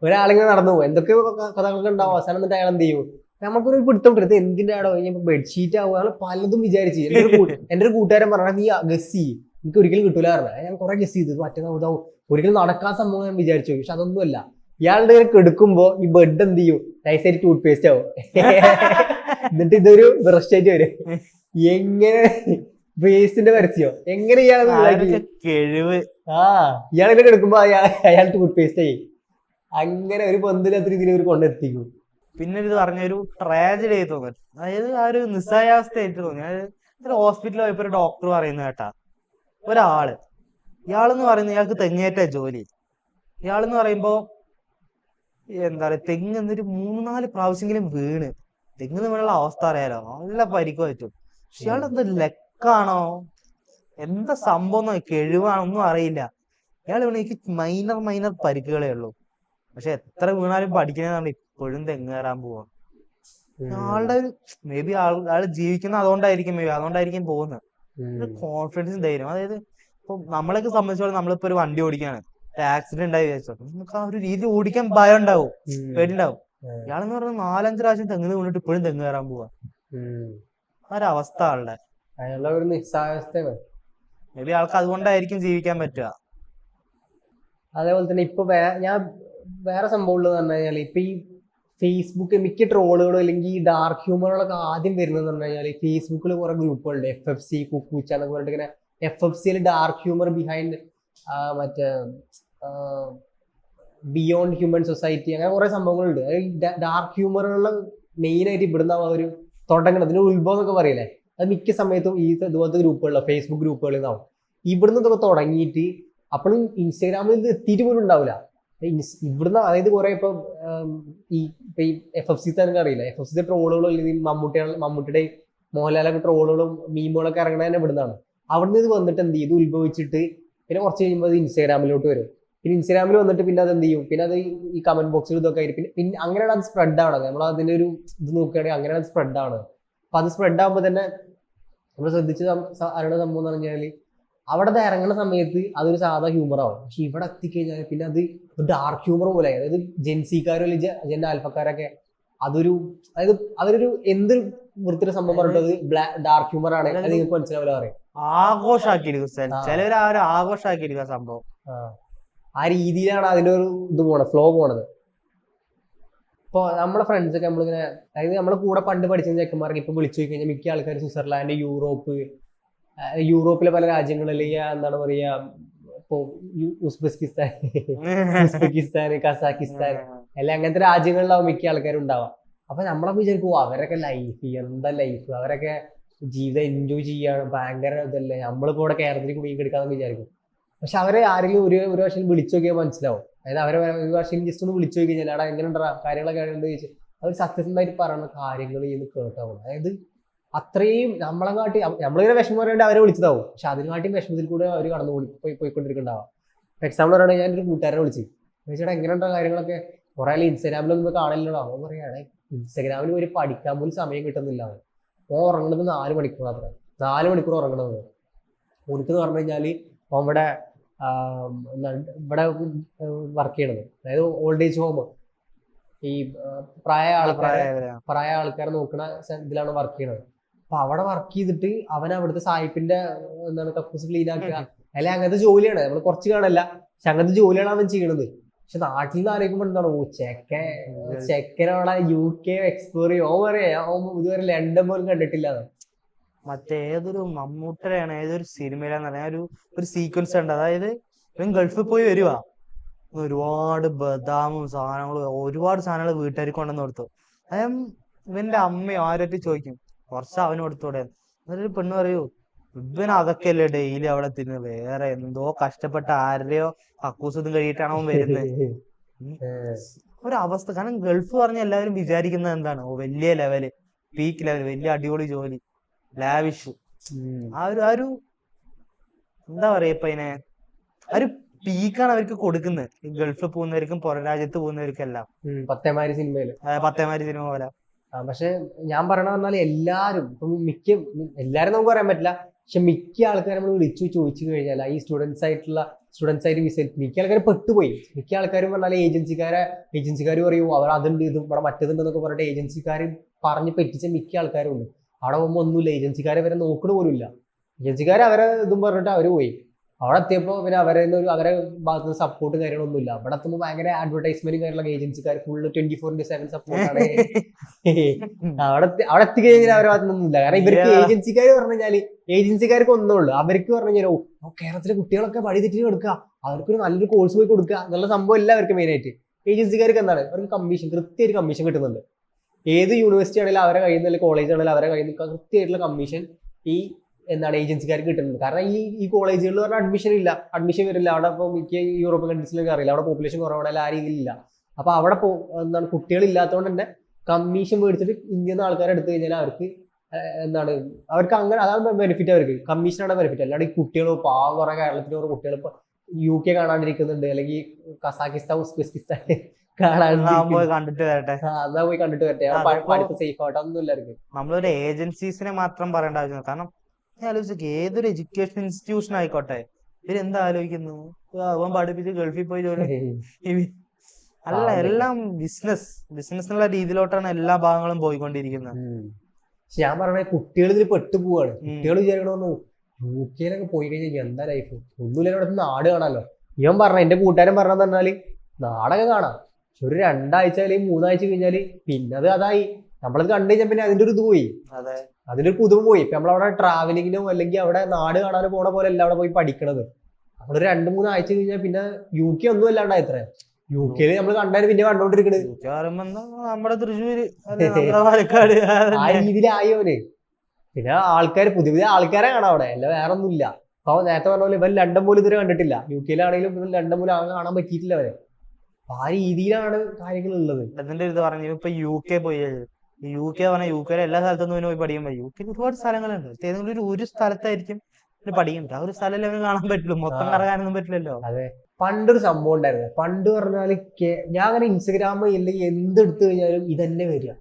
ഒരാളിങ്ങനെ നടന്നു പോകും, എന്തൊക്കെ കഥകളൊക്കെ ഉണ്ടാവും. അവസാനം എന്നിട്ട് അയാൾ എന്ത് ചെയ്യും, നമുക്കൊരു പിടുത്തം ഇത് എന്തിന്റെ ആടോ, കഴിഞ്ഞപ്പോ ബെഡ്ഷീറ്റ് ആവും. അയാൾ പലതും വിചാരിച്ചു. എന്റെ ഒരു കൂട്ടുകാരൻ പറഞ്ഞാൽ നീ ഗസ് ചെയ്യും, എനിക്ക് ഒരിക്കലും കിട്ടൂല പറഞ്ഞ. ഞാൻ കുറെ ഗസ് ചെയ്തു, മറ്റേതാവും ഒരിക്കലും നടക്കാൻ സംഭവം ഞാൻ വിചാരിച്ചു. പക്ഷെ അതൊന്നുമല്ല. ഇയാളുടെ ഇങ്ങനെ കെടുക്കുമ്പോ ഈ ബെഡ് എന്ത് ചെയ്യും, നൈസായിട്ട് ടൂത്ത് പേസ്റ്റ് ആവും. എന്നിട്ട് ഇതൊരു ബ്രഷ് ആയിട്ട് വരും. എങ്ങനെ പേസ്റ്റിന്റെ പരസ്യോ, എങ്ങനെ കഴിവ്. ഇയാളിങ്ങനെ എടുക്കുമ്പോ അയാൾ ടൂത്ത് പേസ്റ്റ് ആയി. അങ്ങനെ ഒരു ബന്ധമില്ലാത്ത രീതിയിൽ ഇവർ കൊണ്ടെത്തിക്കും. പിന്നെ ഇത് പറഞ്ഞൊരു ട്രാജഡി ആയി തോന്നി. അതായത് ആ ഒരു നിസ്സഹായാവസ്ഥയായിട്ട് തോന്നി. അതായത് ഹോസ്പിറ്റലിൽ പോയപ്പോ ഒരു ഡോക്ടർ പറയുന്നത് കേട്ടാ, ഇയാളെന്ന് പറയുന്നത് ഇയാൾക്ക് തെങ്ങേറ്റ ജോലി. ഇയാളെന്ന് പറയുമ്പോ എന്താ പറയാ, തെങ്ങ് എന്നൊരു 3-4 പ്രാവശ്യമെങ്കിലും വീണ്, തെങ്ങിന് വീണുള്ള അവസ്ഥ അറിയാലോ, നല്ല പരിക്ക് പറ്റും. പക്ഷെ ഇയാളെന്താ ലെക്കാണോ എന്താ സംഭവം, കഴിവാണോ ഒന്നും അറിയില്ല. ഇയാൾ എനിക്ക് മൈനർ പരിക്കുകളേ ഉള്ളൂ. പക്ഷെ എത്ര വീണാലും പഠിക്കുന്നതാണ് ഇപ്പോഴും തെങ്ങ് കയറാൻ പോവാ. ആളുടെ ഒരു മേബി ആള് ജീവിക്കുന്ന അതുകൊണ്ടായിരിക്കും പോകുന്നത്. കോൺഫിഡൻസും ധൈര്യം. അതായത് ഇപ്പൊ നമ്മളൊക്കെ സംബന്ധിച്ചോളം നമ്മളിപ്പോ ഒരു വണ്ടി ഓടിക്കാണ്, ആക്സിഡന്റ് ഉണ്ടായി വിചാരിച്ചോ, നമുക്ക് ആ ഒരു രീതി ഓടിക്കാൻ ഭയം ഉണ്ടാവും, പേടിണ്ടാവും. ഇയാളെന്ന് പറഞ്ഞാൽ 4-5 പ്രാവശ്യം തെങ്ങ് വീണിട്ട് ഇപ്പോഴും തെങ്ങ് കയറാൻ പോവാ. ഒരവസ്ഥ ആളുടെ ഒരു നിസ്സാവസ്ഥയാണ്. മേബി ആൾക്ക് അതുകൊണ്ടായിരിക്കും ജീവിക്കാൻ പറ്റുക. അതേപോലെ തന്നെ ഇപ്പൊ ഞാൻ വേറെ സംഭവം ഉള്ളത് പറഞ്ഞു കഴിഞ്ഞാൽ, ഇപ്പൊ ഈ ഫേസ്ബുക്ക് മിക്ക ട്രോളുകളും അല്ലെങ്കിൽ ഈ ഡാർക്ക് ഹ്യൂമറുകളൊക്കെ ആദ്യം വരുന്നതെന്ന് പറഞ്ഞു കഴിഞ്ഞാൽ ഫേസ്ബുക്കിൽ കുറെ ഗ്രൂപ്പുകളുണ്ട്, FFC, കുക്കൂച്ച എന്നൊക്കെ പറഞ്ഞിട്ട്. ഇങ്ങനെ FFCയിൽ ഡാർക്ക് ഹ്യൂമർ ബിഹൈൻഡ് മറ്റേ ബിയോണ്ട് ഹ്യൂമൻ സൊസൈറ്റി, അങ്ങനെ കുറെ സംഭവങ്ങളുണ്ട്. ഡാർക്ക് ഹ്യൂമറുകളിൽ മെയിൻ ആയിട്ട് ഇവിടുന്ന് ഒരു തുടങ്ങണം, ഇതിന് ഉത്ഭവം എന്നൊക്കെ പറയില്ലേ, അത് മിക്ക സമയത്തും ഈ ഇതുപോലത്തെ ഗ്രൂപ്പുകളിലോ ഫേസ്ബുക്ക് ഗ്രൂപ്പുകളിൽ നിന്നാവും. ഇവിടുന്ന് ഇതൊക്കെ തുടങ്ങിയിട്ട് അപ്പോഴും ഇൻസ്റ്റാഗ്രാമിൽ ഇത് എത്തിയിട്ട് പോലും ഉണ്ടാവില്ല. ഇവിടുന്ന് അതായത് കുറെ ഇപ്പൊ ഈ FFC തന്നെ അറിയില്ല, FFC ട്രോളുകളും അല്ലെങ്കിൽ മമ്മൂട്ടിയുടെ മോഹൻലാലൊക്കെ ട്രോളുകളും മീമുകളൊക്കെ ഇറങ്ങണ തന്നെ ഇവിടുന്നാണ്. അവിടുന്ന് ഇത് വന്നിട്ട് എന്ത് ചെയ്യും, ഇത് ഉത്ഭവിച്ചിട്ട് പിന്നെ കുറച്ച് കഴിയുമ്പോൾ അത് ഇൻസ്റ്റാഗ്രാമിലോട്ട് വരും. പിന്നെ ഇൻസ്റ്റാഗ്രാമിൽ വന്നിട്ട് പിന്നെ അത് എന്ത് ചെയ്യും, പിന്നെ അത് ഈ കമന്റ് ബോക്സിൽ ഇതൊക്കെ ആയിരിക്കും. പിന്നെ അങ്ങനെയാണ് അത് സ്പ്രെഡ് ആവണത്. നമ്മൾ അതിന്റെ ഒരു ഇത് നോക്കുകയാണെങ്കിൽ അങ്ങനെയാണ് അത് സ്പ്രെഡ് ആവണത്. അപ്പൊ അത് സ്പ്രെഡ് ആകുമ്പോൾ തന്നെ നമ്മൾ ശ്രദ്ധിച്ച് അറിയണ സംഭവം എന്ന് പറഞ്ഞാൽ, അവിടെ ഇറങ്ങുന്ന സമയത്ത് അതൊരു സാധാ ഹ്യൂമർ ആവും. പക്ഷെ ഇവിടെ എത്തിക്കഴിഞ്ഞാൽ പിന്നെ അത് ഡാർക്ക് ഹ്യൂമർ പോലെ. അതായത് ജെൻസിക്കാരോ അല്ലെങ്കിൽ ജെൻ ആൽഫക്കാരൊക്കെ അതായത് അവരൊരു എന്ത് വൃത്തിയുടെ സംഭവം പറഞ്ഞത് ഡാർക്ക് ഹ്യൂമർ ആണ്, അത് നിങ്ങൾക്ക് മനസ്സിലാവില്ല പറയും. ആഘോഷാക്കിയിരിക്കുക സംഭവം. ആ രീതിയിലാണ് അതിന്റെ ഒരു ഇത് ഫ്ലോ പോണത്. ഇപ്പൊ നമ്മുടെ ഫ്രണ്ട്സ് ഒക്കെ നമ്മളിങ്ങനെ, അതായത് നമ്മളെ കൂടെ പണ്ട് പഠിച്ച ചെക്കന്മാർക്ക് ഇപ്പൊ വിളിച്ചു കഴിഞ്ഞാൽ മിക്ക ആൾക്കാർ സ്വിറ്റ്സർലാൻഡ്, യൂറോപ്പിലെ പല രാജ്യങ്ങളിൽ, എന്താണ് പറയാ, ഇപ്പൊ ഉസ്ബെക്കിസ്ഥാൻ, കസാക്കിസ്ഥാൻ അല്ലെ അങ്ങനത്തെ രാജ്യങ്ങളിലാവും മിക്ക ആൾക്കാരും ഉണ്ടാവാം. അപ്പൊ നമ്മളൊക്കെ വിചാരിക്കും അവരൊക്കെ എന്താ ലൈഫ്, അവരൊക്കെ ജീവിതം എൻജോയ് ചെയ്യാണ്, ഭയങ്കര ഇതല്ലേ, നമ്മളിപ്പോ ഇവിടെ കേരളത്തിൽ കുടുങ്ങിക്കെടുക്കാന്ന് വിചാരിക്കും. പക്ഷെ അവരെ ആരെങ്കിലും ഒരു പ്രാവശ്യം വിളിച്ചു നോക്കിയാൽ മനസ്സിലാവും. അതായത് അവരെ ഒരു പ്രാവശ്യം ജസ്റ്റ് ഒന്ന് വിളിച്ചു നോക്കി കഴിഞ്ഞാൽ എങ്ങനെ ഉണ്ടാ കാര്യങ്ങളൊക്കെ ചോദിച്ചു അവർ സത്യസന്ധമായിട്ട് പറയുന്ന കാര്യങ്ങൾ ഇന്ന് കേട്ടാവും. അതായത് അത്രയും നമ്മളെക്കാട്ടി നമ്മളിങ്ങനെ വിഷമം പറയാണ്ട് അവരെ വിളിച്ചതാവും, പക്ഷെ അതിനെക്കാട്ടിയും വിഷമത്തിൽ കൂടെ അവർ കടന്നു പോയിക്കൊണ്ടിരിക്കുന്നുണ്ടാവാം. എക്സാമ്പിൾ പറയുകയാണെങ്കിൽ ഞാനൊരു കൂട്ടുകാരനെ വിളിച്ചു ചോദിച്ചാൽ എങ്ങനെയുണ്ടോ കാര്യങ്ങളൊക്കെ. കുറെ ഇൻസ്റ്റാഗ്രാമിലൊന്നും കാണില്ലല്ലോ. അവൻ പറയുകയാണെ ഇൻസ്റ്റാഗ്രാമിൽ ഒരു പഠിക്കാൻ പോലും സമയം കിട്ടുന്നില്ല. അവൻ ഉറങ്ങുന്നത് 4 മണിക്കൂർ അത്ര, 4 മണിക്കൂർ ഉറങ്ങണത്. ഓനിക്കെന്ന് പറഞ്ഞു കഴിഞ്ഞാല് ഇവിടെ വർക്ക് ചെയ്യണത്, അതായത് ഓൾഡ് ഏജ് ഹോം, ഈ പ്രായ ആൾക്കാരെ നോക്കുന്ന ഇതിലാണ് വർക്ക് ചെയ്യണത്. അപ്പൊ അവിടെ വർക്ക് ചെയ്തിട്ട് അവൻ അവിടുത്തെ സായിപ്പിന്റെ എന്താണ് കക്കൂസ് ക്ലീൻ ആക്കുക, അല്ലെ അങ്ങനത്തെ ജോലിയാണ്. നമ്മൾ കുറച്ച് കാണല്ല, പക്ഷെ അങ്ങനത്തെ ജോലിയാണ് അവൻ ചെയ്യണത്. പക്ഷെ നാട്ടിൽ നിന്ന് ആലോചിക്കുമ്പോൾ എന്താണ്, ചെക്കനവിടെ UK എക്സ്പ്ലോർ ചെയ്യും. ഓൻ പറയാ ഇതുവരെ ലണ്ടൻ പോലും കണ്ടിട്ടില്ല. മറ്റേ ഏതൊരു മമ്മൂട്ടരെയാണ് ഏതൊരു സിനിമയിലാന്ന് പറയാ ഒരു സീക്വൻസ് ഉണ്ട്. അതായത് ഇവൻ ഗൾഫിൽ പോയി വരുവാ, ഒരുപാട് ബദാമും സാധനങ്ങളും ഒരുപാട് സാധനങ്ങൾ വീട്ടുകാർക്ക് കൊണ്ടുവന്ന് കൊടുത്തു. അതായത് ഇവന്റെ അമ്മയോ ആരൊക്കെ ചോദിക്കും കുറച്ച് അവന് കൊടുത്തൂടെ. എന്നിട്ടൊരു പെണ്ണ് പറയൂ, ഇവൻ അതൊക്കെ അല്ലേ ഡെയിലി അവിടെ തിന്ന്, വേറെ എന്തോ കഷ്ടപ്പെട്ട ആരുടെയോ കക്കൂസതും കഴിയിട്ടാണ് അവൻ വരുന്നത്. ഒരവസ്ഥ. കാരണം ഗൾഫ് പറഞ്ഞ എല്ലാവരും വിചാരിക്കുന്നത് എന്താണ്, ഓ വലിയ ലെവല്, പീക്ക് ലെവൽ, വലിയ അടിപൊളി ജോലി, ലാവിഷ്. ആ ഒരു എന്താ പറയാ ഇപ്പൊ അതിനെ, ആ ഒരു പീക്കാണ് അവർക്ക് കൊടുക്കുന്നത്. ഈ ഗൾഫിൽ പോകുന്നവർക്കും പുറം രാജ്യത്ത് പോകുന്നവർക്കും എല്ലാം. പത്തേമാരി സിനിമയില് പത്തേമാരി സിനിമ പോലെ. പക്ഷെ ഞാൻ പറയണ പറഞ്ഞാൽ എല്ലാരും ഇപ്പം എല്ലാരും നമുക്ക് പറയാൻ പറ്റില്ല, പക്ഷെ മിക്ക ആൾക്കാരും നമ്മൾ വിളിച്ചു ചോദിച്ചു കഴിഞ്ഞാൽ ഈ സ്റ്റുഡൻസ് ആയിട്ട് വിസ മിക്ക ആൾക്കാരും പെട്ടുപോയി. മിക്ക ആൾക്കാരും പറഞ്ഞാൽ ഏജൻസിക്കാർ പറയൂ അവർ അതുണ്ട് ഇതും ഇവിടെ മറ്റേതുണ്ടെന്നൊക്കെ പറഞ്ഞിട്ട് ഏജൻസിക്കാർ പറഞ്ഞ് പറ്റിച്ച മിക്ക ആൾക്കാരും ഉണ്ട്. അവിടെ പോകുമ്പോൾ ഒന്നുമില്ല, ഏജൻസിക്കാരെ വരെ നോക്കണ പോലും ഇല്ല. ഏജൻസിക്കാർ അവരെ ഇതും പറഞ്ഞിട്ട് അവർ പോയി. അവിടെ എത്തിയപ്പോൾ പിന്നെ അവരെ ഭാഗത്ത് നിന്ന് സപ്പോർട്ടും കാര്യങ്ങളൊന്നുമില്ല. അവിടെ എത്തുമ്പോൾ ഭയങ്കര അഡ്വർടൈസ്മെന്റും കാര്യങ്ങളൊക്കെ, ഏജൻസിക്കാർ ഫുള്ള് 24/7 സപ്പോർട്ടാണ്. അവിടെ എത്തിക്കഴിഞ്ഞാൽ അവരെ ഭാഗത്തൊന്നുമില്ല. കാരണം ഇവർക്ക് ഏജൻസിക്കാർ പറഞ്ഞു കഴിഞ്ഞാല് ഏജൻസിക്കാർക്ക് ഒന്നുള്ളൂ, അവർക്ക് പറഞ്ഞു കഴിഞ്ഞാൽ കേരളത്തിലെ കുട്ടികളൊക്കെ വഴി തെറ്റി കൊടുക്കുക, അവർക്കൊരു നല്ലൊരു കോഴ്സ് പോയി കൊടുക്കുക എന്നുള്ള സംഭവം അല്ല അവർക്ക് മെയിനായിട്ട്. ഏജൻസിക്കാർക്ക് എന്താണ്, അവർക്ക് കമ്മീഷൻ, കൃത്യമായിട്ട് കമ്മീഷൻ കിട്ടുന്നുണ്ട്. ഏത് യൂണിവേഴ്സിറ്റി ആണെങ്കിലും അവരെ കയ്യിൽ നിന്ന്, കോളേജ് ആണെങ്കിലും അവരെ കയ്യിൽ നിന്ന് കൃത്യമായിട്ടുള്ള കമ്മീഷൻ ഈ ഏജൻസിക്കാർക്ക് കിട്ടുന്നുണ്ട്. കാരണം ഈ കോളേജുകളിൽ പറഞ്ഞാൽ അഡ്മിഷൻ വരില്ല. അവിടെ ഇപ്പോൾ മിക്ക യൂറോപ്യൻ കൺട്രീസിലൊക്കെ അറിയില്ല, അവിടെ പോപ്പുലേഷൻ കുറവാണ്, ആ രീതിയിലില്ല. അപ്പൊ അവിടെ കുട്ടികളില്ലാത്തതുകൊണ്ട് തന്നെ കമ്മീഷൻ മേടിച്ചിട്ട് ഇന്ത്യയിൽ ആൾക്കാരെ എടുത്തു കഴിഞ്ഞാൽ അവർക്ക് അങ്ങനെ അതാണ് ബെനിഫിറ്റ്. അവർക്ക് കമ്മീഷനാണ് ബെനിഫിറ്റ്. അല്ലാണ്ട് ഈ കുട്ടികൾ പാവം കുറെ കേരളത്തിൽ കുറെ കുട്ടികൾ ഇപ്പൊ UK കാണാണ്ടിരിക്കുന്നുണ്ട്, അല്ലെങ്കിൽ കസാക്കിസ്ഥാൻ ഉസ്ബെക്കിസ്ഥാൻ കണ്ടിട്ട് വരട്ടെ, അതാ പോയി കണ്ടിട്ട് വരട്ടെ, പഠിത്തം സേഫ് ആവട്ടെ, അതൊന്നും ഇല്ലായിരിക്കും. നമ്മളൊരു ഏജൻസീസിനെ മാത്രം പറയേണ്ട ആവശ്യമില്ല. കാരണം ഞാൻ ആലോചിച്ചു, ഏതൊരു എഡ്യൂക്കേഷൻ ഇൻസ്റ്റിറ്റ്യൂഷൻ ആയിക്കോട്ടെ, ഇവരെന്താ ആലോചിക്കുന്നു, അവൻ പഠിപ്പിച്ച് ഗൾഫിൽ പോയി ജോലി. അല്ല, എല്ലാം ബിസിനസ് എന്നുള്ള രീതിയിലോട്ടാണ് എല്ലാ ഭാഗങ്ങളും പോയിക്കൊണ്ടിരിക്കുന്നത്. പക്ഷെ ഞാൻ പറഞ്ഞ കുട്ടികൾ ഇതിൽ പെട്ടുപോവാണ്. കുട്ടികൾ വിചാരിക്കണമെന്ന് UK പോയി കഴിഞ്ഞാൽ എന്താ ലൈഫ്, ഒന്നുമില്ല, അവിടെ നാട് കാണാമല്ലോ. ഇവൻ പറഞ്ഞ എന്റെ കൂട്ടുകാരൻ പറഞ്ഞെന്ന് പറഞ്ഞാല് നാടൊക്കെ കാണാം, പക്ഷെ ഒരു 2 ആഴ്ച അല്ലെങ്കിൽ 3 ആഴ്ച കഴിഞ്ഞാല് പിന്നെ അതായി നമ്മളത് കണ്ടു കഴിഞ്ഞാൽ പിന്നെ അതിന്റെ ഒരു ഇത് പോയി, അതിന്റെ ഒരു പുതുമ പോയി. ഇപ്പൊ നമ്മളവിടെ ട്രാവലിങ്ങിനോ അല്ലെങ്കിൽ അവിടെ നാട് കാണാനോ പോണ പോലെ അല്ല അവിടെ പോയി പഠിക്കണത്. നമ്മളൊരു 2-3 ആഴ്ച കഴിഞ്ഞാൽ പിന്നെ UK ഒന്നും അല്ലാണ്ടായി. ഇത്ര UK നമ്മൾ കണ്ടാലും പിന്നെ കണ്ടോണ്ടിരിക്കണത് നമ്മുടെ തൃശ്ശൂര്, പാലക്കാട് ആ രീതിയിലായോന്. പിന്നെ പുതിയ ആൾക്കാരെ കാണാം അവിടെ, അല്ല വേറെ ഒന്നുമില്ല. അപ്പൊ നേരത്തെ പറഞ്ഞ പോലെ ഇവൻ ലണ്ടൻ പോലും ഇതുവരെ കണ്ടിട്ടില്ല. UK ഇവൻ ലണ്ടൻ പോലും കാണാൻ പറ്റിയിട്ടില്ല അവരെ. അപ്പൊ ആ രീതിയിലാണ് കാര്യങ്ങൾ ഉള്ളത്. അതിന്റെ ഇത് പറഞ്ഞു ഇപ്പൊ UK പോയി, UK പറഞ്ഞ UK എല്ലാ സ്ഥലത്തൊന്നും പോയി പഠിക്കാൻ പറ്റും. UK ഒരുപാട് സ്ഥലങ്ങളുണ്ട്, ഏതെങ്കിലും ഒരു സ്ഥലത്തായിരിക്കും പഠിക്കാൻ പറ്റും. ആ ഒരു സ്ഥലം അവന് കാണാൻ പറ്റുള്ളൂ, മൊത്തം കറങ്ങാനൊന്നും പറ്റില്ലല്ലോ. അതെ, പണ്ടൊരു സംഭവം ഉണ്ടായിരുന്നു. പണ്ട് പറഞ്ഞാല് ഞാൻ അങ്ങനെ ഇൻസ്റ്റഗ്രാം അല്ലെങ്കിൽ എന്തെടുത്തു കഴിഞ്ഞാലും ഇതന്നെ വരിക.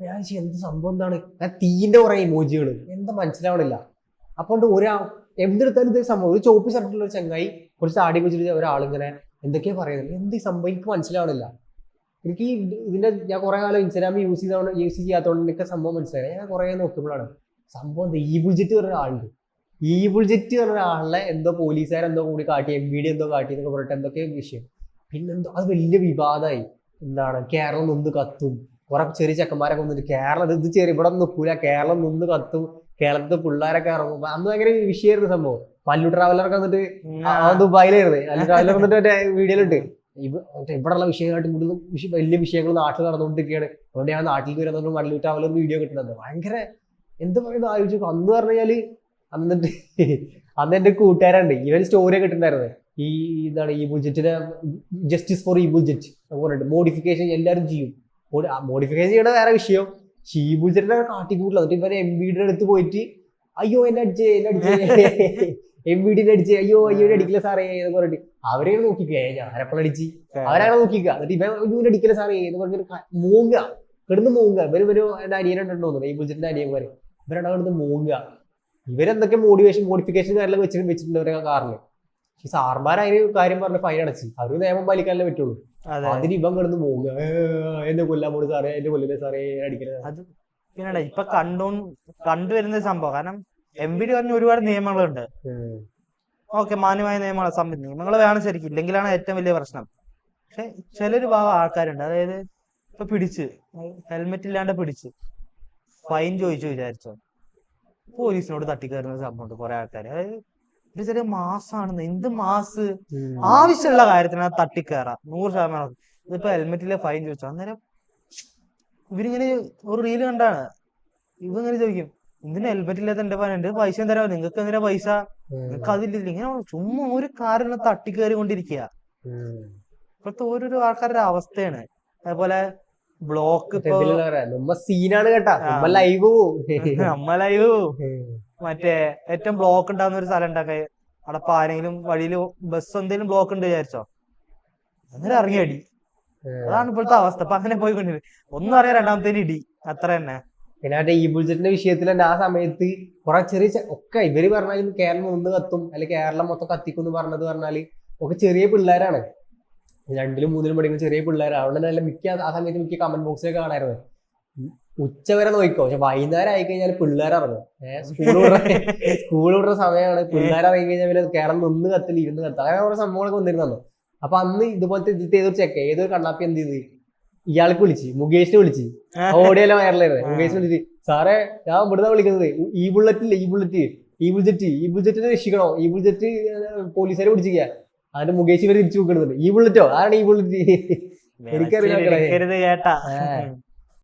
ഞാൻ എന്ത് സംഭവം എന്താണ്, തീന്റെ കുറെ ഇമോജികൾ എന്താ മനസ്സിലാവണില്ല. അപ്പൊ എന്തെടുത്താലും ഇതേ സംഭവം, ഒരു ചോപ്പ് ഷർട്ടുള്ള ഒരു ചങ്ങായി കുറച്ച് താടി വെച്ചിട്ട് ഒരാളിങ്ങനെ എന്തൊക്കെയാ പറയുന്നത്, എന്ത് സംഭവം എനിക്ക് മനസ്സിലാവണില്ല. എനിക്ക് ഇതിന്റെ ഞാൻ കുറെ കാലം ഇൻസ്റ്റാഗ്രാം യൂസ് ചെയ്യാത്തതുകൊണ്ട് എനിക്ക് സംഭവം മനസ്സിലായി. ഞാൻ കുറെ നോക്കുമ്പോഴാണ് സംഭവം ഈബിൾ ജെറ്റ് പറഞ്ഞ ആളുണ്ട്. ഈബിൾ ജെറ്റ് പറഞ്ഞ ആളിനെ എന്തോ പോലീസുകാരെന്തോ കൂടി കാട്ടി, MVD എന്തോ കാട്ടി എന്നൊക്കെ പറഞ്ഞിട്ട് എന്തൊക്കെയോ വിഷയം. പിന്നെന്തോ അത് വലിയ വിവാദമായി. കേരളം നിന്ന് കത്തും, കുറെ ചെറിയ ചെക്കന്മാരൊക്കെ വന്നിട്ട് കേരളം ഇത് ചെറിയ ഇവിടെ നിൽക്കൂല, കേരളം നിന്ന് കത്തും, കേരളത്തിലെ പിള്ളേരൊക്കെ ഇറങ്ങും. അന്ന് ഭയങ്കര വിഷയമായിരുന്നു സംഭവം. പല്ലു ട്രാവലറൊക്കെ വന്നിട്ട് ദുബായിലായിരുന്നു. പല്ലു ട്രാവലർ വന്നിട്ട് മറ്റേ വീഡിയോയിലുണ്ട് ഇവിടെയുള്ള വിഷയമായിട്ട് കൂടുതൽ വലിയ വിഷയങ്ങൾ നാട്ടിൽ നടന്നുകൊണ്ടിരിക്കുകയാണ്, അതുകൊണ്ട് ഞാൻ നാട്ടിൽ വരുന്നതുകൊണ്ട് പല്ലു ട്രാവലർ വീഡിയോ കിട്ടുന്നത്. ഭയങ്കര എന്ത് പറയുന്നത് ആലോചിച്ചു. അന്ന് പറഞ്ഞു കഴിഞ്ഞാല് അന്ന് എന്റെ കൂട്ടുകാരുണ്ട്, ഇവൻ സ്റ്റോറി കിട്ടുന്നുണ്ടായിരുന്നു. ഈ ബുജറ്റിനെ ജസ്റ്റിസ് ഫോർ ഈ ബുജറ്റ് പറഞ്ഞിട്ട് മോഡിഫിക്കേഷൻ എല്ലാവരും ചെയ്യും. മോഡിഫിക്കേഷൻ ചെയ്യണ വേറെ വിഷയം, ഈ ബുജറ്റിനെ കാട്ടിക്കൂട്ടില്ല. എന്നിട്ട് ഇവരെ MVD അടുത്ത് പോയിട്ട് അയ്യോ എന്നെ അടിച്ചേ MVD അടിച്ചേ, അയ്യോ അടിക്കില്ല സാറേ എന്ന് പറഞ്ഞിട്ട് അവരെ നോക്കിക്കേ, ഞാനെപ്പോഴും അടിച്ച് അവരാണ് നോക്കിക്കുക. എന്നിട്ട് ഇവൻ അടിക്കില്ല സാറേ എന്ന് പറഞ്ഞിട്ട് കിടന്ന് മൂങ്ങുക. ഇവര് എന്റെ അനിയനുണ്ടോ ഈ ബുജറ്റിന്റെ അനിയന്മാര്, ഇവരാണ് കിടന്ന് മൂങ്ങുക. ഇവരെന്തൊക്കെ മോഡിഫിക്കേഷൻ കാര്യങ്ങളൊക്കെ വെച്ചിട്ടുണ്ട് അവരുടെ കാറിന്. ഈ സാർമാർ അതിന് കാര്യം പറഞ്ഞ് ഫൈൻ അടച്ച് അവർ നിയമം പാലിക്കാനല്ലേ പറ്റുള്ളൂ. അതിന് ഇവൻ കിടന്ന് പോകുക, എന്നെ കൊല്ലാൻ പോണു സാറേ, എന്നെ കൊല്ലില്ലേ സാറേ, അടിക്കരുത്. പിന്നെടാ ഇപ്പൊ കണ്ടുവരുന്ന സംഭവം, കാരണം MVD പറഞ്ഞ ഒരുപാട് നിയമങ്ങളുണ്ട്. ഓക്കെ, മാന്യമായ നിയമങ്ങൾ വേണം ശരിക്കും, ഇല്ലെങ്കിലാണ് ഏറ്റവും വലിയ പ്രശ്നം. പക്ഷെ ചിലൊരു ഭാഗം ആൾക്കാരുണ്ട്, അതായത് ഇപ്പൊ ഹെൽമെറ്റ് ഇല്ലാണ്ട് പിടിച്ച് ഫൈൻ ചോദിച്ചു വിചാരിച്ചോ, പോലീസിനോട് തട്ടിക്കയറുന്ന സംഭവമുണ്ട് കുറെ ആൾക്കാർ. അതായത് ഒരു ചെറിയ മാസാണെന്ന്, എന്ത് മാസ്, ആവശ്യമുള്ള കാര്യത്തിന് തട്ടിക്കയറാം 100%. ഇതിപ്പോ ഹെൽമെറ്റിലെ ഫൈൻ ചോദിച്ചു, അന്നേരം ഇവരിങ്ങനെ ഒരു റീല് കണ്ടാണ്, ഇവങ്ങനെ ചോദിക്കും എന്തിനാ ഹെൽമെറ്റ് ഇല്ലാത്ത എന്റെ ഫൈൻ, എന്റെ പൈസ തരാമോ, നിങ്ങൾക്ക് എന്തിനാ പൈസ, നിങ്ങൾക്ക് അതില്ല, ഇങ്ങനെ ചുമ്മാ ഒരു കാരണം തട്ടിക്കയറി കൊണ്ടിരിക്കുക. ഇപ്പോഴത്തെ ഓരോരോ ആൾക്കാരുടെ അവസ്ഥയാണ്. അതേപോലെ ബ്ലോക്ക് സീനാണ് കേട്ടാ, ലൈവ് നമ്മ ലൈവ് മറ്റേ ഏറ്റവും ബ്ലോക്ക് ഉണ്ടാകുന്ന ഒരു സ്ഥലം ഉണ്ടാക്കി അവിടെ ഇപ്പൊ ആരെങ്കിലും വഴിയിൽ ബസ് എന്തെങ്കിലും ബ്ലോക്ക് ഉണ്ട് വിചാരിച്ചോ, അങ്ങനെ ഇറങ്ങി അടി. അതാണ് ഇപ്പോഴത്തെ അവസ്ഥ. അപ്പൊ അങ്ങനെ പോയിക്കൊണ്ടിരിക്കും, ഒന്നും അറിയാം, രണ്ടാമത്തേന് ഇടി, അത്ര തന്നെ. പിന്നെ മറ്റേ ഈ ബുൾജറ്റിന്റെ വിഷയത്തിൽ തന്നെ ആ സമയത്ത് കുറെ ചെറിയ ഒക്കെ ഇവര് പറഞ്ഞാൽ കേരളം ഒന്ന് കത്തും അല്ലെങ്കിൽ കേരളം മൊത്തം കത്തിക്കും എന്ന് പറഞ്ഞാല് ഒക്കെ ചെറിയ പിള്ളേരാണ്, 2ലും 3ലും പഠിക്കുന്ന ചെറിയ പിള്ളേരാണ്. അവിടെ നല്ല ആ സമയത്ത് മിക്ക കമന്റ് ബോക്സിലൊക്കെ കാണായിരുന്നു ഉച്ചവരെ നോക്കിക്കോ, പക്ഷെ വൈകുന്നേരം ആയി കഴിഞ്ഞാൽ പിള്ളേരിറങ്ങും. സ്കൂൾ വിടുന്ന സമയമാണ്, പിള്ളേരിറങ്ങി കഴിഞ്ഞാൽ പിന്നെ കേരളം നിന്ന് കത്തില്ല ഇരുന്ന് കത്തും, അങ്ങനെ കുറെ സംഭവങ്ങളൊക്കെ വന്നിരുന്നു. അപ്പൊ അന്ന് ഇതുപോലത്തെ ഏതൊരു ഏതൊരു കണ്ണാപ്പി എന്ത് ചെയ്ത് ഇയാൾക്ക് മുകേഷിനെ വിളിച്ച് ഓടിയല്ല വയറിലായിരുന്നു. മുകേഷ് വിളിച്ചിട്ട് സാറേ ഞാൻ ഇവിടുന്ന് വിളിക്കുന്നത് ഈ ബുള്ളറ്റില്ലേ, ഈ ബുള്ളറ്റിനെ രക്ഷിക്കണോ, ഈ ബുള്ളറ്റ് പോലീസുകാരെ പിടിച്ചിരിക്കുക. അതിന്റെ മുകേഷ് ഇവര് തിരിച്ചു വെക്കുന്നുണ്ട്, ഈ ബുള്ളറ്റോ, ആരാണ് ഈ ബുള്ളറ്റ്, എനിക്കറിയാം.